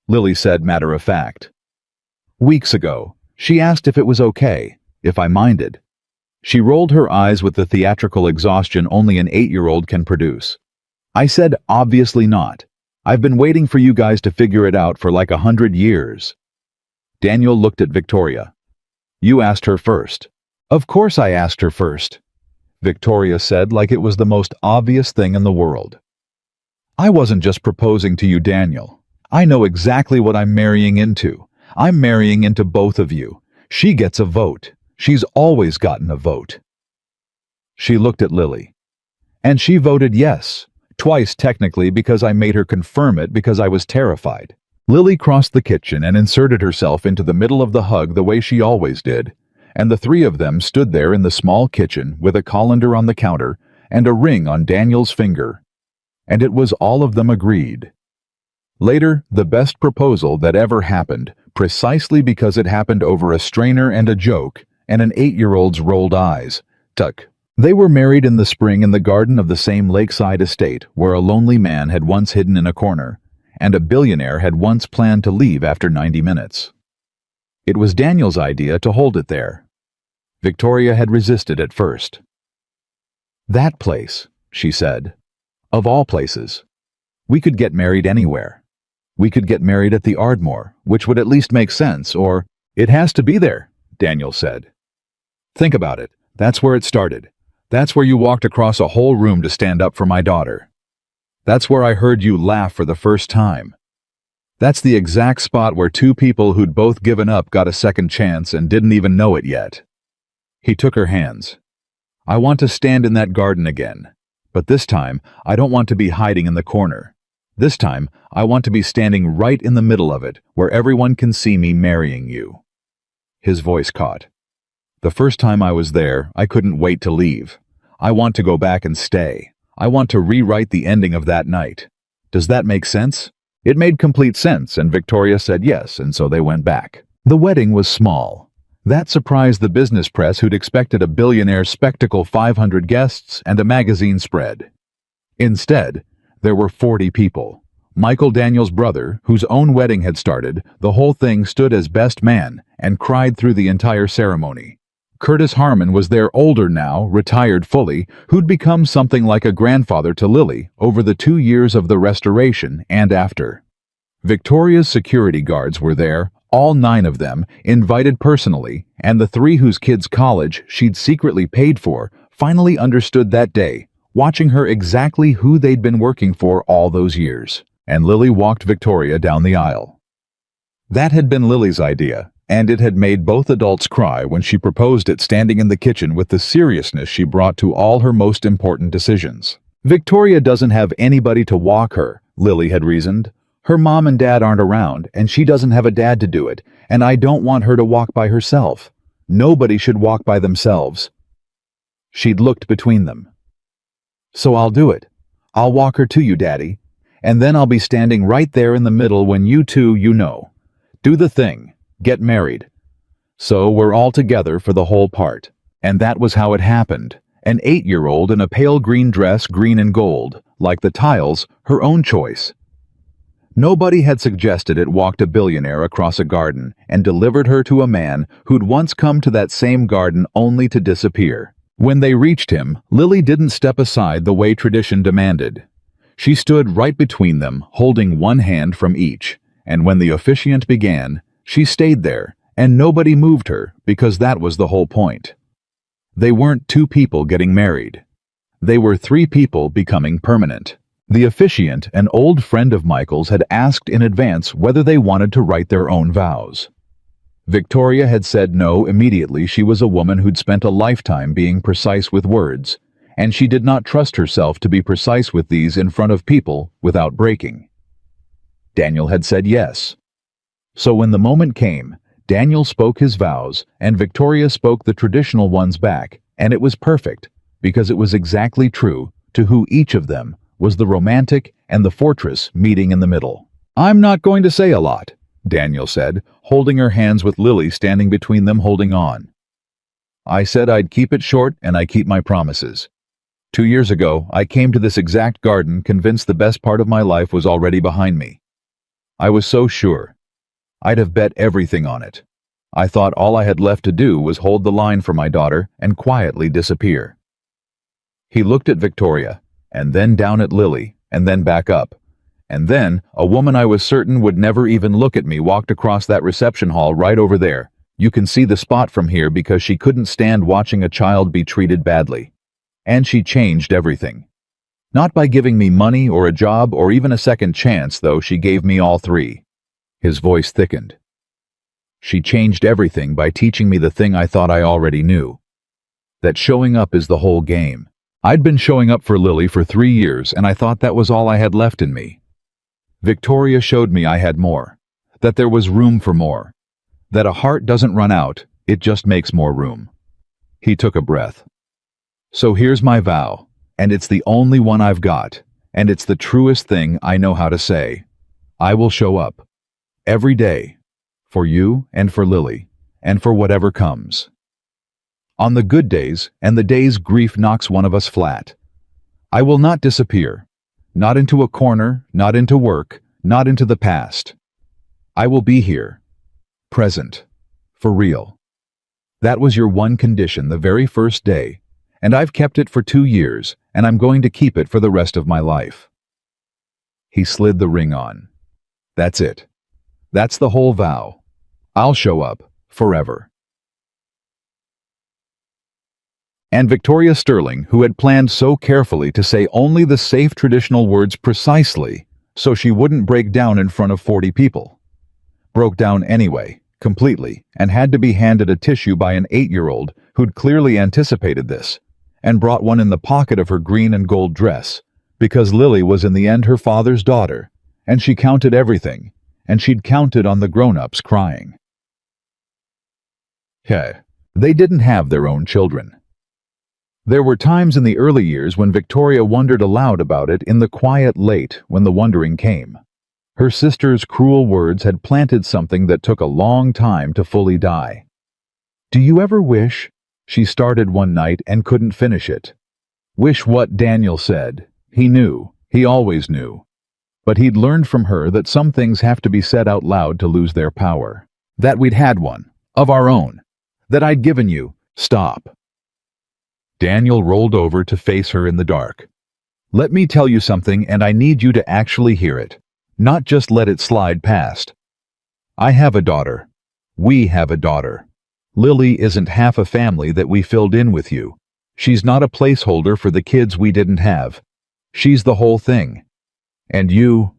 Lily said matter of fact. Weeks ago, she asked if it was okay, if I minded. She rolled her eyes with the theatrical exhaustion only an 8-year-old can produce. I said obviously not. I've been waiting for you guys to figure it out for like 100 years. Daniel looked at Victoria. You asked her first. Of course I asked her first, Victoria said like it was the most obvious thing in the world. I wasn't just proposing to you, Daniel. I know exactly what I'm marrying into. I'm marrying into both of you. She gets a vote. She's always gotten a vote. She looked at Lily. And she voted yes. Twice technically because I made her confirm it because I was terrified. Lily crossed the kitchen and inserted herself into the middle of the hug the way she always did, and the three of them stood there in the small kitchen with a colander on the counter and a ring on Daniel's finger. And it was all of them agreed. Later, the best proposal that ever happened, precisely because it happened over a strainer and a joke, and an 8-year-old's rolled eyes. Tuck. They were married in the spring in the garden of the same lakeside estate where a lonely man had once hidden in a corner, and a billionaire had once planned to leave after 90 minutes. It was Daniel's idea to hold it there. Victoria had resisted at first. That place, she said. Of all places. We could get married anywhere. We could get married at the Ardmore, which would at least make sense, or, it has to be there, Daniel said. Think about it. That's where it started. That's where you walked across a whole room to stand up for my daughter. That's where I heard you laugh for the first time. That's the exact spot where two people who'd both given up got a second chance and didn't even know it yet. He took her hands. I want to stand in that garden again. But this time, I don't want to be hiding in the corner. This time, I want to be standing right in the middle of it, where everyone can see me marrying you. His voice caught. The first time I was there, I couldn't wait to leave. I want to go back and stay. I want to rewrite the ending of that night. Does that make sense? It made complete sense, and Victoria said yes, and so they went back. The wedding was small. That surprised the business press who'd expected a billionaire spectacle, 500 guests, and a magazine spread. Instead, there were 40 people. Michael Daniel's brother, whose own wedding had started, the whole thing stood as best man and cried through the entire ceremony. Curtis Harmon was there, older now, retired fully, who'd become something like a grandfather to Lily over the 2 years of the restoration and after. Victoria's security guards were there, all 9 of them, invited personally, and the 3 whose kids' college she'd secretly paid for finally understood that day, watching her exactly who they'd been working for all those years. And Lily walked Victoria down the aisle. That had been Lily's idea, and it had made both adults cry when she proposed it standing in the kitchen with the seriousness she brought to all her most important decisions. Victoria doesn't have anybody to walk her, Lily had reasoned. Her mom and dad aren't around, and she doesn't have a dad to do it, and I don't want her to walk by herself. Nobody should walk by themselves. She'd looked between them. So I'll do it. I'll walk her to you, Daddy. And then I'll be standing right there in the middle when you two, do the thing, get married. So we're all together for the whole part. And that was how it happened. An 8-year-old in a pale green dress, green and gold, like the tiles, her own choice. Nobody had suggested it walked a billionaire across a garden and delivered her to a man who'd once come to that same garden only to disappear. When they reached him, Lily didn't step aside the way tradition demanded. She stood right between them, holding one hand from each, and when the officiant began, she stayed there, and nobody moved her because that was the whole point. They weren't 2 people getting married. They were 3 people becoming permanent. The officiant, an old friend of Michael's, had asked in advance whether they wanted to write their own vows. Victoria had said no immediately. She was a woman who'd spent a lifetime being precise with words, and she did not trust herself to be precise with these in front of people without breaking. Daniel had said yes. So when the moment came, Daniel spoke his vows, and Victoria spoke the traditional ones back, and it was perfect, because it was exactly true to who each of them was, the romantic and the fortress meeting in the middle. I'm not going to say a lot, Daniel said, holding her hands with Lily standing between them holding on. I said I'd keep it short, and I keep my promises. 2 years ago, I came to this exact garden convinced the best part of my life was already behind me. I was so sure. I'd have bet everything on it. I thought all I had left to do was hold the line for my daughter and quietly disappear. He looked at Victoria, and then down at Lily, and then back up. And then, a woman I was certain would never even look at me walked across that reception hall right over there. You can see the spot from here because she couldn't stand watching a child be treated badly. And she changed everything. Not by giving me money or a job or even a second chance, though she gave me all three. His voice thickened. She changed everything by teaching me the thing I thought I already knew. That showing up is the whole game. I'd been showing up for Lily for 3 years, and I thought that was all I had left in me. Victoria showed me I had more. That there was room for more. That a heart doesn't run out, it just makes more room. He took a breath. So here's my vow, and it's the only one I've got, and it's the truest thing I know how to say. I will show up. Every day. For you and for Lily, and for whatever comes. On the good days, and the days grief knocks one of us flat. I will not disappear. Not into a corner, not into work, not into the past. I will be here. Present. For real. That was your one condition the very first day, and I've kept it for 2 years, and I'm going to keep it for the rest of my life. He slid the ring on. That's it. That's the whole vow. I'll show up, forever. And Victoria Sterling, who had planned so carefully to say only the safe traditional words precisely, so she wouldn't break down in front of 40 people, broke down anyway, completely, and had to be handed a tissue by an 8-year-old who'd clearly anticipated this, and brought one in the pocket of her green and gold dress, because Lily was in the end her father's daughter, and she counted everything, and she'd counted on the grown-ups crying. They didn't have their own children. There were times in the early years when Victoria wondered aloud about it in the quiet late when the wondering came. Her sister's cruel words had planted something that took a long time to fully die. Do you ever wish? She started one night and couldn't finish it. Wish what Daniel said. He knew. He always knew. But he'd learned from her that some things have to be said out loud to lose their power. That we'd had one. Of our own. That I'd given you. Stop. Daniel rolled over to face her in the dark. Let me tell you something, and I need you to actually hear it. Not just let it slide past. I have a daughter. We have a daughter. Lily isn't half a family that we filled in with you. She's not a placeholder for the kids we didn't have. She's the whole thing. And you...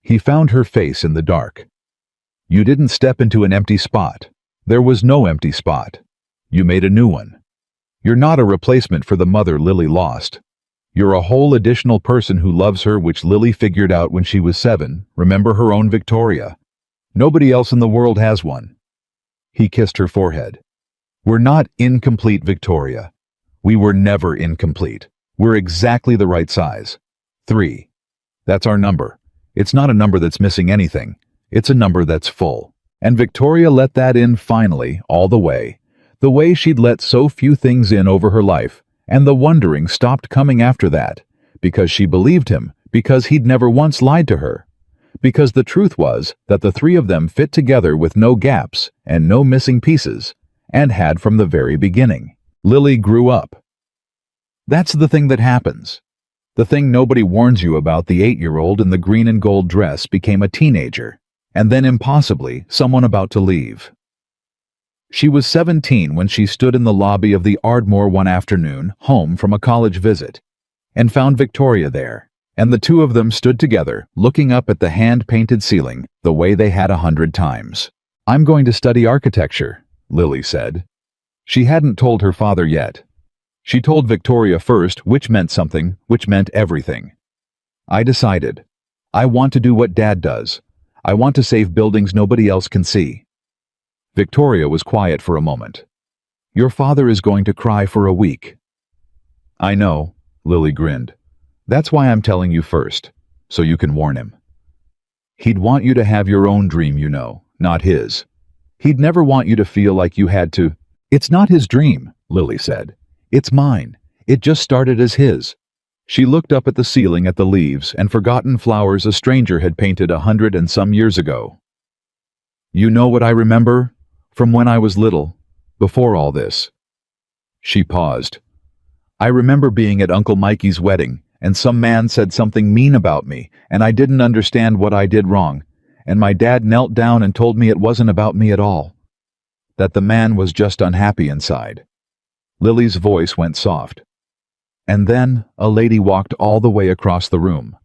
He found her face in the dark. You didn't step into an empty spot. There was no empty spot. You made a new one. You're not a replacement for the mother Lily lost. You're a whole additional person who loves her, which Lily figured out when she was 7. Remember her own Victoria. Nobody else in the world has one. He kissed her forehead. We're not incomplete, Victoria. We were never incomplete. We're exactly the right size. 3. That's our number. It's not a number that's missing anything. It's a number that's full. And Victoria let that in finally, all the way she'd let so few things in over her life, and the wondering stopped coming after that, because she believed him, because he'd never once lied to her, because the truth was that the three of them fit together with no gaps and no missing pieces, and had from the very beginning. Lily grew up. That's the thing that happens. The thing nobody warns you about. The 8-year-old in the green and gold dress became a teenager, and then impossibly someone about to leave. She was 17 when she stood in the lobby of the Ardmore one afternoon, home from a college visit, and found Victoria there, and the two of them stood together, looking up at the hand-painted ceiling the way they had 100 times. I'm going to study architecture, Lily said. She hadn't told her father yet. She told Victoria first, which meant something, which meant everything. I decided. I want to do what Dad does. I want to save buildings nobody else can see. Victoria was quiet for a moment. Your father is going to cry for a week. I know, Lily grinned. That's why I'm telling you first, so you can warn him. He'd want you to have your own dream, you know, not his. He'd never want you to feel like you had to. It's not his dream, Lily said. It's mine. It just started as his. She looked up at the ceiling at the leaves and forgotten flowers a stranger had painted 100 and some years ago. You know what I remember? From when I was little, before all this. She paused. I remember being at Uncle Mikey's wedding, and some man said something mean about me, and I didn't understand what I did wrong, and my dad knelt down and told me it wasn't about me at all. That the man was just unhappy inside. Lily's voice went soft. And then a lady walked all the way across the room,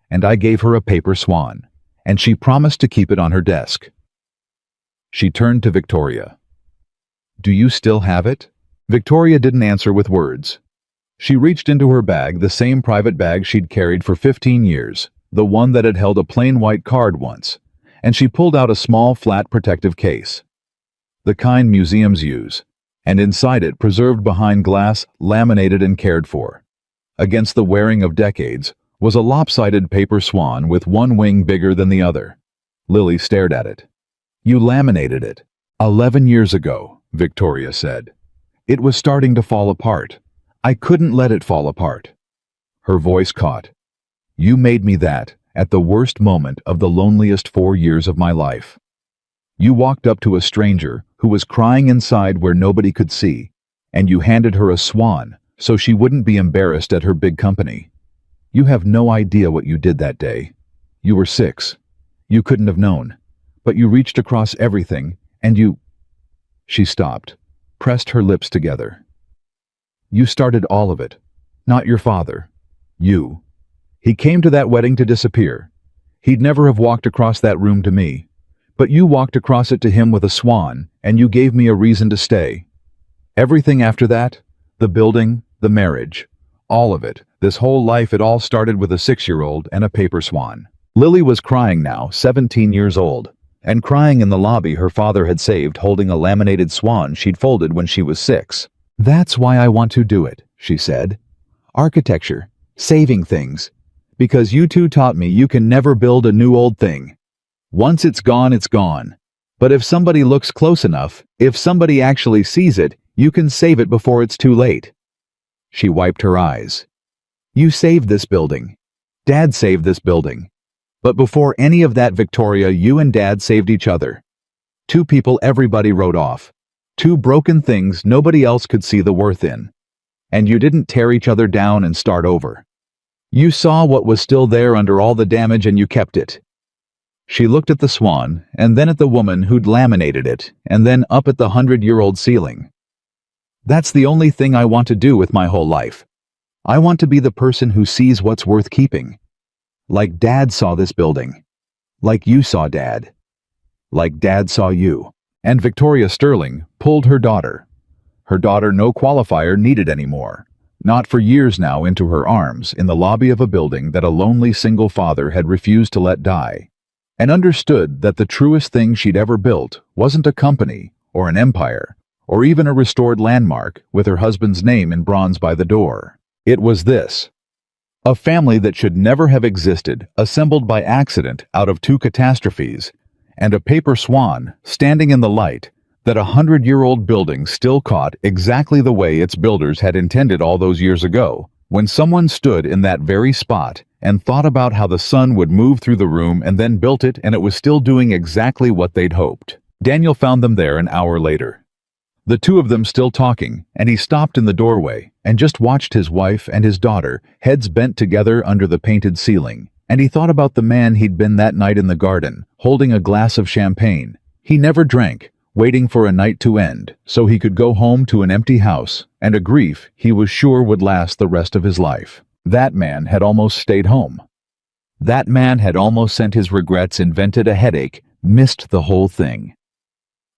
and I gave her a paper swan, and she promised to keep it on her desk. She turned to Victoria. Do you still have it? Victoria didn't answer with words. She reached into her bag, the same private bag she'd carried for 15 years, the one that had held a plain white card once, and she pulled out a small, flat protective case. The kind museums use, and inside it, preserved behind glass, laminated and cared for. Against the wearing of decades was a lopsided paper swan with one wing bigger than the other. Lily stared at it. You laminated it. 11 years ago, Victoria said. It was starting to fall apart. I couldn't let it fall apart. Her voice caught. You made me that at the worst moment of the loneliest 4 years of my life. You walked up to a stranger who was crying inside where nobody could see, and you handed her a swan so she wouldn't be embarrassed at her big company. You have no idea what you did that day. You were 6. You couldn't have known. But you reached across everything, and you... She stopped, pressed her lips together. You started all of it. Not your father. You. He came to that wedding to disappear. He'd never have walked across that room to me. But you walked across it to him with a swan, and you gave me a reason to stay. Everything after that, the building, the marriage, all of it, this whole life, it all started with a 6-year-old and a paper swan. Lily was crying now, 17 years old, and crying in the lobby her father had saved holding a laminated swan she'd folded when she was 6. That's why I want to do it, she said. Architecture, saving things. Because you two taught me you can never build a new old thing. Once it's gone, it's gone. But if somebody looks close enough, if somebody actually sees it, you can save it before it's too late. She wiped her eyes. You saved this building. Dad saved this building. But before any of that, Victoria, you and Dad saved each other. 2 people everybody wrote off. 2 broken things nobody else could see the worth in. And you didn't tear each other down and start over. You saw what was still there under all the damage and you kept it. She looked at the swan, and then at the woman who'd laminated it, and then up at the 100-year-old ceiling. That's the only thing I want to do with my whole life. I want to be the person who sees what's worth keeping. Like Dad saw this building. Like you saw Dad. Like Dad saw you. And Victoria Sterling pulled her daughter. Her daughter no qualifier needed anymore. Not for years now, into her arms in the lobby of a building that a lonely single father had refused to let die. And understood that the truest thing she'd ever built wasn't a company or an empire or even a restored landmark with her husband's name in bronze by the door. It was this. A family that should never have existed, assembled by accident out of 2 catastrophes, and a paper swan standing in the light that a 100-year-old building still caught exactly the way its builders had intended all those years ago, when someone stood in that very spot and thought about how the sun would move through the room and then built it, and it was still doing exactly what they'd hoped. Daniel found them there an hour later. The 2 of them still talking, and he stopped in the doorway and just watched his wife and his daughter, heads bent together under the painted ceiling, and he thought about the man he'd been that night in the garden, holding a glass of champagne. He never drank, waiting for a night to end so he could go home to an empty house and a grief he was sure would last the rest of his life. That man had almost stayed home. That man had almost sent his regrets, invented a headache, missed the whole thing.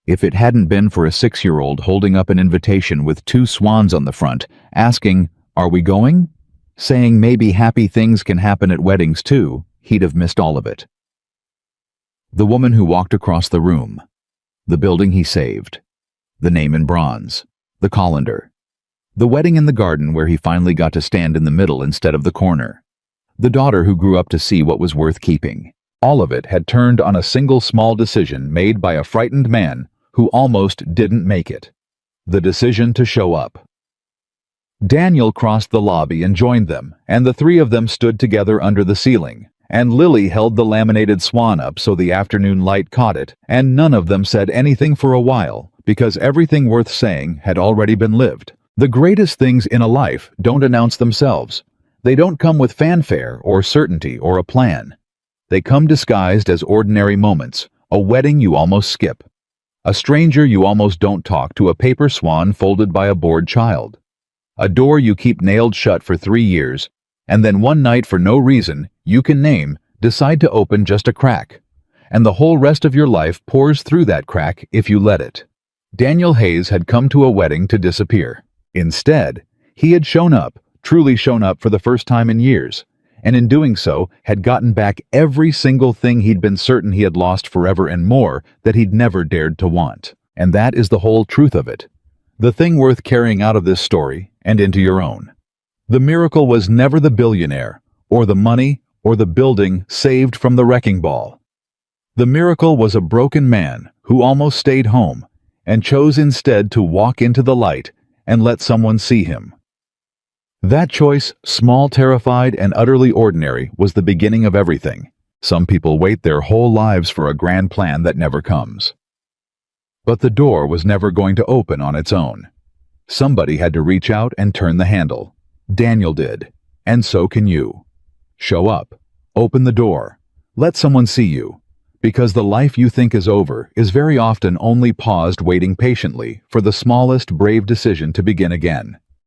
If it hadn't been for a 6-year-old holding up an invitation with 2 swans on the front, asking, "Are we going?" saying maybe happy things can happen at weddings too, he'd have missed all of it. The woman who walked across the room. The building he saved. The name in bronze. The colander. The wedding in the garden where he finally got to stand in the middle instead of the corner. The daughter who grew up to see what was worth keeping. All of it had turned on a single small decision made by a frightened man who almost didn't make it. The decision to show up. Daniel crossed the lobby and joined them, and the three of them stood together under the ceiling. And Lily held the laminated swan up so the afternoon light caught it, and none of them said anything for a while, because everything worth saying had already been lived. The greatest things in a life don't announce themselves. They don't come with fanfare or certainty or a plan. They come disguised as ordinary moments, a wedding you almost skip, a stranger you almost don't talk to, a paper swan folded by a bored child, a door you keep nailed shut for 3 years, and then one night, for no reason you can name, decide to open just a crack, and the whole rest of your life pours through that crack if you let it. Daniel Hayes had come to a wedding to disappear. Instead, he had shown up, truly shown up for the first time in years, and in doing so had gotten back every single thing he'd been certain he had lost forever and more that he'd never dared to want. And that is the whole truth of it. The thing worth carrying out of this story and into your own. The miracle was never the billionaire, or the money, or the building saved from the wrecking ball. The miracle was a broken man who almost stayed home and chose instead to walk into the light and let someone see him. That choice, small, terrified, and utterly ordinary, was the beginning of everything. Some people wait their whole lives for a grand plan that never comes. But the door was never going to open on its own. Somebody had to reach out and turn the handle. Daniel did, and so can you. Show up, open the door, let someone see you, because the life you think is over is very often only paused, waiting patiently for the smallest brave decision to begin again.